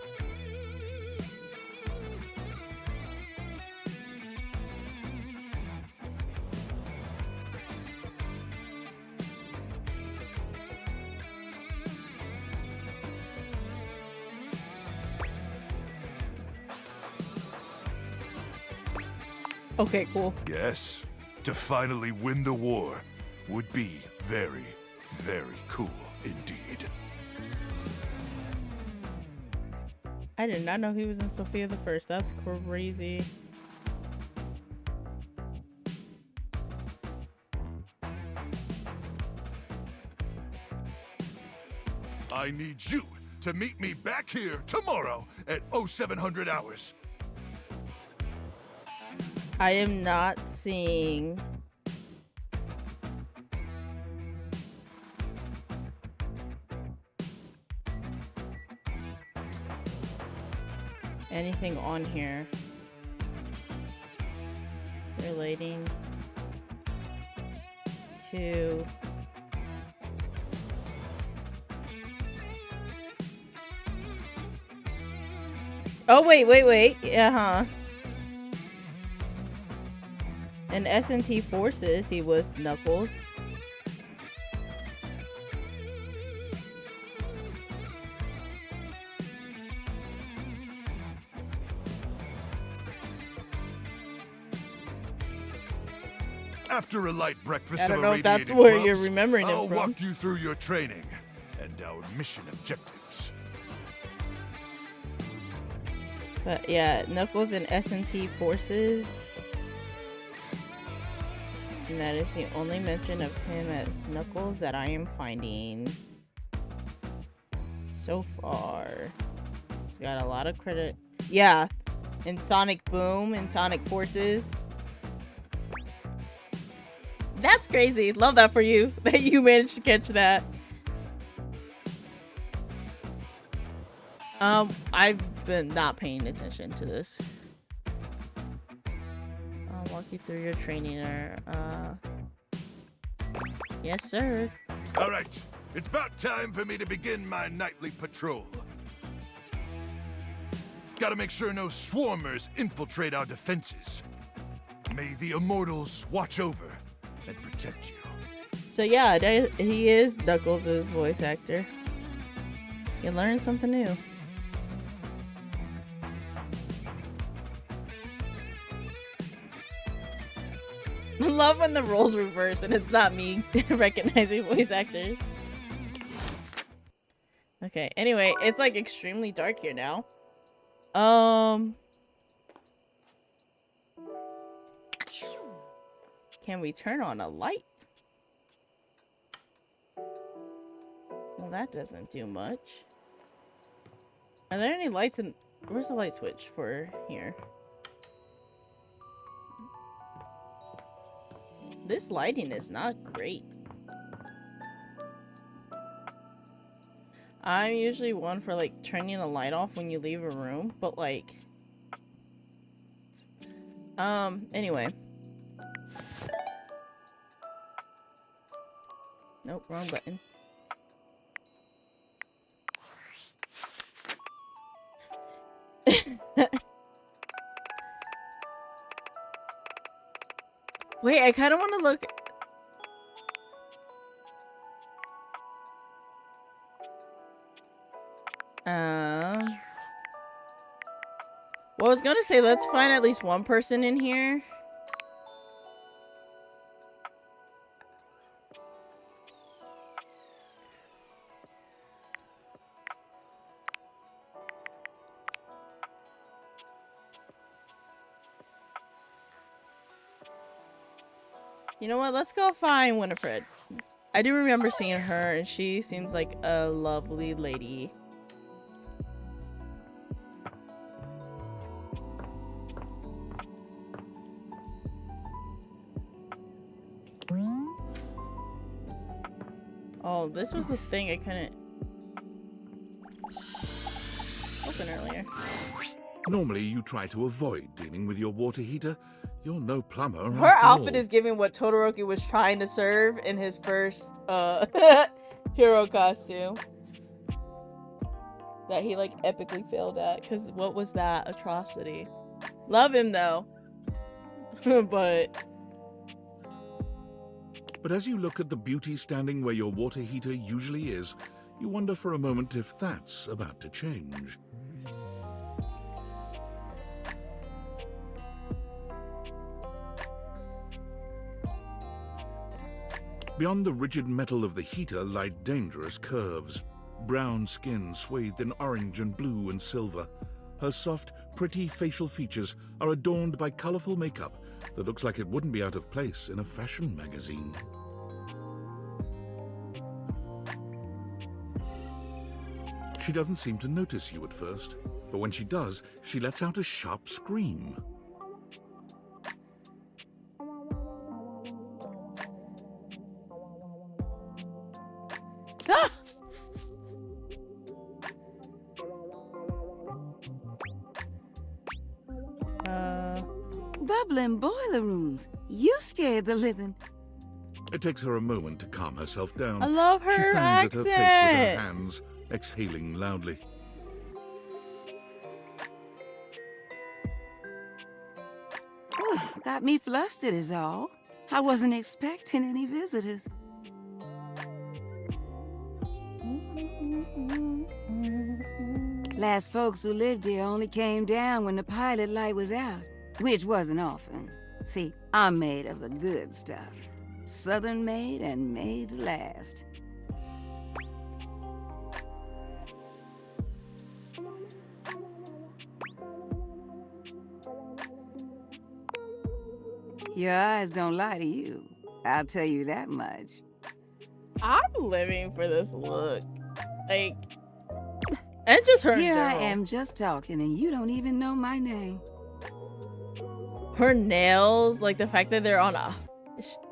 Okay, cool.
Yes, to finally win the war would be very, very cool indeed.
I did not know he was in Sophia the First. That's crazy.
I need you to meet me back here tomorrow at 0700 hours.
I am not seeing anything on here relating to wait. In S&T Forces, he was Knuckles.
After a light breakfast
I don't
of
know if that's
irradiated
where you're
grubs,
remembering him
I'll
from.
walk you through your training and our mission objectives.
But yeah, Knuckles in S&T Forces. And that is the only mention of him as Knuckles that I am finding so far. He's got a lot of credit. Yeah, in Sonic Boom and Sonic Forces. That's crazy. Love that for you, that you managed to catch that. I've been not paying attention to this. I'll walk you through your training. Yes, sir.
All right, it's about time for me to begin my nightly patrol. Gotta make sure no swarmers infiltrate our defenses. May the immortals watch over and protect you.
So yeah, he is Knuckles' voice actor. You learn something new. I love when the roles reverse and it's not me recognizing voice actors. Okay, anyway, it's like extremely dark here now. Can we turn on a light? Well, that doesn't do much. Are there any lights in... Where's the light switch for here? This lighting is not great. I'm usually one for like turning the light off when you leave a room, but like... Anyway. Nope, wrong button. Wait, I kind of want to look... Well, I was gonna say, let's find at least one person in here. You know what? Let's go find Winifred. I do remember seeing her, and she seems like a lovely lady. Oh, this was the thing I couldn't open earlier.
Normally, you try to avoid dealing with your water heater. You're no plumber.
Her outfit is giving what Todoroki was trying to serve in his first hero costume. That he like epically failed at. Because what was that atrocity? Love him though.
But as you look at the beauty standing where your water heater usually is, you wonder for a moment if that's about to change. Beyond the rigid metal of the heater lie dangerous curves. Brown skin swathed in orange and blue and silver. Her soft, pretty facial features are adorned by colorful makeup that looks like it wouldn't be out of place in a fashion magazine. She doesn't seem to notice you at first, but when she does, she lets out a sharp scream.
Ah! Bubbling boiler rooms. You scared the living.
It takes her a moment to calm herself down.
I love her
She fans
accent.
at her face with her hands, exhaling loudly.
Got me flustered is all. I wasn't expecting any visitors. Last folks who lived here only came down when the pilot light was out, which wasn't often. See, I'm made of the good stuff. Southern made and made to last. Your eyes don't lie to you. I'll tell you that much.
I'm living for this look. Like, and just her in
Here I
general.
am just talking and you don't even know my name.
Her nails, like the fact that they're on a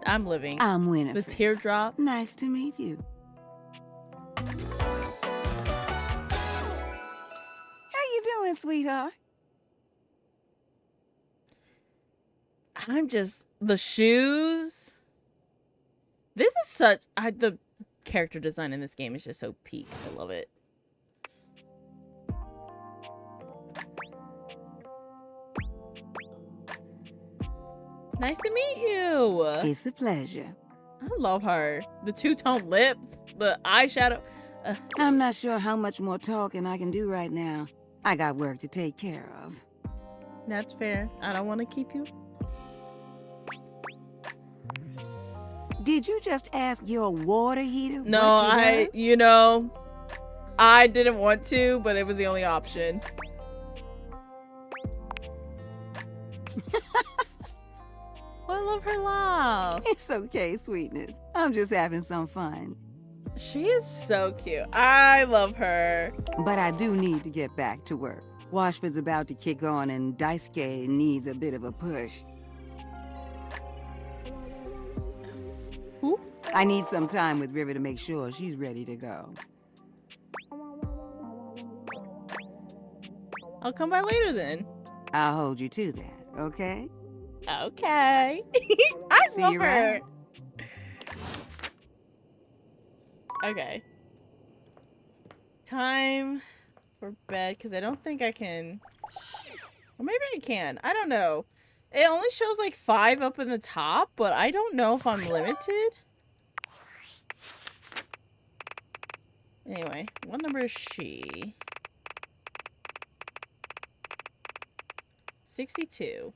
I'm living.
I'm Winifred.
The teardrop.
Nice to meet you. How you doing, sweetheart?
I'm just the shoes. This is such the character design in this game is just so peak. I love it. Nice to meet you.
It's a pleasure.
I love her. The two-tone lips, the eyeshadow.
I'm not sure how much more talking I can do right now. I got work to take care of.
That's fair. I don't want to keep you.
Did you just ask your water heater?
No,
what she
does? I didn't want to, but it was the only option. I love her laugh.
It's okay, sweetness. I'm just having some fun.
She is so cute. I love her.
But I do need to get back to work. Washford's about to kick on and Daisuke needs a bit of a push.
Who?
I need some time with River to make sure she's ready to go.
I'll come by later then.
I'll hold you to that, okay?
Okay. I
See
love
you
her.
around.
Okay. Time for bed, because I don't think I can. Or maybe I can. I don't know. It only shows like 5 up in the top, but I don't know if I'm limited. Anyway, what number is she? 62.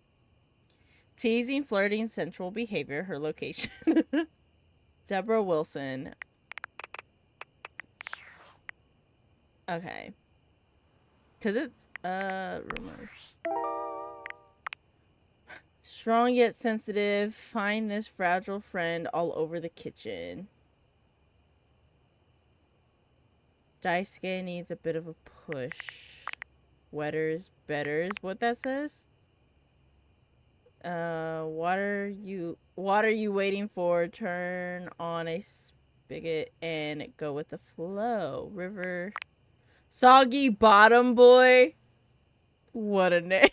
Teasing, flirting, sensual behavior, her location. Deborah Wilson. Okay. Cause it's rumors. Strong yet sensitive. Find this fragile friend all over the kitchen. Daisuke needs a bit of a push. Wetters, betters. What that says? What are you waiting for? Turn on a spigot and go with the flow. River. Soggy bottom boy. What a name.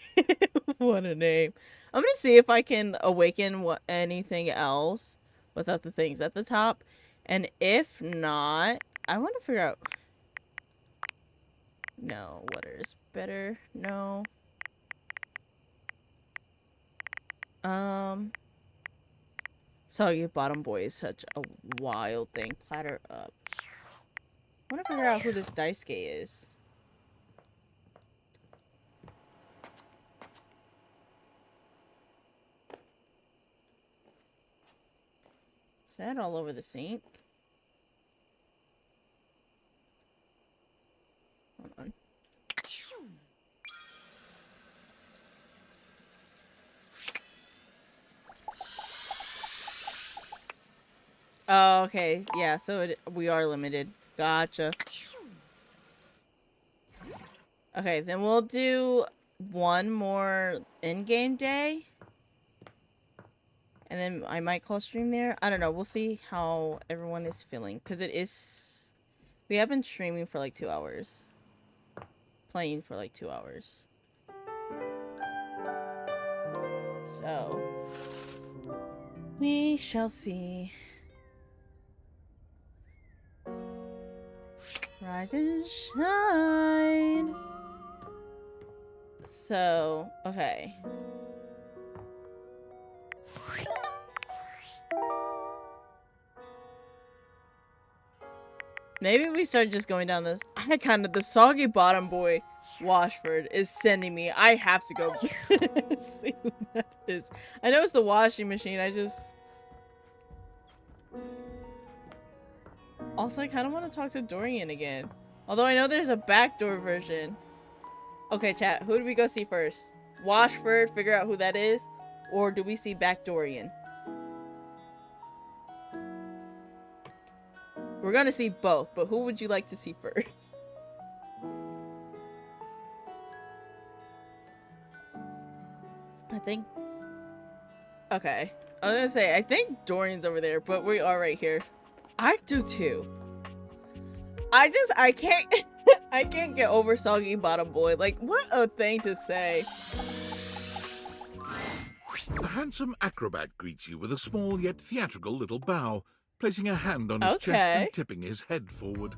What a name. I'm gonna see if I can awaken anything else without the things at the top. And if not, I want to figure out. No, water is better. No. Soggy bottom boy is such a wild thing. Platter up. I want to figure out who this Daisuke is. Is that all over the sink? Hold on. Oh, okay. Yeah, so we are limited. Gotcha. Okay, then we'll do one more in-game day. And then I might call stream there. I don't know. We'll see how everyone is feeling. Because it is... We have been streaming for like 2 hours. Playing for like 2 hours. So... we shall see. Rise and shine. So, okay. Maybe we start just going down this. The soggy bottom boy, Washford, is sending me. I have to go see who that is. I know it's the washing machine. Also, I kind of want to talk to Dorian again. Although I know there's a backdoor version. Okay, chat. Who do we go see first? Washford, figure out who that is? Or do we see Backdorian? We're gonna see both, but who would you like to see first? I think... Okay. I was gonna say, I think Dorian's over there, but we are right here. I do too. I can't, I can't get over Soggy Bottom Boy. Like, what a thing to say.
A handsome acrobat greets you with a small yet theatrical little bow, placing a hand on his chest and tipping his head forward.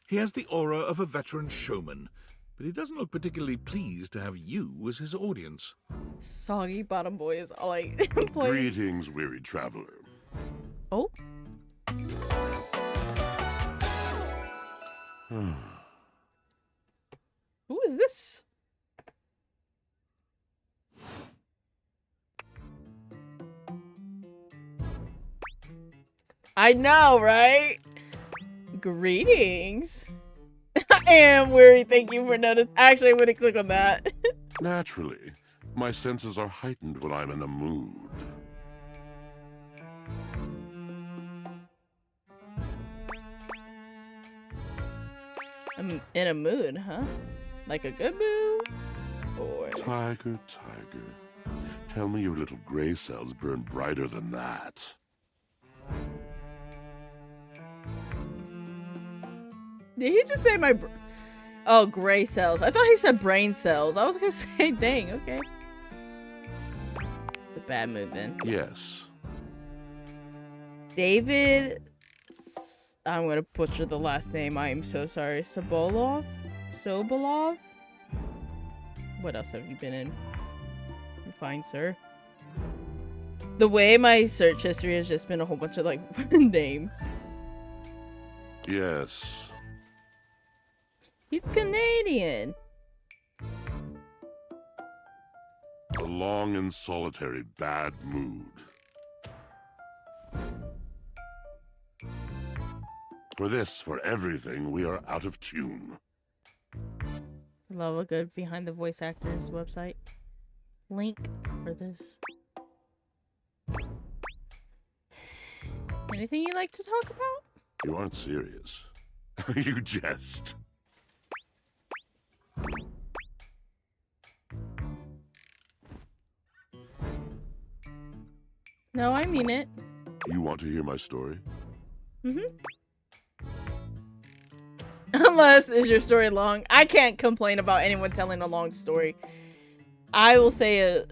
He has the aura of a veteran showman, but he doesn't look particularly pleased to have you as his audience.
Soggy Bottom Boy is all I play.
Greetings, weary traveler.
Oh. Who is this? I know, right? Greetings. I am weary. Thank you for notice. Actually, I'm gonna click on that.
Naturally, my senses are heightened when I'm in a mood.
I'm in a mood, huh? Like a good mood? Or...
Tiger, tiger, tell me your little gray cells burn brighter than that.
Did he just say my... Oh, gray cells. I thought he said brain cells. I was gonna say, dang, okay. It's a bad mood then.
Yes.
David... I'm gonna butcher the last name. I am so sorry. Sobolov? Sobolov? What else have you been in? You fine, sir? The way my search history has just been a whole bunch of, like, names.
Yes.
He's Canadian.
A long and solitary bad mood. For this, for everything, we are out of tune.
Love a good behind the voice actors website. Link for this. Anything you like to talk about?
You aren't serious. You jest.
No, I mean it.
You want to hear my story?
Mm-hmm. Unless, is your story long? I can't complain about anyone telling a long story. I will say,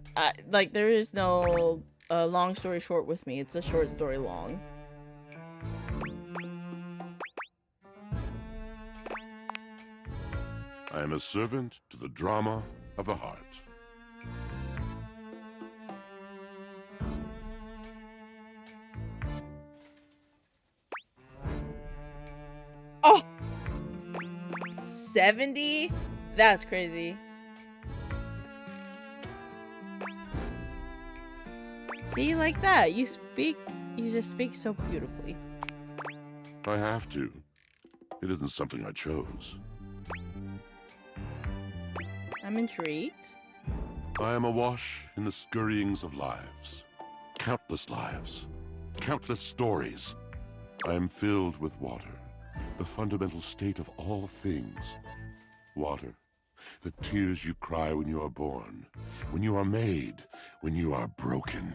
like, there is no long story short with me. It's a short story long.
I am a servant to the drama of the heart.
Oh! 70? That's crazy. See, like that. You just speak so beautifully.
I have to. It isn't something I chose.
I'm intrigued.
I am awash in the scurryings of lives. Countless lives. Countless stories. I am filled with water. The fundamental state of all things. Water. The tears you cry when you are born. When you are made. When you are broken.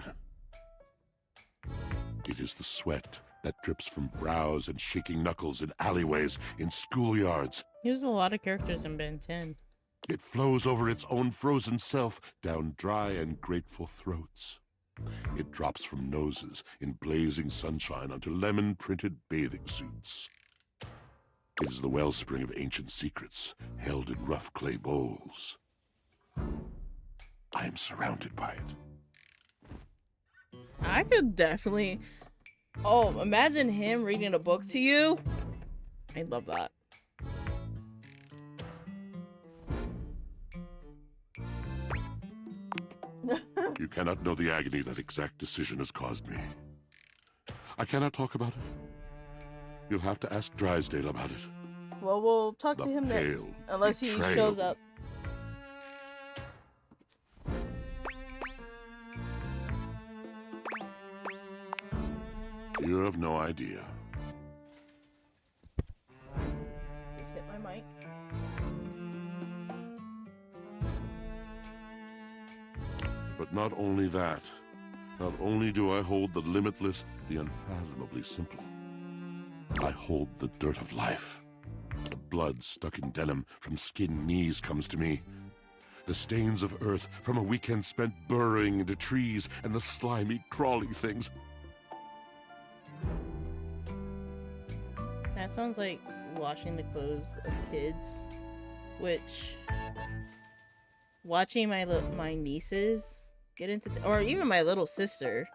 It is the sweat that drips from brows and shaking knuckles in alleyways, in schoolyards.
There's a lot of characters in Ben 10.
It flows over its own frozen self down dry and grateful throats. It drops from noses in blazing sunshine onto lemon-printed bathing suits. It is the wellspring of ancient secrets held in rough clay bowls. I am surrounded by it.
I could definitely... Oh, imagine him reading a book to you. I'd love that.
You cannot know the agony that exact decision has caused me. I cannot talk about it. You'll have to ask Drysdale about it.
Well, we'll talk to him next. Unless he shows up.
You have no idea.
Just hit my mic.
But not only that.
Not only do I hold the limitless, the unfathomably simple, I hold the dirt of life. The blood stuck in denim from skinned knees comes to me. The stains of earth from a weekend spent burrowing into trees and the slimy, crawly things.
That sounds like washing the clothes of kids, which watching my nieces get into or even my little sister,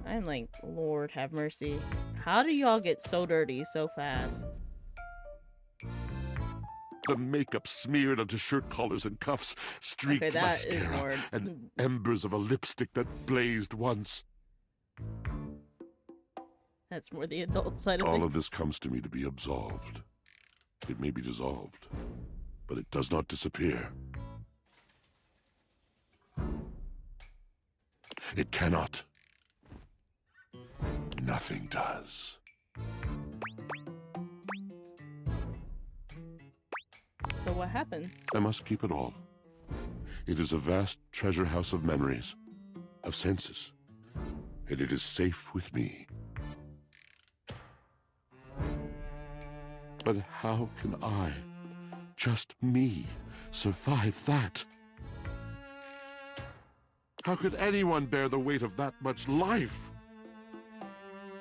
I'm like, Lord have mercy. How do y'all get so dirty so fast?
The makeup smeared onto shirt collars and cuffs, streaked
Okay, that is
mascara,
more...
and embers of a lipstick that blazed once.
That's more the adult side of
All
things.
of this comes to me to be absolved. It may be dissolved, but it does not disappear. It cannot. Nothing does.
So what happens?
I must keep it all. It is a vast treasure house of memories, of senses, and it is safe with me. But how can I, just me, survive that? How could anyone bear the weight of that much life?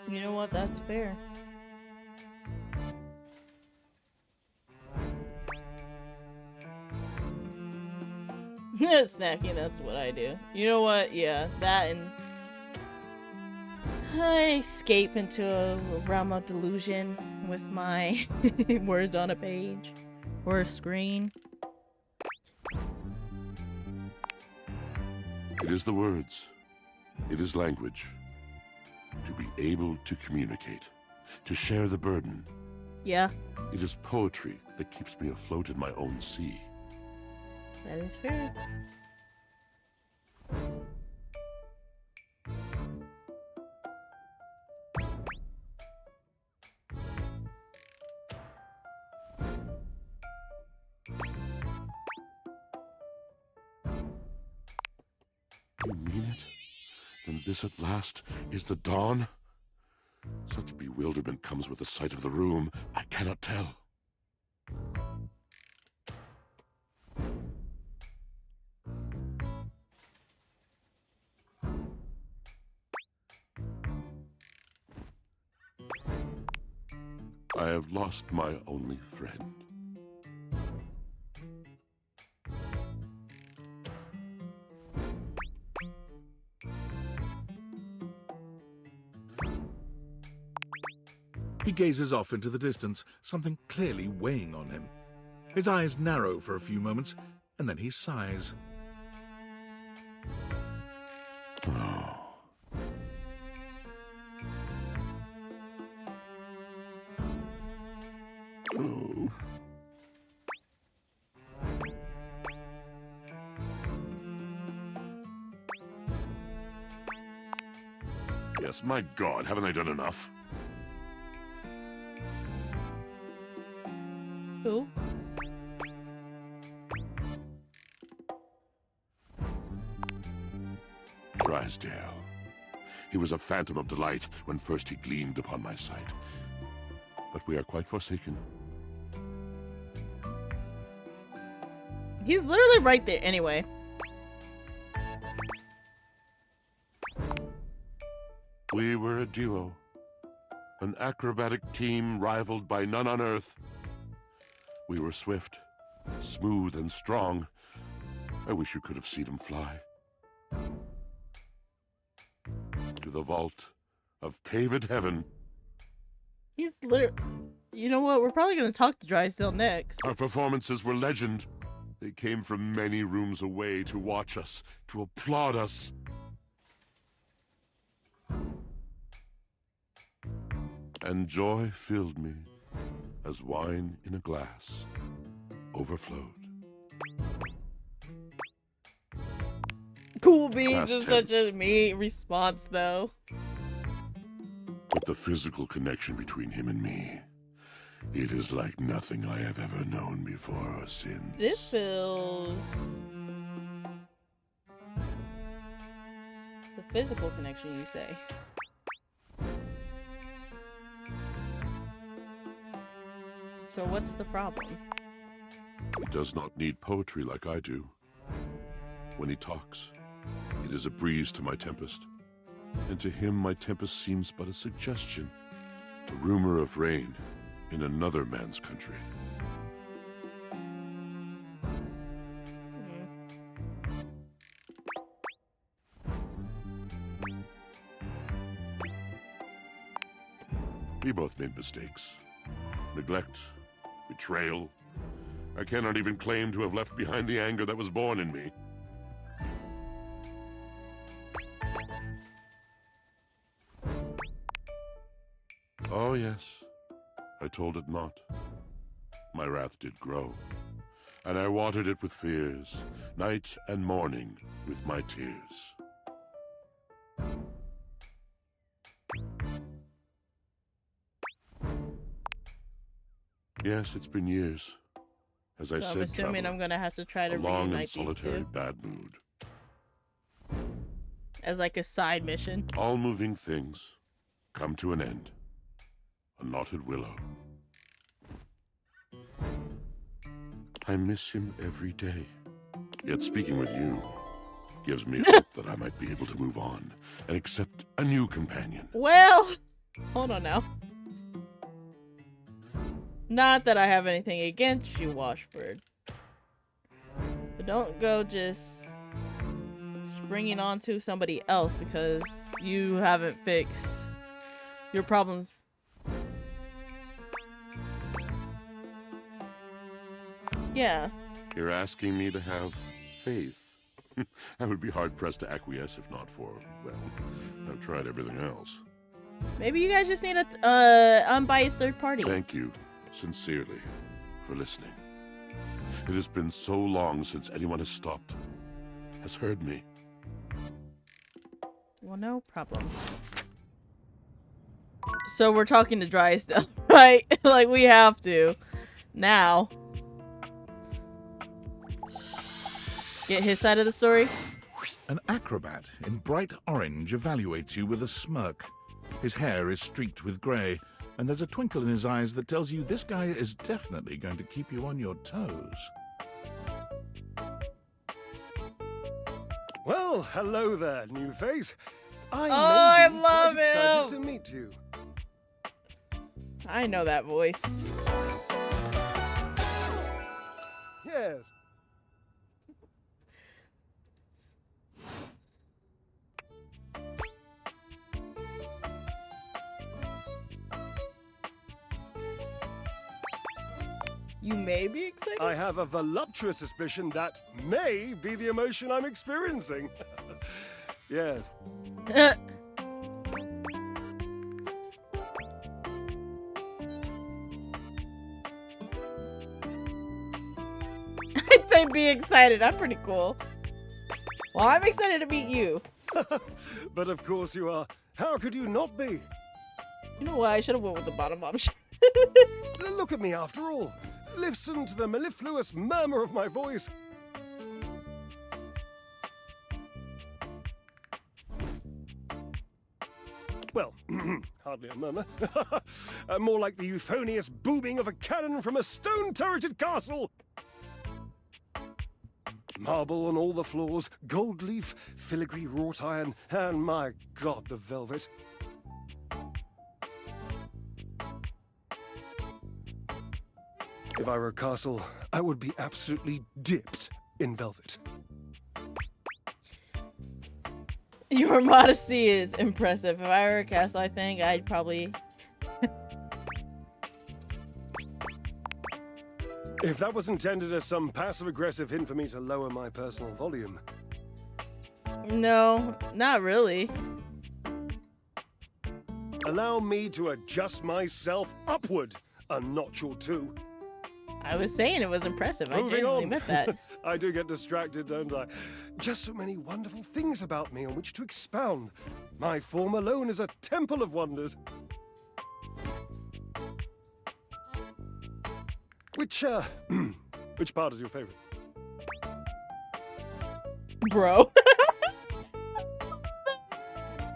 You know what? That's fair. Snacking, that's what I do. You know what? Yeah, that and I escape into a realm of delusion with my words on a page or a screen.
It is the words. It is language. To be able to communicate. To share the burden.
Yeah.
It is poetry that keeps me afloat in my own sea.
That is fair.
You mean it? Then this at last is the dawn? Such bewilderment comes with the sight of the room, I cannot tell. I have lost my only friend.
He gazes off into the distance, something clearly weighing on him. His eyes narrow for a few moments, and then he sighs.
Oh. Oh. Yes, my God, haven't I done enough?
Who?
Drysdale. He was a phantom of delight when first he gleamed upon my sight. But we are quite forsaken.
He's literally right there anyway.
We were a duo. An acrobatic team rivaled by none on Earth. We were swift, smooth, and strong. I wish you could have seen him fly. To the vault of paved heaven.
He's literally... You know what? We're probably going to talk to Drysdale next.
Our performances were legend. They came from many rooms away to watch us, to applaud us. And joy filled me as wine in a glass overflowed.
Cool beans
Past
is such
tense.
a me response, though.
But the physical connection between him and me, it is like nothing I have ever known before or since.
This feels... The physical connection, you say? So what's the problem?
He does not need poetry like I do. When he talks, it is a breeze to my tempest. And to him my tempest seems but a suggestion, a rumor of rain in another man's country. We both made mistakes. Neglect, betrayal. I cannot even claim to have left behind the anger that was born in me. Oh yes, I told it not. My wrath did grow, and I watered it with fears, night and morning with my tears. Yes, it's been years. As I
So
said,
I'm assuming
traveler,
I'm gonna have to try to
a long and
reunite these
solitary
two
bad mood.
as like a side mission.
All moving things come to an end. A knotted willow. I miss him every day. Yet speaking with you gives me a hope that I might be able to move on and accept a new companion.
Well, hold on now. Not that I have anything against you, Washford. But don't go just springing onto somebody else because you haven't fixed your problems. Yeah.
You're asking me to have faith. I would be hard-pressed to acquiesce if not for, well, I've tried everything else.
Maybe you guys just need a unbiased third party.
Thank you, sincerely, for listening. It has been so long since anyone has stopped, has heard me.
Well, no problem. So we're talking to Drysdale, right? Like, we have to. Now. Get his side of the story?
An acrobat in bright orange evaluates you with a smirk. His hair is streaked with grey, and there's a twinkle in his eyes that tells you this guy is definitely going to keep you on your toes.
Well, hello there, new face.
I
may be
love
quite excited
him.
to meet you.
I know that voice.
Yes.
You may be excited?
I have a voluptuous suspicion that may be the emotion I'm experiencing. Yes.
I'd say be excited. I'm pretty cool. Well, I'm excited to meet you.
But of course you are. How could you not be?
You know what? I should have went with the bottom option.
Look at me after all. Listen to the mellifluous murmur of my voice. Well, hardly a murmur. More like the euphonious booming of a cannon from a stone-turreted castle. Marble on all the floors, gold leaf, filigree wrought iron, and my God, the velvet. If I were a castle, I would be absolutely dipped in velvet.
Your modesty is impressive. If I were a castle, I think I'd probably...
If that was intended as some passive-aggressive hint for me to lower my personal volume.
No, not really.
Allow me to adjust myself upward a notch or two.
I was saying it was impressive. I
Moving
genuinely
on.
meant that.
I do get distracted, don't I? Just so many wonderful things about me on which to expound. My form alone is a temple of wonders. Which part is your favorite?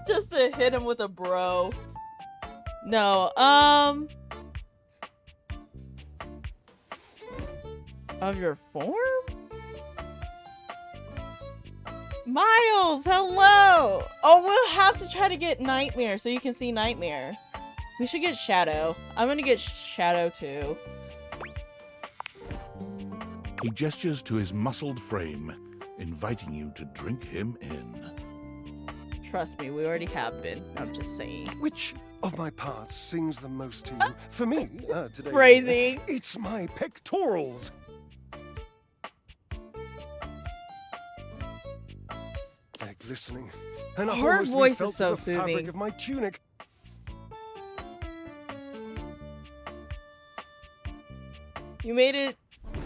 Just to hit him with a bro. No, of your form? Miles, hello! Oh, we'll have to try to get Nightmare so you can see Nightmare. We should get Shadow. I'm gonna get Shadow too.
He gestures to his muscled frame, inviting you to drink him in.
Trust me, we already have been. I'm just saying.
Which of my parts sings the most to you? For me, today,
Crazy.
It's my pectorals. They're glistening, and I've
Her
almost
voice
refelt
is so
the fabric
soothing.
of my tunic.
You made it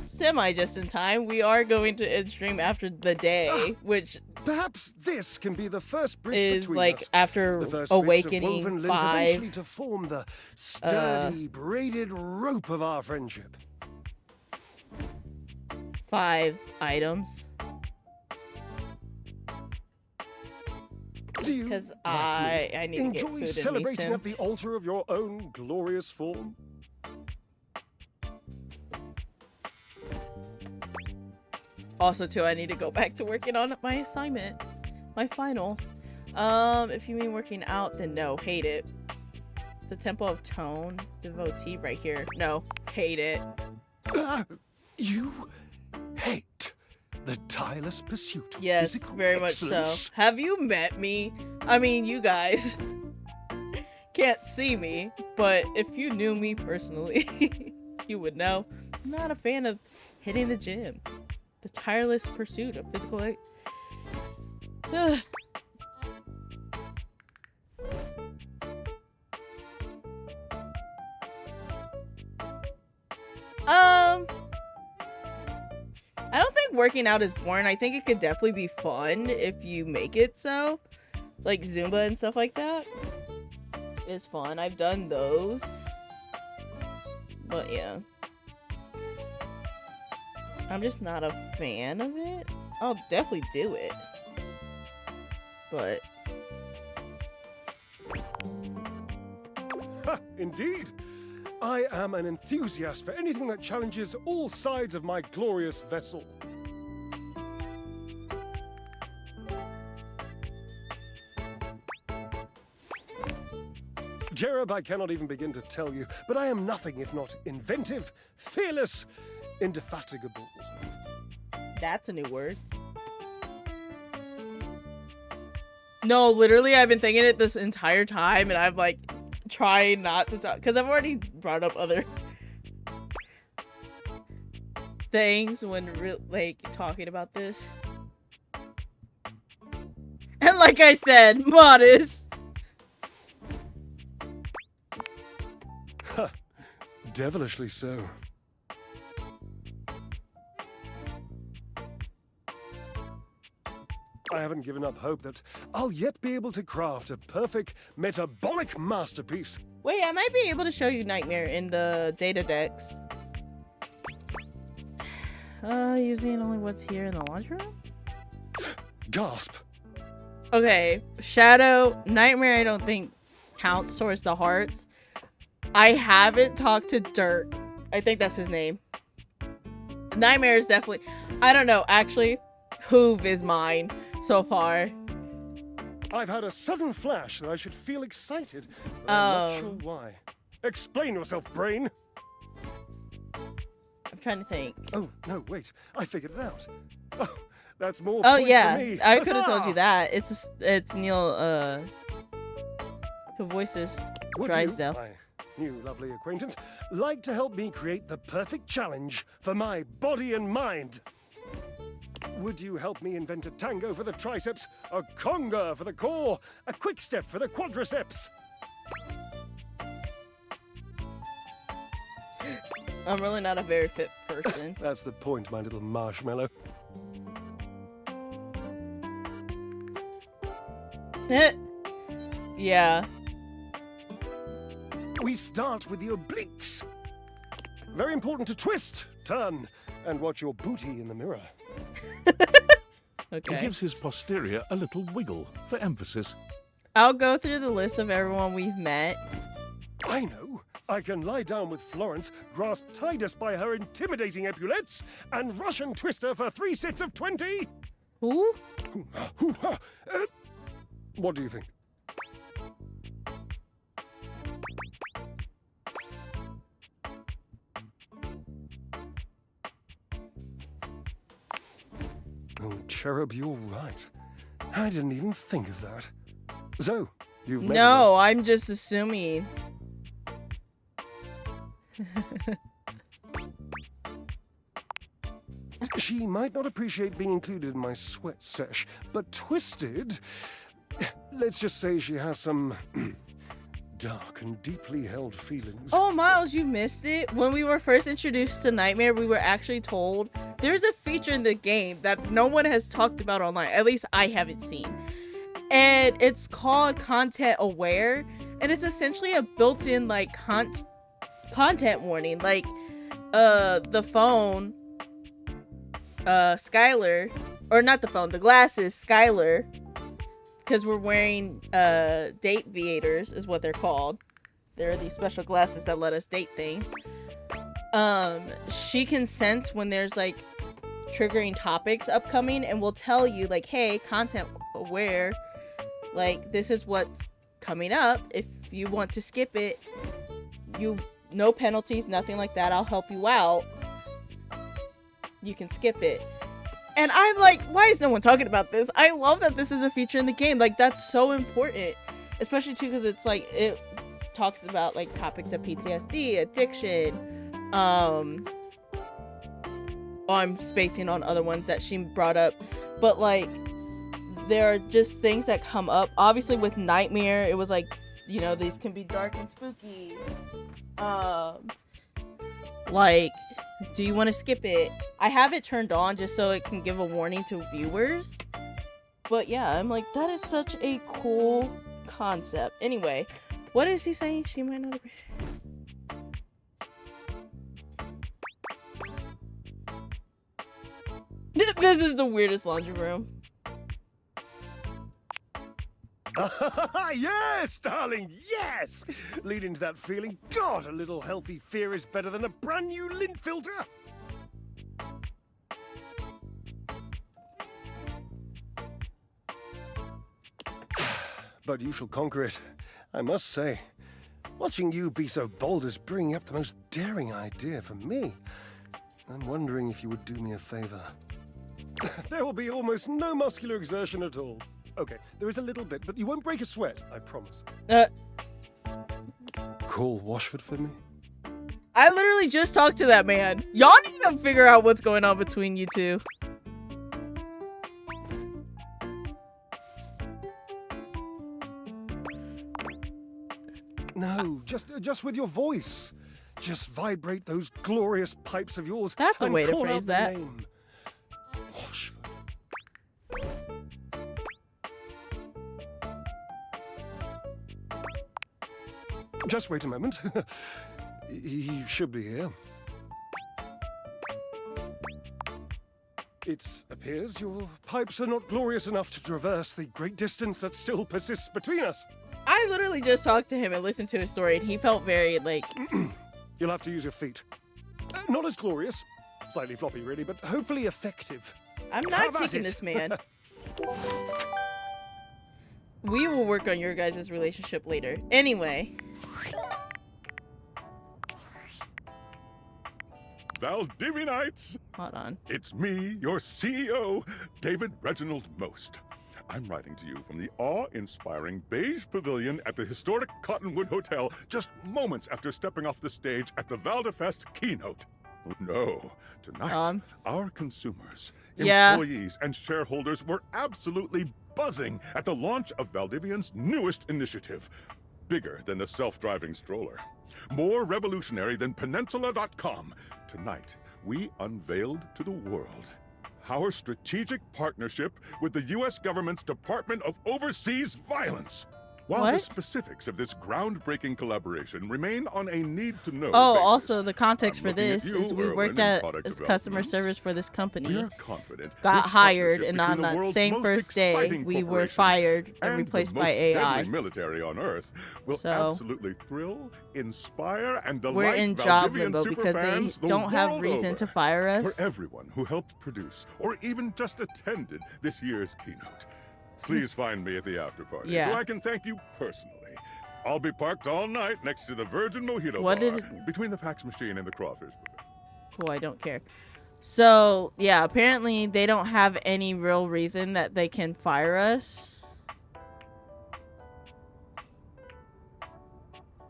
semi just in time. We are going to end stream after the day, which
perhaps this can be the first bridge
is
between
like
us.
after
The first
Awakening
bits of woven lint
5.
eventually to form the sturdy, braided rope of our friendship.
5 items.
Do you,
because
like
I need to get
enjoy
food in me
celebrating
soon.
at the altar of your own glorious form?
Also, too, I need to go back to working on my assignment, my final. If you mean working out, then no, hate it. The Temple of Tone, devotee right here. No, hate it.
You hate the tireless pursuit of
Yes,
physical
very much
excellence.
so. Have you met me? I mean, you guys can't see me, but if you knew me personally, you would know I'm not a fan of hitting the gym. The tireless pursuit of physical. I don't think working out is boring. I think it could definitely be fun if you make it so. Like Zumba and stuff like that is fun. I've done those. But yeah. I'm just not a fan of it. I'll definitely do it. But
Ha, indeed. I am an enthusiast for anything that challenges all sides of my glorious vessel. Jereb, I cannot even begin to tell you, but I am nothing if not inventive, fearless, indefatigable.
that's a new word. No, literally, I've been thinking it this entire time, and I'm like trying not to talk because I've already brought up other things when like talking about this. And like I said, modest.
Huh. Devilishly so. I haven't given up hope that I'll yet be able to craft a perfect metabolic masterpiece.
Wait, I might be able to show you Nightmare in the data decks. Using only what's here in the laundry room?
Gasp.
Okay, Shadow, Nightmare I don't think counts towards the hearts. I haven't talked to Dirt. I think that's his name. Nightmare is definitely... I don't know, actually. Hoove is mine so far.
I've had a sudden flash that I should feel excited, but I'm not sure why. Explain yourself, brain!
I'm trying to think.
Oh, no, wait. I figured it out. Oh, that's more
Oh
points
yeah,
for me.
I could have told
Huzzah!
you that. It's Neil, who voices
Would
Drysdale.
you, my new lovely acquaintance, like to help me create the perfect challenge for my body and mind? Would you help me invent a tango for the triceps, a conga for the core, a quick step for the quadriceps?
I'm really not a very fit person.
That's the point, my little marshmallow.
Yeah.
We start with the obliques. Very important to twist, turn, and watch your booty in the mirror.
He gives his posterior a little wiggle for emphasis.
I'll go through the list of everyone we've met.
I know. I can lie down with Florence, grasp Titus by her intimidating epaulettes, and Russian twist her for 3 sets of 20.
Who?
What do you think? Oh, Cherub, you're right. I didn't even think of that. So, you've met
No, I'm just assuming.
She might not appreciate being included in my sweat sesh, but Twisted... Let's just say she has some dark and deeply held feelings.
Oh, Miles, you missed it. When we were first introduced to Nightmare, we were actually told there's a feature in the game that no one has talked about online. At least I haven't seen. And it's called Content Aware. And it's essentially a built-in, like, content warning. Like, the phone, Skylar, or not the phone, the glasses, Skylar, because we're wearing date viators is what they're called. There are these special glasses that let us date things. She can sense when there's like triggering topics upcoming and will tell you like, hey, content aware, like this is what's coming up. If you want to skip it, no penalties, nothing like that. I'll help you out. You can skip it. And I'm like, why is no one talking about this? I love that this is a feature in the game. Like, that's so important. Especially, too, because it's like, it talks about, like, topics of PTSD, addiction. I'm spacing on other ones that she brought up. But, like, there are just things that come up. Obviously, with Nightmare, it was like, you know, these can be dark and spooky. Like... Do you want to skip it? I have it turned on just so it can give a warning to viewers. But yeah, I'm like, that is such a cool concept. Anyway, what is he saying? She might not appreciate. This is the weirdest laundry room.
Yes, darling, yes! Lead into that feeling. God, a little healthy fear is better than a brand new lint filter. But you shall conquer it. I must say, watching you be so bold is bringing up the most daring idea for me. I'm wondering if you would do me a favor. There will be almost no muscular exertion at all. Okay, there is a little bit, but you won't break a sweat, I promise. Call Washford for me?
I literally just talked to that man. Y'all need to figure out what's going on between you two.
No, just with your voice. Just vibrate those glorious pipes of yours.
That's a
and
way to
call
phrase
out the
that.
name. Washford. Just wait a moment. He should be here. It appears your pipes are not glorious enough to traverse the great distance that still persists between us.
I literally just talked to him and listened to his story, and he felt very, like...
You'll have to use your feet. Not as glorious. Slightly floppy, really, but hopefully effective.
I'm not kicking this man. We will work on your guys' relationship later. Anyway.
Valdivinites!
Hold on.
It's me, your CEO, David Reginald Most. I'm writing to you from the awe-inspiring beige pavilion at the historic Cottonwood Hotel just moments after stepping off the stage at the Valdefest keynote. No, tonight, our consumers, employees, and shareholders were absolutely buzzing at the launch of Valdivian's newest initiative. Bigger than the self-driving stroller. More revolutionary than Peninsula.com. Tonight, we unveiled to the world our strategic partnership with the U.S. government's Department of Overseas Violence. While
What?
the specifics of this groundbreaking collaboration remain on a need-to-know
Oh,
basis,
also the context
I'm
for
looking at
this
you,
is we
Erwin,
worked
in
at
product
as customer
development.
service for this
We
company,
are confident
got
this
hired,
partnership
and
between
on
the
that
world's
same
most
first day,
exciting
we were
corporation
fired and
and
replaced
the
by
most
AI.
deadly military on Earth will
So,
absolutely thrill, inspire, and delight
we're in job
Valdivian
limbo because they
superfans the
don't have
world
reason
over.
to fire us.
For everyone who helped produce or even just attended this year's keynote, please find me at the after party so
Yeah.
I can thank you personally. I'll be parked all night next to the Virgin Mojito
What
bar,
did it-
between the fax machine and the crawfish buffet.
Cool, I don't care. So, yeah, apparently they don't have any real reason that they can fire us.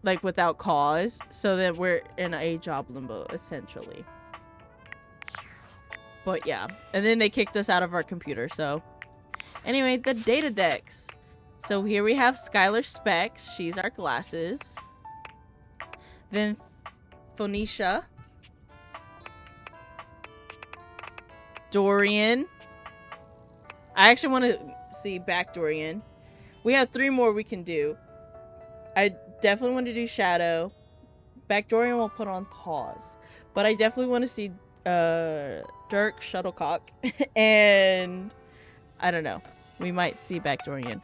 Like, without cause. So that we're in a job limbo, essentially. But, yeah. And then they kicked us out of our computer, so. Anyway, the data decks. So here we have Skylar Specs. She's our glasses. Then Phoenicia. Dorian. I actually want to see back Dorian. We have 3 more we can do. I definitely want to do Shadow. Back Dorian will put on pause. But I definitely want to see Dirk Shuttlecock. And I don't know. We might see back Dorian.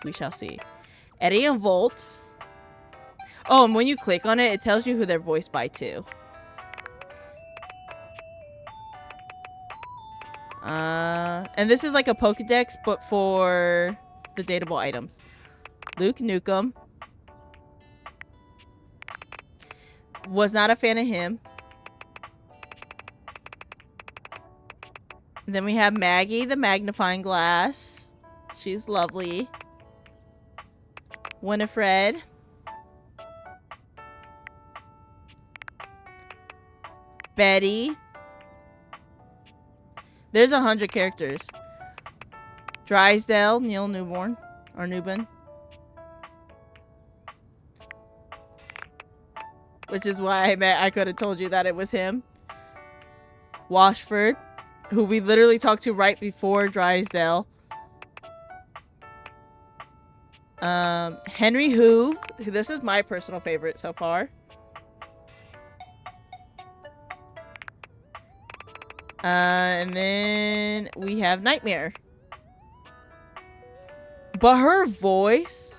We shall see. Eddie and Volt. Oh, and when you click on it, it tells you who they're voiced by too. And this is like a Pokedex, but for the dateable items. Luke Nukem. Was not a fan of him. And then we have Maggie, the magnifying glass. She's lovely. Winifred. Betty. There's 100 characters. Drysdale, Neil Newborn. Or Newbin. Which is why I could have told you that it was him. Washford, who we literally talked to right before Drysdale. Henry Hoove. This is my personal favorite so far. And then we have Nightmare. But her voice...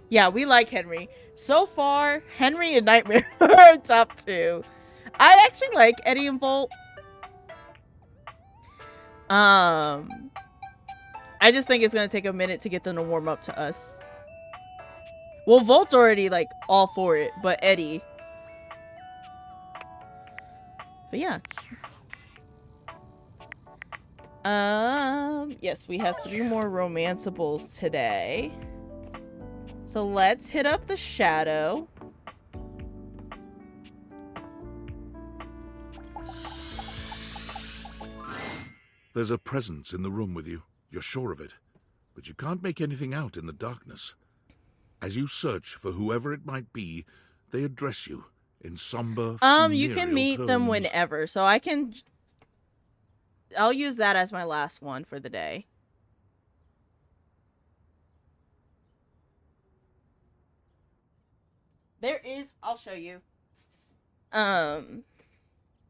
Yeah, we like Henry. So far, Henry and Nightmare are top 2. I actually like Eddie and Volt. I just think it's gonna take a minute to get them to warm up to us. Well, Volt's already like all for it, but Eddie. But yeah. Yes, we have 3 more romanceables today. So let's hit up the Shadow.
There's a presence in the room with you. You're sure of it. But you can't make anything out in the darkness. As you search for whoever it might be, they address you in somber,
You can meet them whenever. So I'll use that as my last one for the day. I'll show you. After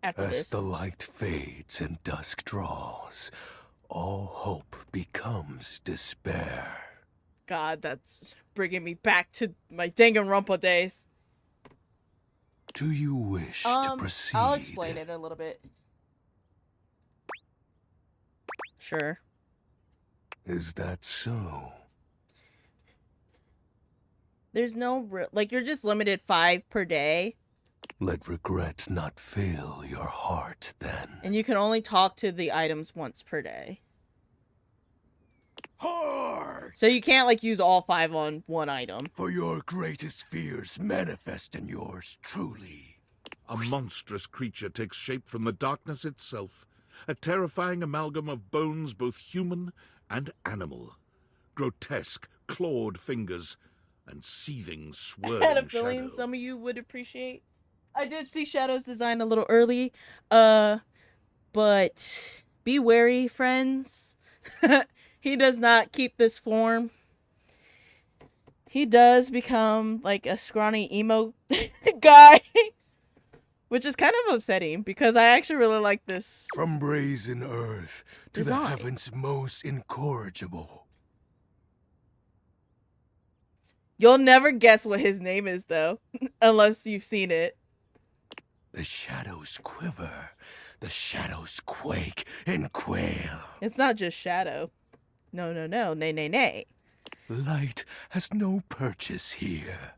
As
this.
the light fades and dusk draws, all hope becomes despair.
God, that's bringing me back to my Danganronpa days.
Do you wish to proceed?
I'll explain it a little bit. Sure.
Is that so?
There's no like, you're just limited 5 per day.
Let regret not fill your heart then.
And you can only talk to the items once per day.
Hard!
So you can't like use all 5 on one item.
For your greatest fears manifest in yours truly.
A monstrous creature takes shape from the darkness itself. A terrifying amalgam of bones both human and animal. Grotesque, clawed fingers and seething,
I
swirling
had a feeling
shadow.
some of you would appreciate. I did see Shadow's design a little early. But be wary, friends. He does not keep this form. he does become like a scrawny emo guy, which is kind of upsetting because I actually really like this.
From brazen earth to
design.
the heavens most incorrigible.
You'll never guess what his name is though, unless you've seen it.
The shadows quiver, the shadows quake and quail.
It's not just shadow. No, nay, nay, nay.
Light has no purchase here.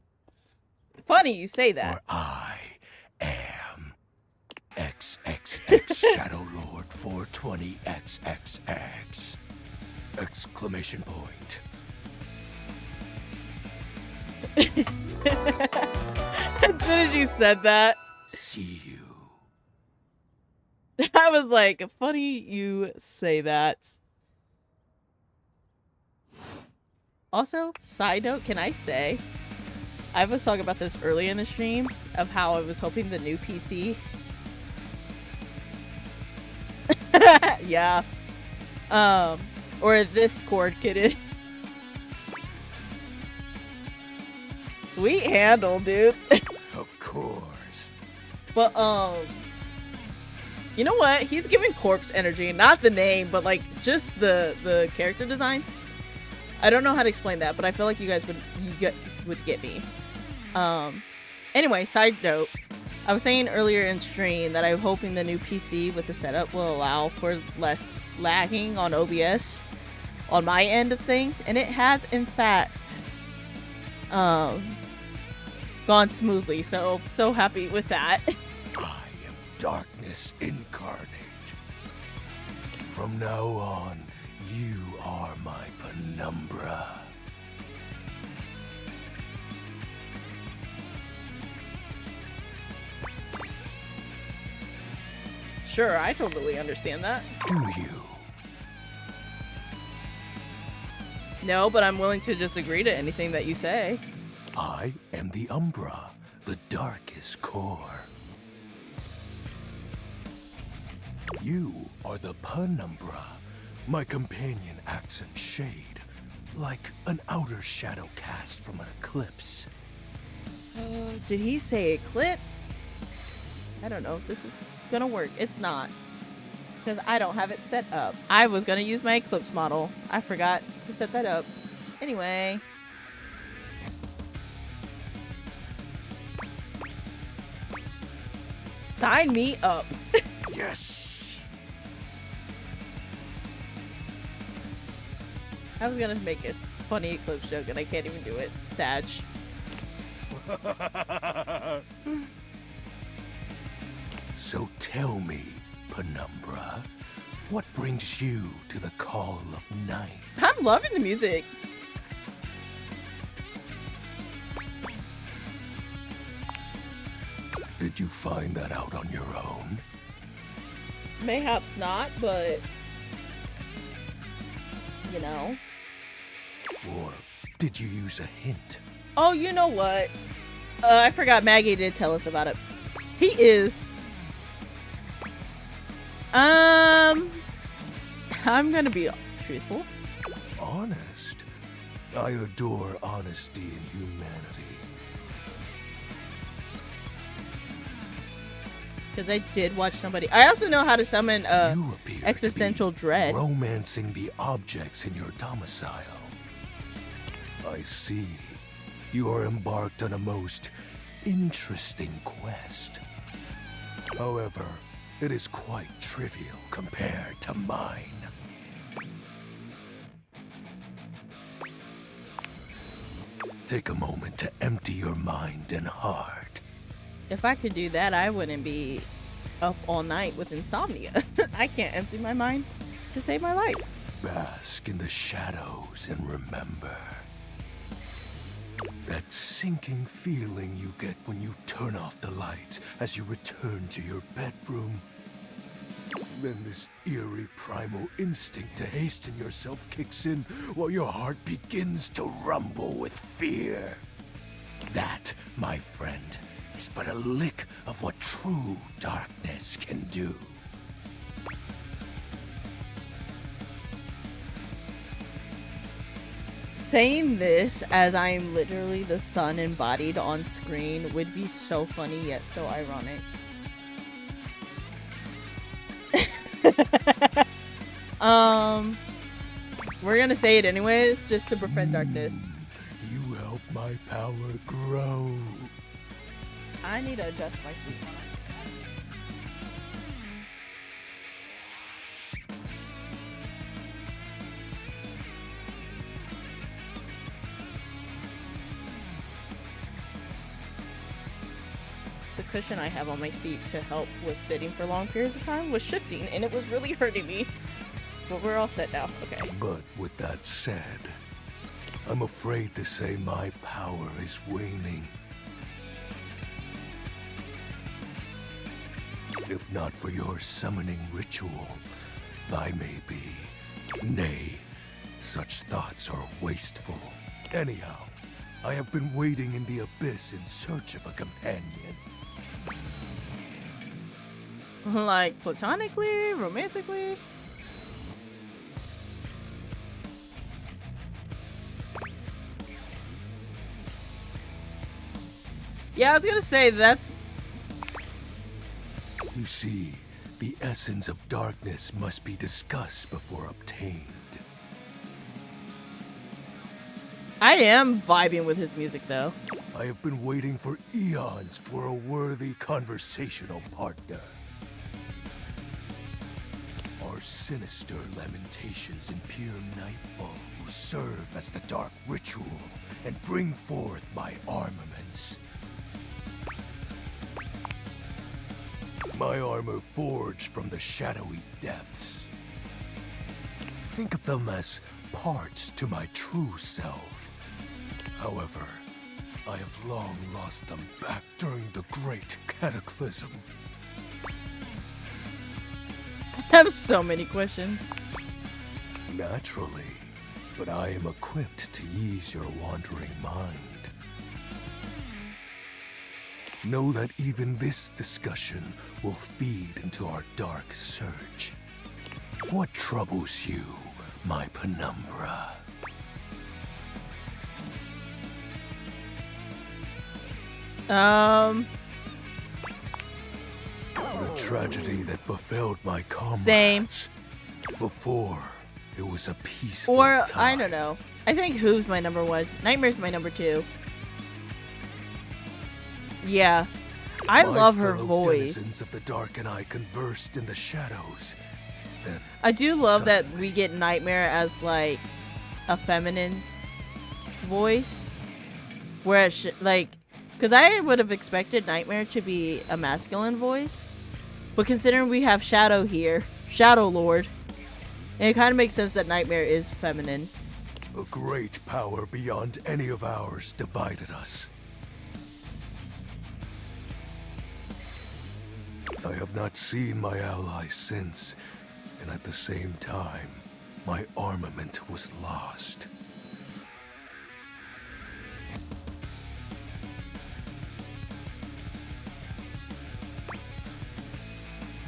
Funny you say that.
For I am XXX Shadow Lord 420XXX! Exclamation point.
As soon as you said that,
see you.
I was like, funny you say that. Also, side note, can I say, I was talking about this earlier in the stream of how I was hoping the new PC. Yeah. Or this cord kitted. Sweet handle, dude.
Of course.
But, you know what? He's giving corpse energy. Not the name, but, like, just the character design. I don't know how to explain that, but I feel like you guys would get me. Anyway, side note. I was saying earlier in stream that I'm hoping the new PC with the setup will allow for less lagging on OBS on my end of things, and it has, in fact, gone smoothly, so happy with that.
I am darkness incarnate. From now on, you are my penumbra.
Sure, I totally understand that.
Do you?
No, but I'm willing to disagree to anything that you say.
I am the Umbra, the darkest core. You are the Penumbra. My companion acts in shade, like an outer shadow cast from an eclipse.
Did he say eclipse? I don't know if this is gonna work. It's not. Because I don't have it set up. I was gonna use my eclipse model. I forgot to set that up. Anyway. Sign me up.
Yes.
I was gonna make a funny eclipse joke and I can't even do it. Sag.
So tell me, Penumbra, what brings you to the call of night?
I'm loving the music.
Did you find that out on your own?
Mayhaps not, but you know.
Or did you use a hint?
Oh, you know what? I forgot Maggie did tell us about it. He is. I'm gonna be truthful.
Honest? I adore honesty and humanity.
Because I did watch somebody. I also know how to summon existential dread.
Romancing the objects in your domicile. I see. You are embarked on a most interesting quest. However, it is quite trivial compared to mine. Take a moment to empty your mind and heart.
If I could do that, I wouldn't be up all night with insomnia. I can't empty my mind to save my life.
Bask in the shadows and remember. That sinking feeling you get when you turn off the lights as you return to your bedroom. Then this eerie primal instinct to hasten yourself kicks in while your heart begins to rumble with fear. That, my friend, is but a lick of what true darkness can do.
Saying this as I'm literally the sun embodied on screen would be so funny yet so ironic. We're gonna say it anyways, just to befriend darkness.
You help my power grow.
I need to adjust my seat. The cushion I have on my seat to help with sitting for long periods of time was shifting, and it was really hurting me. But we're all set now. Okay.
But with that said, I'm afraid to say my power is waning. If not for your summoning ritual, I may be. Nay, such thoughts are wasteful. Anyhow, I have been wading in the abyss in search of a companion.
Like, platonically? Romantically? Yeah, I was gonna say that's...
You see, the essence of darkness must be discussed before obtained.
I am vibing with his music, though.
I have been waiting for eons for a worthy conversational partner. Our sinister lamentations in pure nightfall will serve as the dark ritual and bring forth my armaments. My armor forged from the shadowy depths. Think of them as parts to my true self. However, I have long lost them back during the Great Cataclysm.
I have so many questions.
Naturally, but I am equipped to ease your wandering mind. Know that even this discussion will feed into our dark search. What troubles you, my penumbra? The tragedy that befell my comrades.
Same.
Before, it was a peaceful
Or,
time.
I don't know. I think Who's my number one. Nightmare's my number two. Yeah. I love her
fellow
voice.
denizens of the dark and I conversed in the shadows. Then
I do love that we get Nightmare as, like, a feminine voice. Whereas, like, because I would have expected Nightmare to be a masculine voice. But considering we have Shadow here, Shadow Lord, and it kind of makes sense that Nightmare is feminine.
a great power beyond any of ours divided us. I have not seen my allies since, and at the same time, my armament was lost.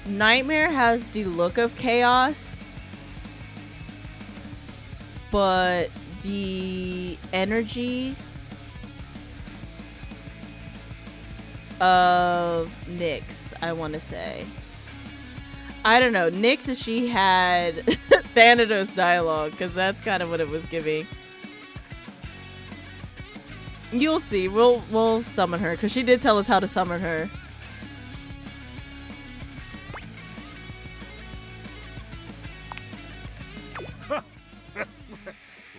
Nightmare has the look of chaos, but the energy of Nyx, I want to say. I don't know. Nyx, if she had Thanatos dialogue, because that's kind of what it was giving. You'll see. We'll summon her, because she did tell us how to summon her.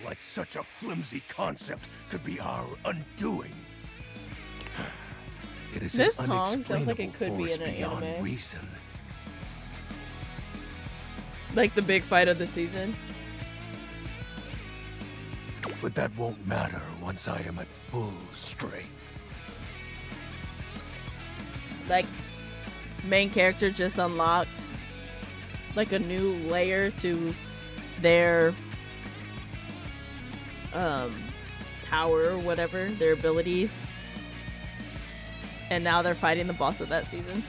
Like such a flimsy concept could be our undoing. It is
This
an
song sounds like
unexplainable
it could be
force
in an
beyond
anime.
reason.
Like the big fight of the season.
But that won't matter once I am at full strength.
Like, main character just unlocked like a new layer to their power or whatever, their abilities. And now they're fighting the boss of that season.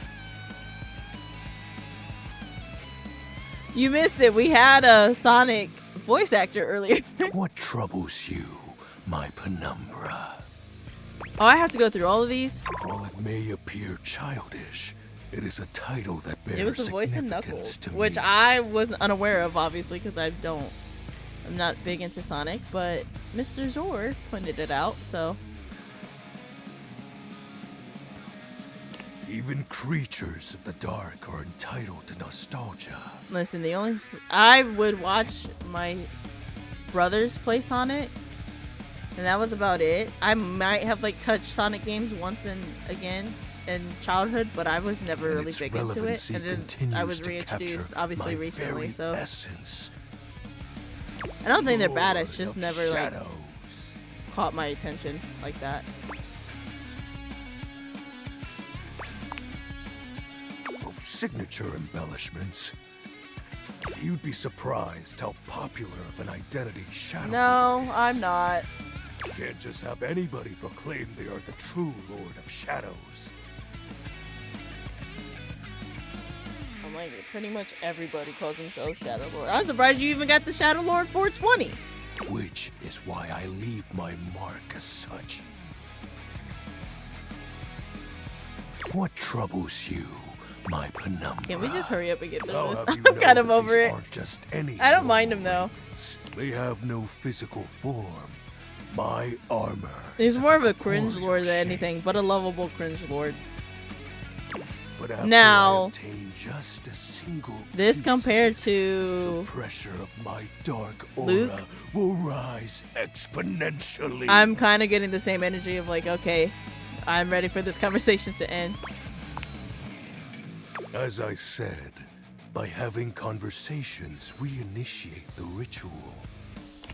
You missed it. We had a Sonic voice actor earlier.
What troubles you, my penumbra.
Oh, I have to go through all of these?
While it may appear childish, it is a title that bears
It was the voice of
significance
Knuckles,
to
which
me.
I was unaware of, obviously, because I'm not big into Sonic, but Mr. Zor pointed it out, so.
Even creatures of the dark are entitled to nostalgia.
Listen, I would watch my brothers play Sonic, and that was about it. I might have like touched Sonic games once and again in childhood, but I was never really big into it. And then I was reintroduced, obviously, recently, so.
Essence.
I don't think they're bad. It's just
Lord
never
of
like
Shadows.
caught my attention like that.
Oh, signature embellishments. You'd be surprised how popular of an identity Shadow.
No, I'm not.
You can't just have anybody proclaim they are the true Lord of Shadows.
I'm like, pretty much everybody calls themselves Shadow Lord. I'm surprised you even got the Shadow Lord 420.
Which is why I leave my mark as such. What troubles you, my penumbra?
Can we just hurry up and get through
I'll
this?
have you
I'm
know
kind of
that
over
these
it.
aren't just any
I don't mind him though.
They have no physical form. My armor.
He's more of a cringe lord than anything, but a lovable cringe lord.
But after
Now,
I obtain just a single
this
piece,
compared to
the pressure of my dark aura
Luke,
will rise exponentially.
I'm kind of getting the same energy of like, okay, I'm ready for this conversation to end.
As I said, by having conversations, we initiate the ritual.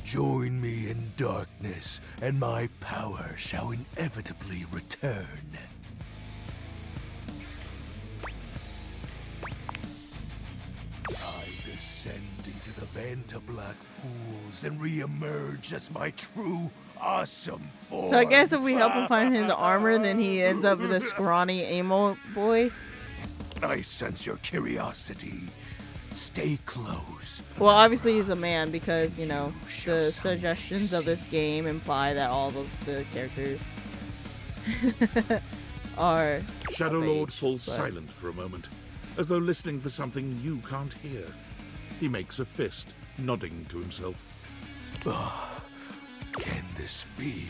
Join me in darkness, and my power shall inevitably return. I descend into the Vanta Black pools and re-emerge as my true, awesome form.
So I guess if we help him find his armor, then he ends up with a scrawny emo boy.
I sense your curiosity. Stay close.
Well, obviously he's a man because, you know, the suggestions of this game imply that all of the characters are
Shadow
of
Lord
age,
falls
but-
silent for a moment, as though listening for something you can't hear. He makes a fist, nodding to himself.
Can this be?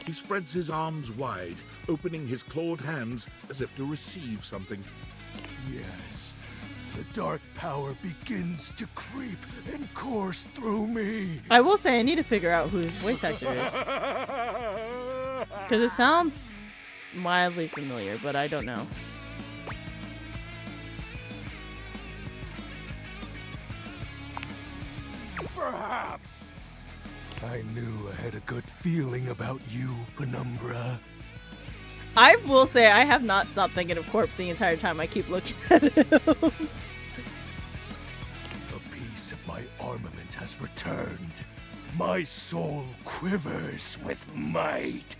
He spreads his arms wide, opening his clawed hands as if to receive something.
Yes. The dark power begins to creep and course through me.
I will say I need to figure out who his voice actor is. Because it sounds mildly familiar, but I don't know.
Perhaps. I knew I had a good feeling about you, Penumbra.
I will say I have not stopped thinking of Corpse the entire time I keep looking at him.
A piece of my armament has returned. My soul quivers with might.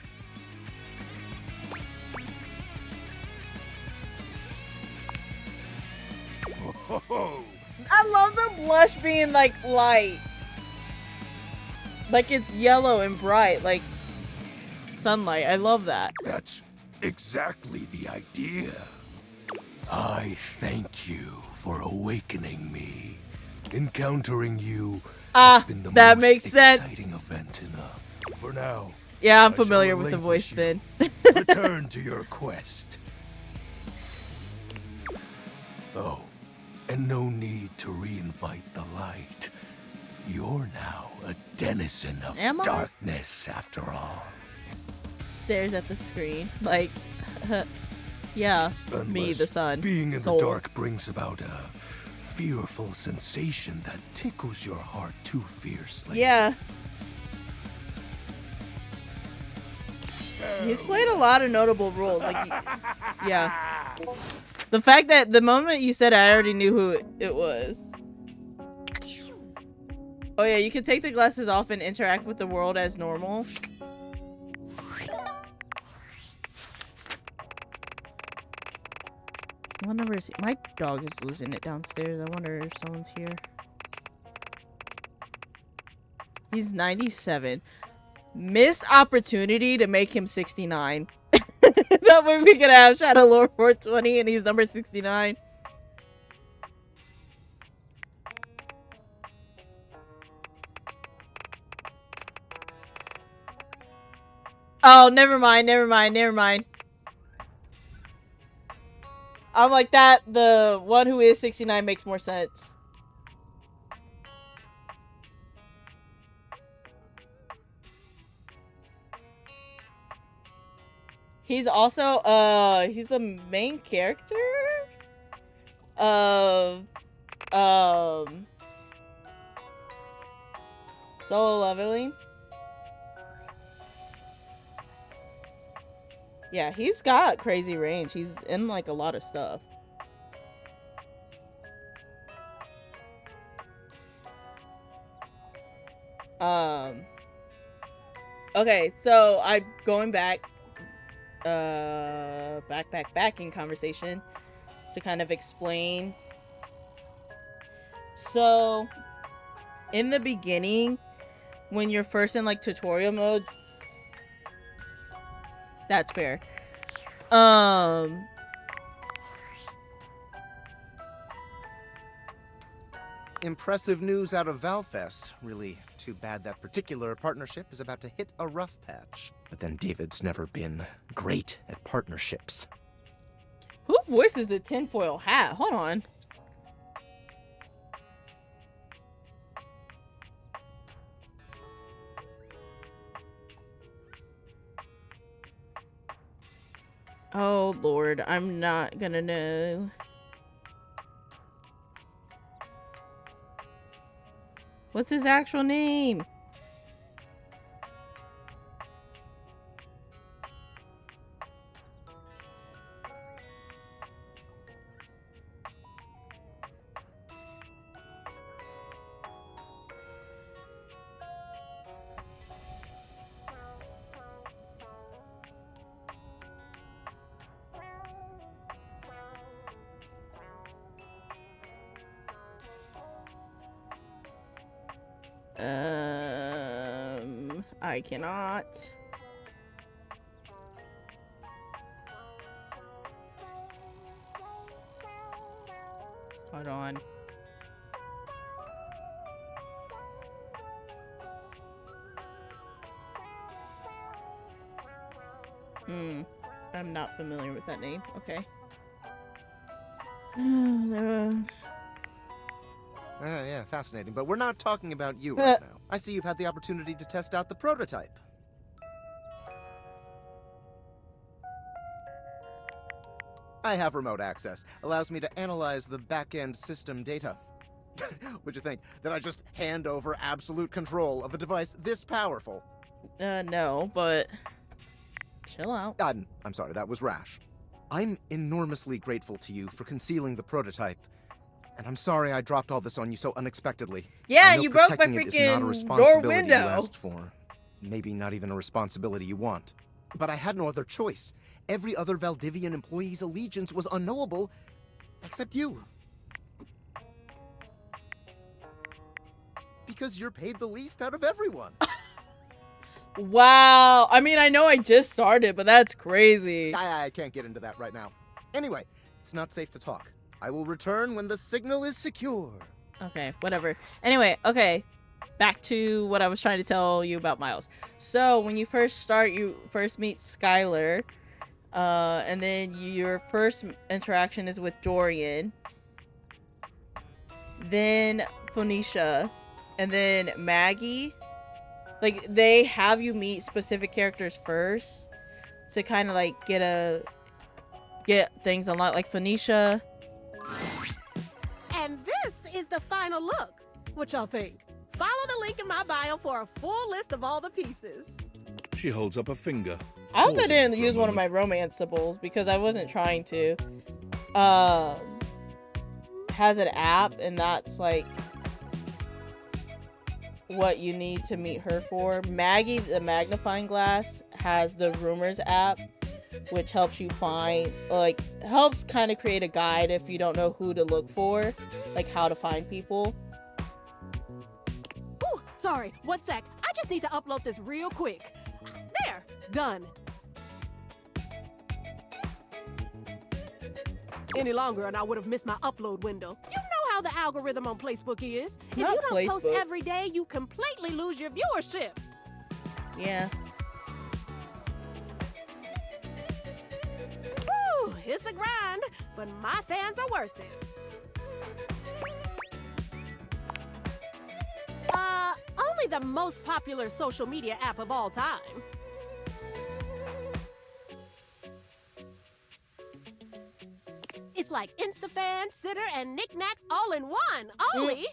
Oh,
I love the blush being like light. Like it's yellow and bright, like sunlight. I love that.
that's exactly the idea. I thank you for awakening me. Encountering you has been the
that
most
makes sense.
exciting event for now.
Yeah, I'm
I shall
familiar with the voice
relinquish
then.
Return to your quest. Oh, and no need to reinvite the light. You're now a denizen of
Am I?
darkness, after all.
Stares at the screen, like, yeah, me,
Unless
the sun.
Being in
soul.
the dark brings about a fearful sensation that tickles your heart too fiercely.
Yeah. He's played a lot of notable roles. Like, yeah. The fact that the moment you said it, I already knew who it was. Oh yeah, you can take the glasses off and interact with the world as normal. What number is he? My dog is losing it downstairs. I wonder if someone's here. He's 97. Missed opportunity to make him 69. That way we could have Shadow Lord 420 and he's number 69. Oh, never mind. I'm like that. The one who is 69 makes more sense. He's also, he's the main character of, Solo Leveling. Yeah, he's got crazy range. He's in like a lot of stuff. Okay, so I'm going back in conversation to kind of explain. So in the beginning, when you're first in like tutorial mode, that's fair.
Impressive news out of Valfest. Really too bad that particular partnership is about to hit a rough patch. But then David's never been great at partnerships.
Who voices the tinfoil hat? Hold on. Oh Lord, I'm not gonna know. What's his actual name? I cannot. Hold on. I'm not familiar with that name. Okay.
Yeah, fascinating. But we're not talking about you right now. I see you've had the opportunity to test out the prototype. I have remote access. Allows me to analyze the back-end system data. What'd you think? That I just hand over absolute control of a device this powerful?
No, but chill out.
I'm sorry, that was rash. I'm enormously grateful to you for concealing the prototype. And I'm sorry I dropped all this on you so unexpectedly.
Yeah, you broke my
protecting it is not a
freaking
responsibility
door
you
window.
asked for. Maybe not even a responsibility you want. But I had no other choice. Every other Valdivian employee's allegiance was unknowable, except you. Because you're paid the least out of everyone.
Wow. I mean, I know I just started, but that's crazy.
I can't get into that right now. Anyway, it's not safe to talk. I will return when the signal is secure.
Okay, whatever. Anyway, okay. Back to what I was trying to tell you about Miles. So, when you first start, you first meet Skylar. And then your first interaction is with Dorian. Then Phoenicia. And then Maggie. Like, they have you meet specific characters first to kind of like get things unlocked. Like Phoenicia.
And this is the final look. What y'all think? Follow the link in my bio for a full list of all the pieces.
She holds up a finger.
I hope I
pausing
didn't
for a
use one of my
moment.
romance symbols because I wasn't trying to. Has an app, and that's like what you need to meet her for. Maggie, the magnifying glass, has the rumors app, which helps you find, like, helps kind of create a guide if you don't know who to look for, like how to find people.
Ooh, sorry, one sec. I just need to upload this real quick. There, done. Any longer and I would have missed my upload window. You know how the algorithm on Facebook is. If
Not
you don't post
Facebook.
every day, you completely lose your viewership.
Yeah.
Whew, it's a grind, but my fans are worth it. Only the most popular social media app of all time. It's like InstaFan, Sitter, and Knick-Knack all in one. Only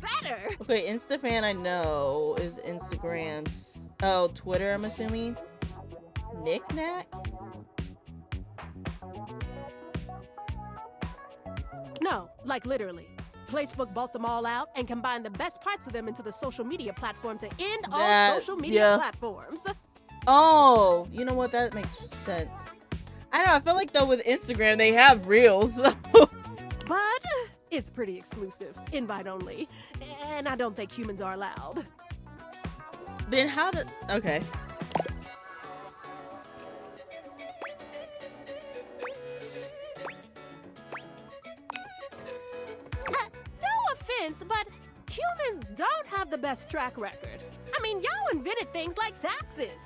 better.
Okay, InstaFan I know is Instagram's. Oh, Twitter, I'm assuming. Knick-Knack?
No, like literally. Facebook bought them all out and combined the best parts of them into the social media platform to end all social media platforms.
Oh, you know what? That makes sense. I don't know. I feel like though with Instagram they have reels.
But it's pretty exclusive, invite only, and I don't think humans are allowed.
Then how did? Okay.
No offense, but humans don't have the best track record. I mean, y'all invented things like taxes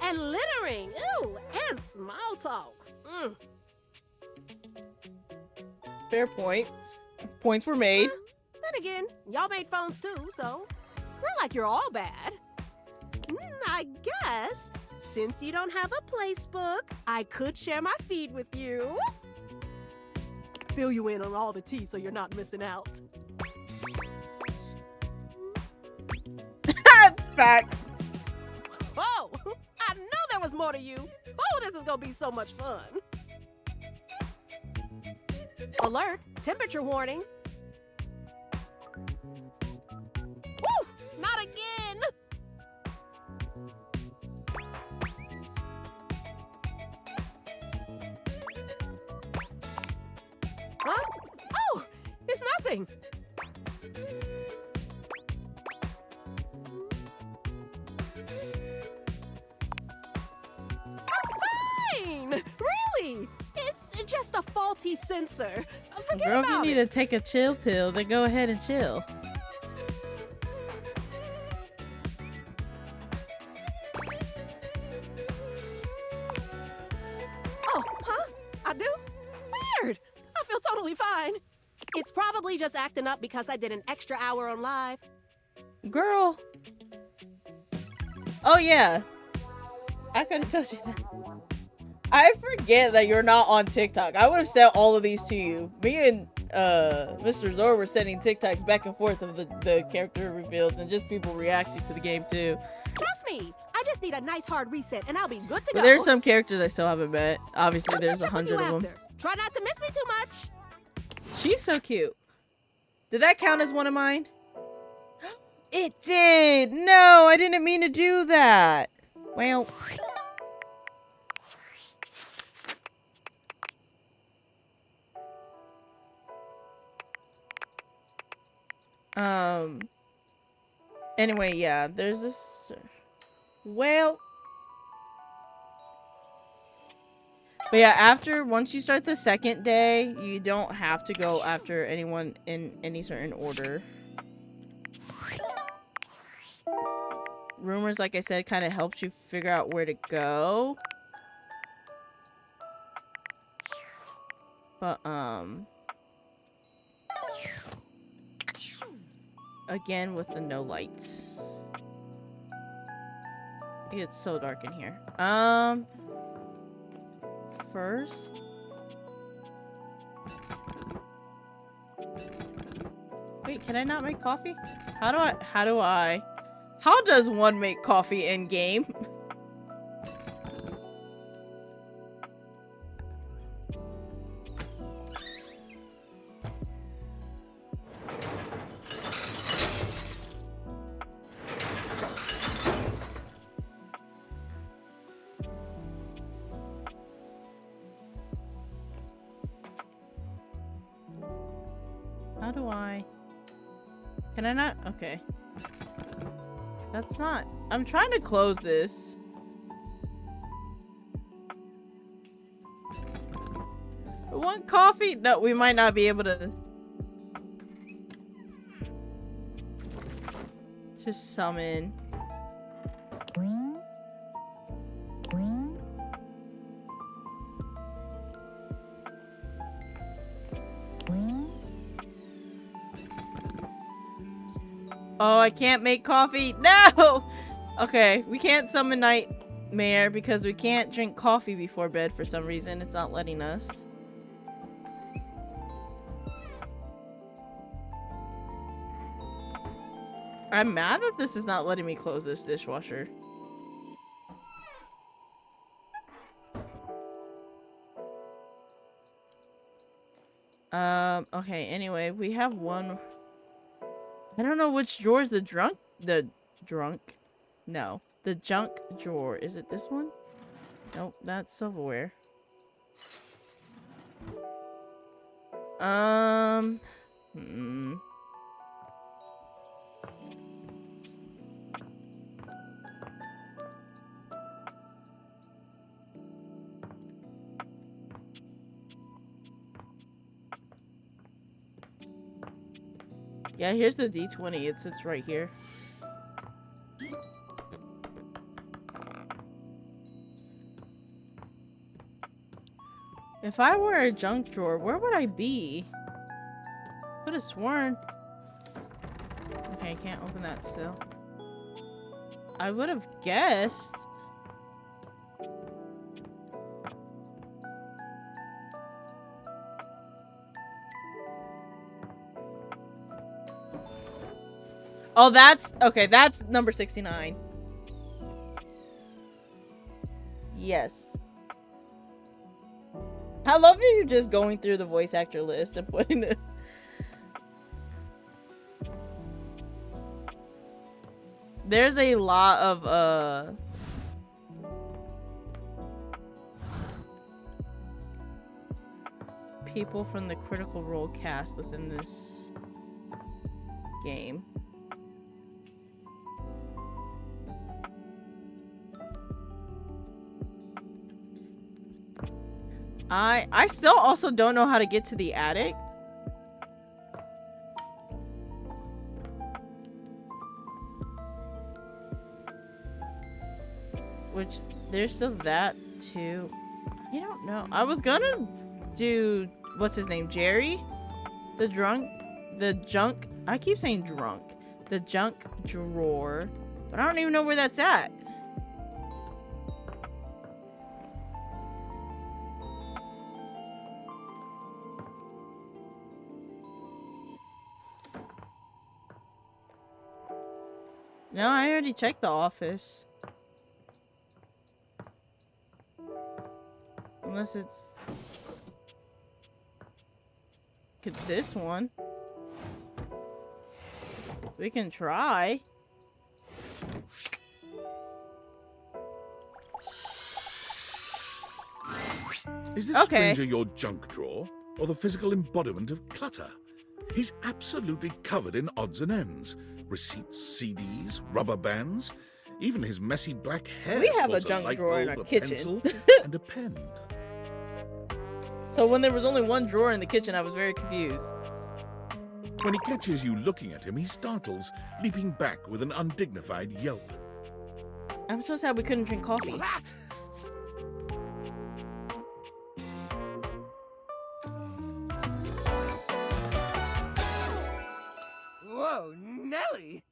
and littering, ooh, and small talk.
Fair point. Points were made.
Then again, y'all made phones too, so it's not like you're all bad. I guess, since you don't have a placebook, I could share my feed with you. Fill you in on all the tea so you're not missing out.
Facts.
Oh, I knew there was more to you. Oh, this is gonna be so much fun. Alert, temperature warning. Woo, not again. Huh? Oh, it's nothing. Fine! Really? It's just a faulty sensor. Forget
Girl, if you
about
need
it.
to take a chill pill, then go ahead and chill.
Oh, huh? I do? Weird. I feel totally fine. It's probably just acting up because I did an extra hour on live.
Girl. Oh yeah. I could have told you that. I forget that you're not on TikTok. I would have sent all of these to you. Me and Mr. Zor were sending TikToks back and forth of the character reveals and just people reacting to the game too.
Trust me, I just need a nice hard reset and I'll be good to
But
go.
there's some characters I still haven't met. Obviously,
I'll
there's
catch up with
100
you
of them.
after. Try not to miss me too much.
She's so cute. Did that count as one of mine? It did! No, I didn't mean to do that. Well. Anyway, yeah, there's this. Well. But yeah, once you start the second day, you don't have to go after anyone in any certain order. Rumors, like I said, kind of helps you figure out where to go. But, again, with the no lights. It gets so dark in here. First. Wait, can I not make coffee? How does one make coffee in game? How do I? Can I not? Okay. That's not... I'm trying to close this. I want coffee? No, we might not be able to... Just summon. Oh, I can't make coffee. No! Okay, we can't summon Nightmare because we can't drink coffee before bed for some reason. It's not letting us. I'm mad that this is not letting me close this dishwasher. Okay, anyway, we have one... I don't know which drawer is the junk drawer. Is it this one? Nope, that's silverware. Yeah, here's the D20. It sits right here. If I were a junk drawer, where would I be? Could have sworn. Okay, I can't open that still. I would have guessed. Oh, that's... Okay, that's number 69. Yes. I love you just going through the voice actor list and putting it... There's a lot of, people from the Critical Role cast within this game. I still also don't know how to get to the attic. Which, there's still that too. I don't know. I was gonna do, what's his name? Jerry? The junk, I keep saying drunk. The junk drawer. But I don't even know where that's at. No, I already checked the office. Unless it's... this one. We can try.
Is this stranger your junk drawer, or the physical embodiment of clutter? He's absolutely covered in odds and ends. Receipts, CDs, rubber bands. Even his messy black hair.
We have a
sports
junk
light
drawer in
bulb,
our
a
kitchen.
pencil, and a pen.
So when there was only one drawer in the kitchen, I was very confused.
When he catches you looking at him, he startles, leaping back with an undignified yelp.
I'm so sad we couldn't drink coffee.
Whoa, Nelly!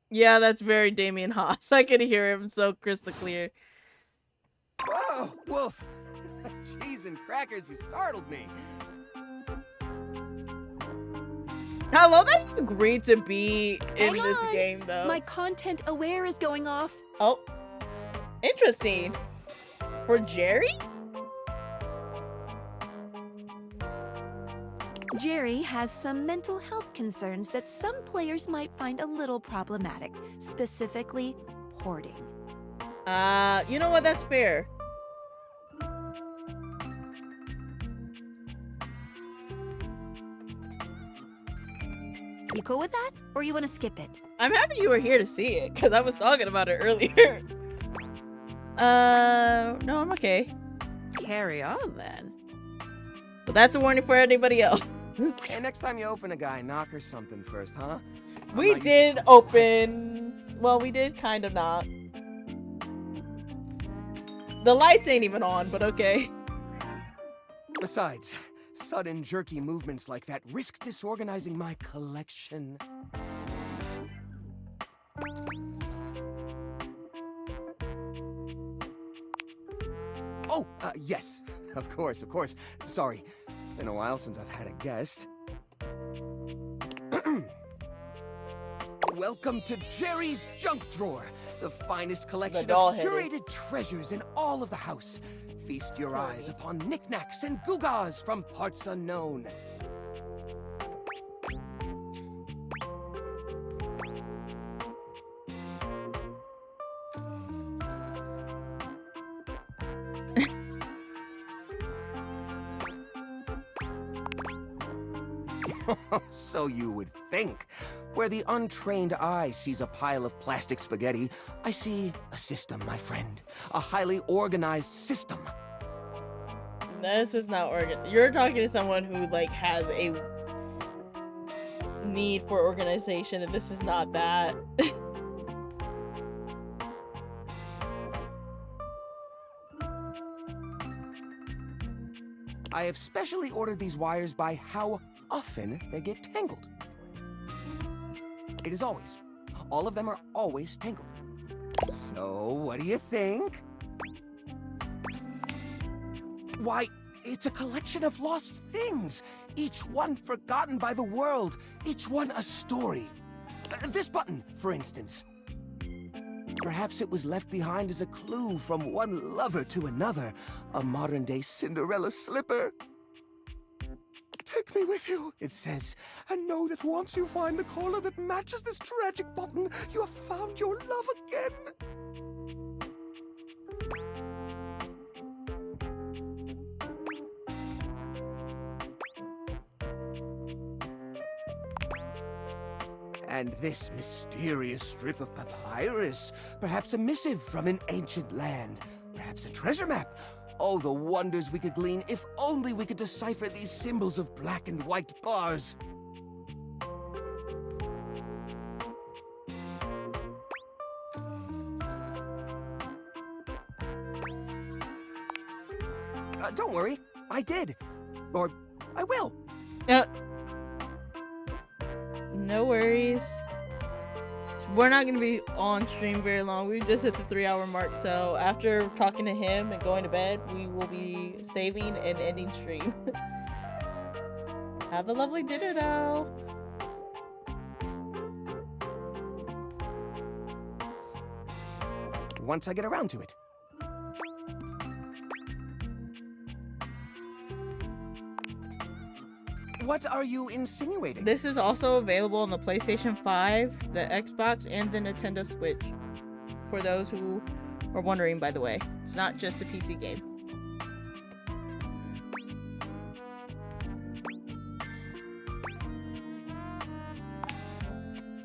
Yeah, that's very Damien Haas. I can hear him so crystal clear.
Whoa, Wolf! Cheese and crackers, you startled me.
I love that he agreed to be in
Hang
this
on.
game, though.
My content aware is going off.
Oh, interesting. For Jerry?
Jerry has some mental health concerns that some players might find a little problematic, specifically hoarding.
You know what? That's fair.
You cool with that? Or you want to skip it?
I'm happy you were here to see it, because I was talking about it earlier. No, I'm okay.
Carry on, then.
But that's a warning for anybody else.
Hey, next time you open a guy, knock or something first, huh?
We did open... Well, we did kind of not. The lights ain't even on, but okay.
Besides, sudden jerky movements like that risk disorganizing my collection. Oh, yes. Of course. Sorry. Been a while since I've had a guest. Welcome to Jerry's Junk Drawer, the finest collection of curated treasures in all of the house. Feast your eyes upon knickknacks and gewgaws from parts unknown. So you would think. Where the untrained eye sees a pile of plastic spaghetti, I see a system, my friend. A highly organized system.
This is not You're talking to someone who, like, has a need for organization, and this is not that.
I have specially ordered these wires by how often they get tangled. It is always. All of them are always tangled. So, what do you think? Why, it's a collection of lost things, each one forgotten by the world, each one a story. This button, for instance. Perhaps it was left behind as a clue from one lover to another, a modern-day Cinderella slipper. Take me with you, it says, and know that once you find the collar that matches this tragic button, you have found your love again. And this mysterious strip of papyrus, perhaps a missive from an ancient land, perhaps a treasure map. Oh, the wonders we could glean if only we could decipher these symbols of black and white bars. Don't worry, I did. Or I will.
No worries. We're not going to be on stream very long. We just hit the 3-hour mark, so after talking to him and going to bed, we will be saving and ending stream. Have a lovely dinner, though.
Once I get around to it. What are you insinuating?
This is also available on the PlayStation 5, the Xbox, and the Nintendo Switch. For those who are wondering, by the way. It's not just a PC game.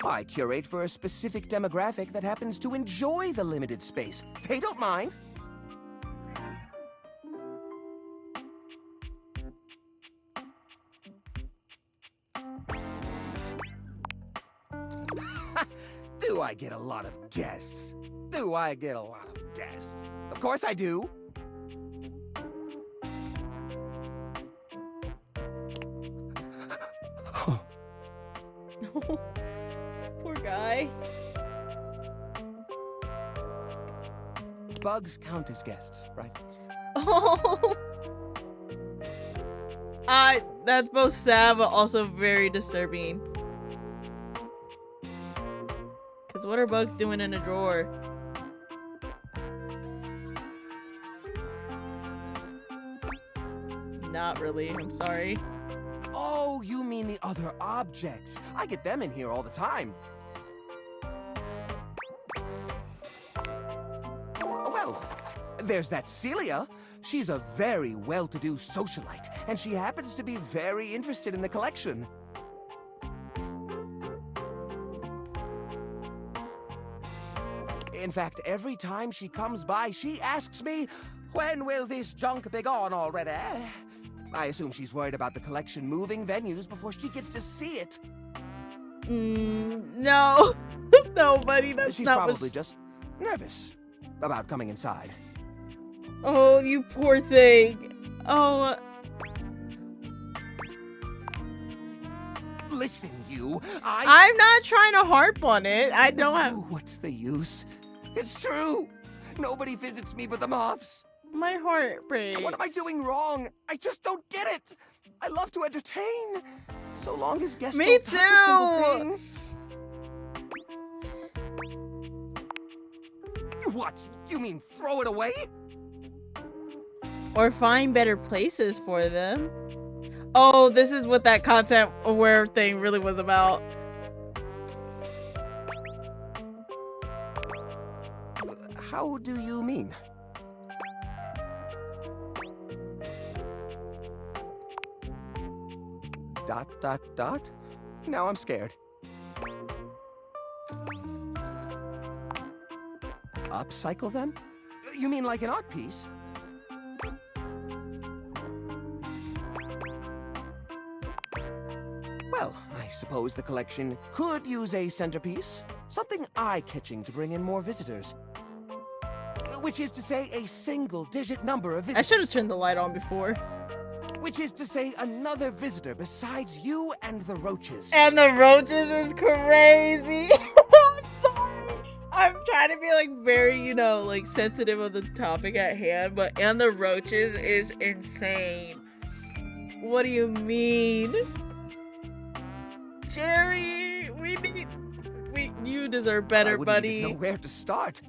I curate for a specific demographic that happens to enjoy the limited space. They don't mind. Do I get a lot of guests? Do I get a lot of guests? Of course I do.
Poor guy.
Bugs count as guests, right?
Oh. That's both sad but also very disturbing. Because what are bugs doing in a drawer? Not really, I'm sorry.
Oh, you mean the other objects. I get them in here all the time. Well, there's that Celia. She's a very well-to-do socialite, and she happens to be very interested in the collection. In fact, every time she comes by, she asks me, when will this junk be gone already? I assume she's worried about the collection moving venues before she gets to see it.
No. No, buddy, that's
She's
not
probably just nervous about coming inside.
Oh, you poor thing. Oh.
Listen, you.
I'm not trying to harp on it. I don't have.
What's the use? It's true. Nobody visits me but the moths.
My heart breaks.
What am I doing wrong? I just don't get it. I love to entertain. So long as guests
Me
don't touch a single thing. What? You mean throw it away?
Or find better places for them. Oh, this is what that content aware thing really was about.
How do you mean? Dot, dot, dot? Now I'm scared. Upcycle them? You mean like an art piece? Well, I suppose the collection could use a centerpiece. Something eye-catching to bring in more visitors. Which is to say, a single-digit number of visitors.
I should have turned the light on before.
Which is to say, another visitor besides you and the roaches.
And the roaches is crazy. I'm sorry. I'm trying to be like very, you know, like sensitive of the topic at hand, but and the roaches is insane. What do you mean? Jerry, you deserve better, buddy.
I wouldn't even know where to start.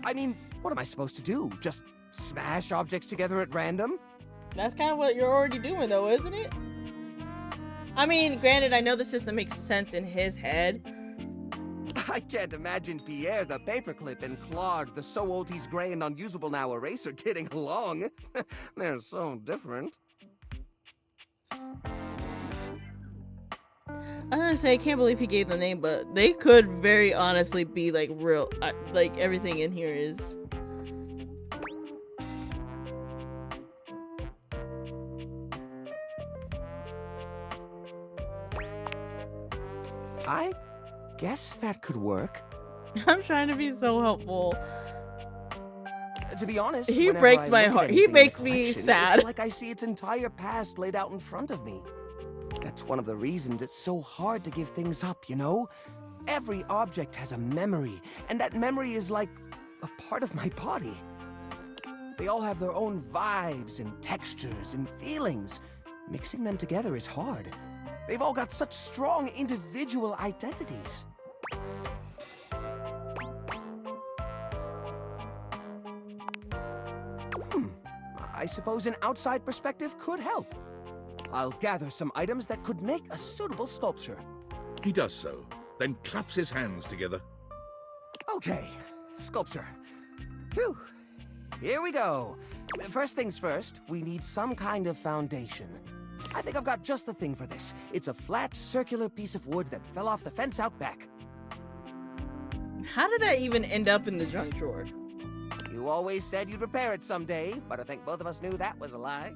I mean, what am I supposed to do? Just smash objects together at random?
That's kind of what you're already doing, though, isn't it? I mean, granted, I know the system makes sense in his head.
I can't imagine Pierre the paperclip and Claude the so old he's gray and unusable now eraser getting along. They're so different.
I was gonna say, I can't believe he gave the name, but they could very honestly be like real, like everything in here is.
I guess that could work.
I'm trying to be so helpful.
To be honest,
he breaks my heart. He makes me sad.
It's like I see its entire past laid out in front of me. That's one of the reasons it's so hard to give things up, you know? Every object has a memory, and that memory is like a part of my body. They all have their own vibes and textures and feelings. Mixing them together is hard. They've all got such strong individual identities. I suppose an outside perspective could help. I'll gather some items that could make a suitable sculpture.
He does so, then claps his hands together.
Okay, sculpture. Phew. Here we go. First things first, we need some kind of foundation. I think I've got just the thing for this. It's a flat, circular piece of wood that fell off the fence out back.
How did that even end up in the junk drawer?
You always said you'd repair it someday, but I think both of us knew that was a lie.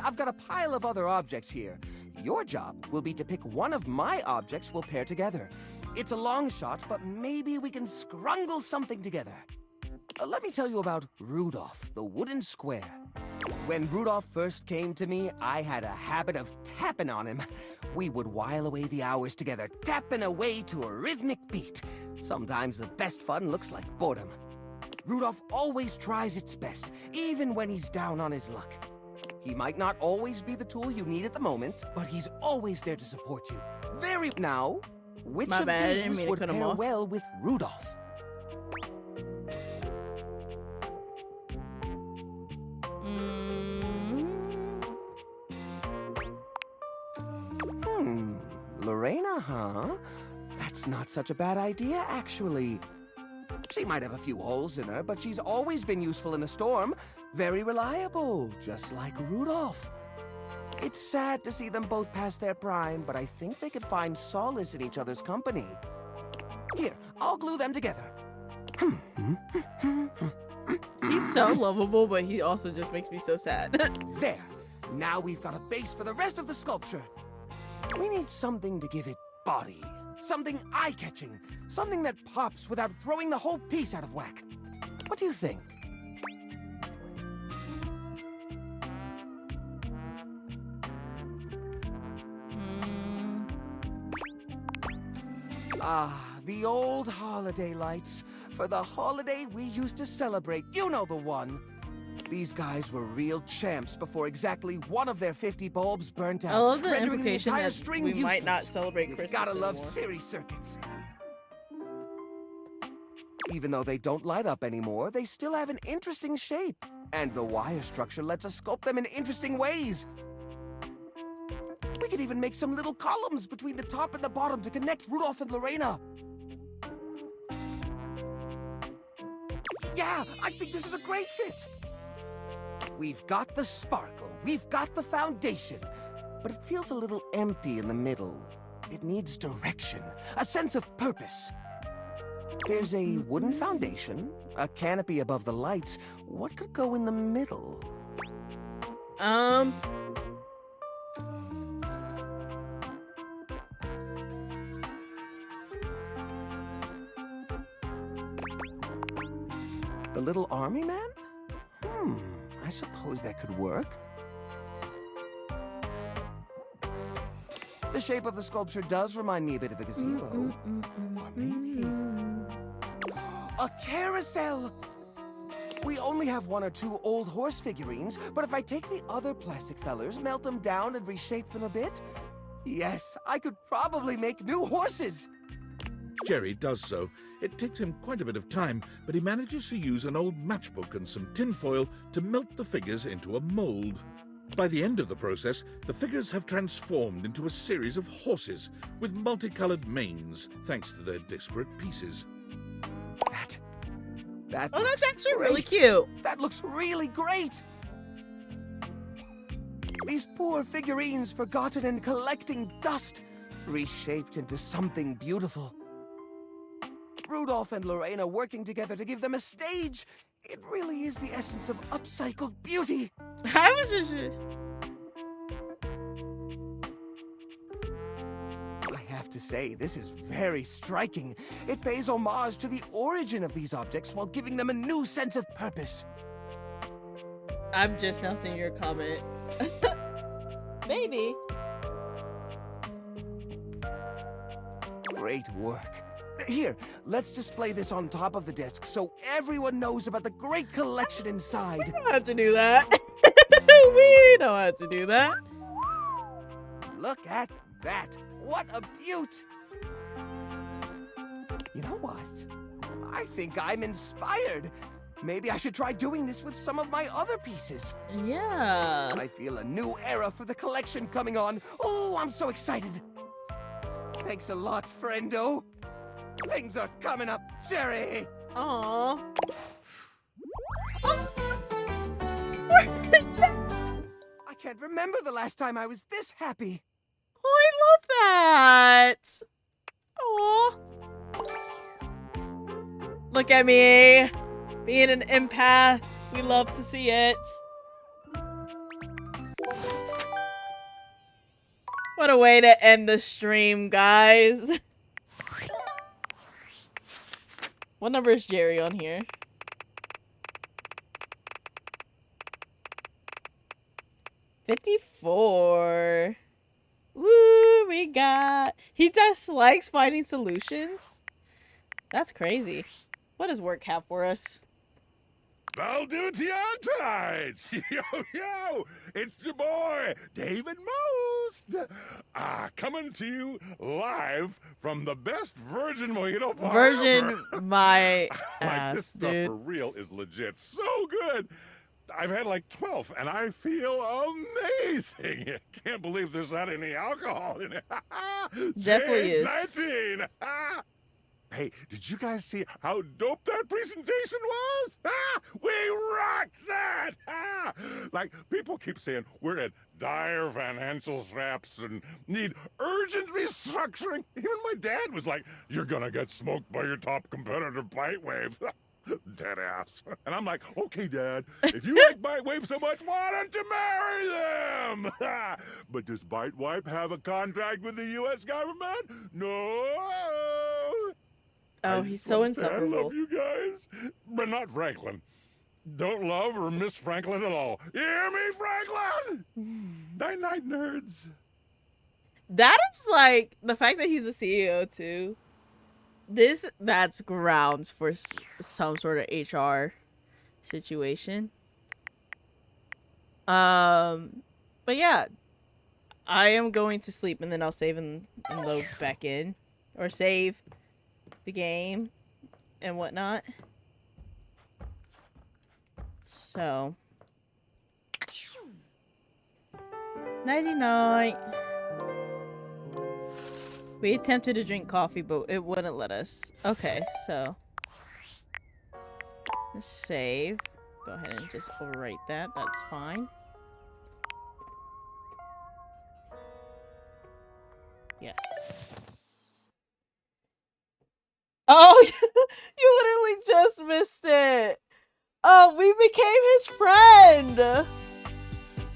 I've got a pile of other objects here. Your job will be to pick one of my objects we'll pair together. It's a long shot, but maybe we can scrungle something together. Let me tell you about Rudolph, the wooden square. When Rudolph first came to me, I had a habit of tapping on him. We would while away the hours together, tapping away to a rhythmic beat. Sometimes the best fun looks like boredom. Rudolph always tries its best, even when he's down on his luck. He might not always be the tool you need at the moment, but he's always there to support you. Now, which of these would pair well with Rudolph? Lorena, huh? That's not such a bad idea, actually. She might have a few holes in her, but she's always been useful in a storm. Very reliable, just like Rudolph. It's sad to see them both past their prime, but I think they could find solace in each other's company. Here, I'll glue them together.
He's so lovable, but he also just makes me so sad.
There. Now we've got a base for the rest of the sculpture. We need something to give it body. Something eye-catching. Something that pops without throwing the whole piece out of whack. What do you think? Ah, the old holiday lights. For the holiday we used to celebrate. You know the one. These guys were real champs before exactly one of their 50 bulbs burnt out,
I love the
rendering the
implication
entire
that
string
we
useless.
might not celebrate
You
Christmas
gotta love
anymore.
series circuits. Even though they don't light up anymore, they still have an interesting shape. And the wire structure lets us sculpt them in interesting ways. We could even make some little columns between the top and the bottom to connect Rudolph and Lorena. Yeah, I think this is a great fit. We've got the sparkle, we've got the foundation, but it feels a little empty in the middle. It needs direction, a sense of purpose. There's a wooden foundation, a canopy above the lights. What could go in the middle? The little army man? I suppose that could work. The shape of the sculpture does remind me a bit of a gazebo. Or maybe... a carousel! We only have one or two old horse figurines, but if I take the other plastic fellers, melt them down and reshape them a bit, yes, I could probably make new horses!
Jerry does so. It takes him quite a bit of time, but he manages to use an old matchbook and some tinfoil to melt the figures into a mold. By the end of the process, the figures have transformed into a series of horses with multicolored manes, thanks to their disparate pieces.
Oh, that's actually really cute.
That looks really great! These poor figurines forgotten and collecting dust, reshaped into something beautiful. Rudolph and Lorena working together to give them a stage. It really is the essence of upcycled beauty.
I was just...
I have to say, this is very striking. It pays homage to the origin of these objects while giving them a new sense of purpose.
I'm just now seeing your comment. Maybe.
Great work. Here, let's display this on top of the desk so everyone knows about the great collection inside.
We don't have to do that. We don't have to do that.
Look at that. What a beaut. You know what? I think I'm inspired. Maybe I should try doing this with some of my other pieces.
Yeah.
I feel a new era for the collection coming on. Oh, I'm so excited. Thanks a lot, friendo. Things are coming up, Jerry.
Aww.
I can't remember the last time I was this happy.
Oh, I love that. Aww. Look at me. Being an empath. We love to see it. What a way to end the stream, guys. What number is Jerry on here? 54. Woo, we got... He just likes finding solutions? That's crazy. What does work have for us?
I'll do it to you on tights. Yo, yo, it's your boy, David Most. Coming to you live from the best virgin mojito bar
Virgin
ever.
my
Like, this
ass,
stuff
dude.
for real is legit. So good. I've had like 12, and I feel amazing. Can't believe there's not any alcohol in it.
Definitely
Shades
is.
19. Hey, did you guys see how dope that presentation was? We rocked that! Like, people keep saying we're at dire financial straps and need urgent restructuring. Even my dad was like, you're gonna get smoked by your top competitor, Bitewave. Dead ass. And I'm like, okay, Dad, if you like Bitewave so much, why don't you marry them? But does Bitewave have a contract with the U.S. government? No.
Oh, he's so insufferable.
I love you guys, but not Franklin. Don't love or miss Franklin at all. You hear me, Franklin? Night-night, nerds.
That is like the fact that he's a CEO too. That's grounds for some sort of HR situation. But yeah, I am going to sleep and then I'll save and load back in, or save the game and whatnot. So, nighty night. We attempted to drink coffee, but it wouldn't let us. Okay, so let's save. Go ahead and just overwrite that. That's fine. Yes. Oh, you literally just missed it. Oh, we became his friend.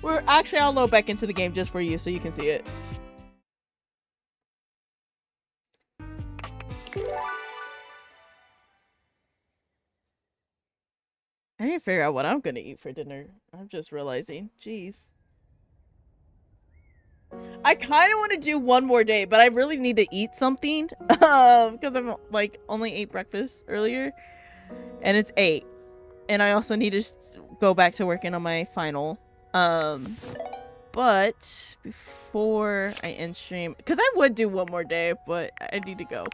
We're actually, I'll load back into the game just for you so you can see it. I need to figure out what I'm gonna eat for dinner. I'm just realizing. Jeez. I kind of want to do one more day, but I really need to eat something. Because I'm like only ate breakfast earlier. And it's 8. And I also need to go back to working on my final. But before I end stream, because I would do one more day, but I need to go.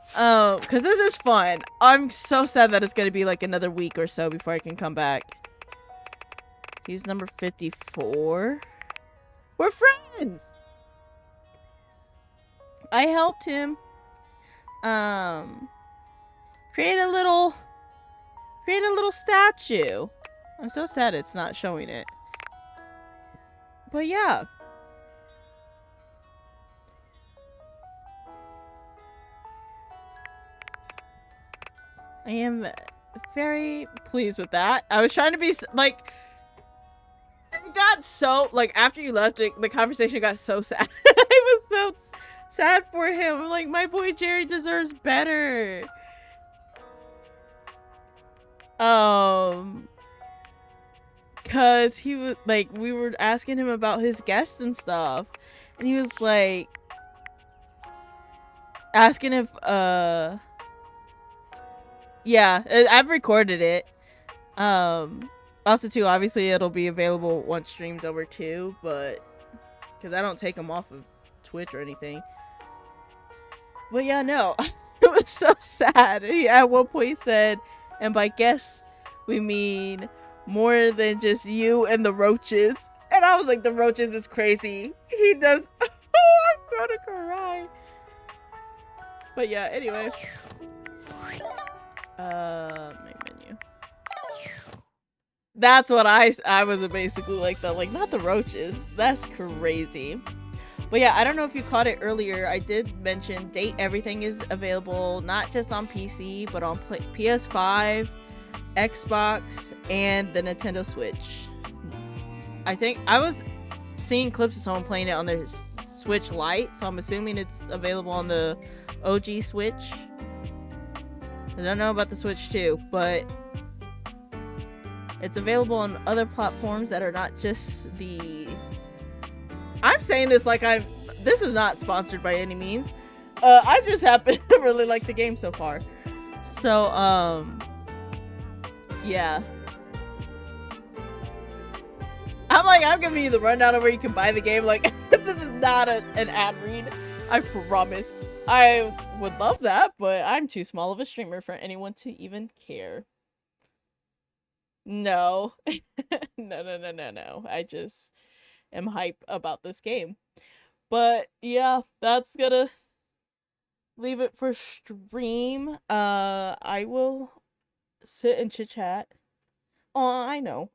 Because this is fun. I'm so sad that it's going to be like another week or so before I can come back. He's number 54. We're friends! I helped him create a little statue. I'm so sad it's not showing it. But yeah. I am very pleased with that. I was trying to be like, it got so like after you left the conversation got so sad. I was so sad for him. I'm like, my boy Jerry deserves better. Cause he was like, we were asking him about his guests and stuff, and he was like asking if yeah, I've recorded it. Also too, obviously it'll be available once stream's over too, but because I don't take them off of Twitch or anything. But yeah, no, it was so sad. He at one point said, and by guests we mean more than just you and the roaches. And I was like, the roaches is crazy. He does. Oh, I'm gonna cry. But yeah, anyway. Main menu. That's what I was basically like that. Like, not the roaches. That's crazy. But yeah, I don't know if you caught it earlier. I did mention Date Everything is available not just on PC, but on PS5, Xbox, and the Nintendo Switch. I think I was seeing clips of someone playing it on their Switch Lite, so I'm assuming it's available on the OG Switch. I don't know about the Switch 2, but it's available on other platforms that are not just the... I'm saying this like this is not sponsored by any means. I just happen to really like the game so far. So, yeah. I'm giving you the rundown of where you can buy the game. Like, this is not an ad read. I promise. I would love that, but I'm too small of a streamer for anyone to even care. No. No. I just am hype about this game. But yeah, that's gonna leave it for stream. I will sit and chit chat. Oh, I know.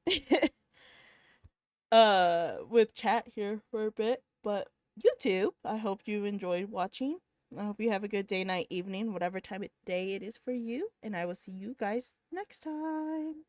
with chat here for a bit. But YouTube, I hope you enjoyed watching. I hope you have a good day, night, evening, whatever time of day it is for you. And I will see you guys next time.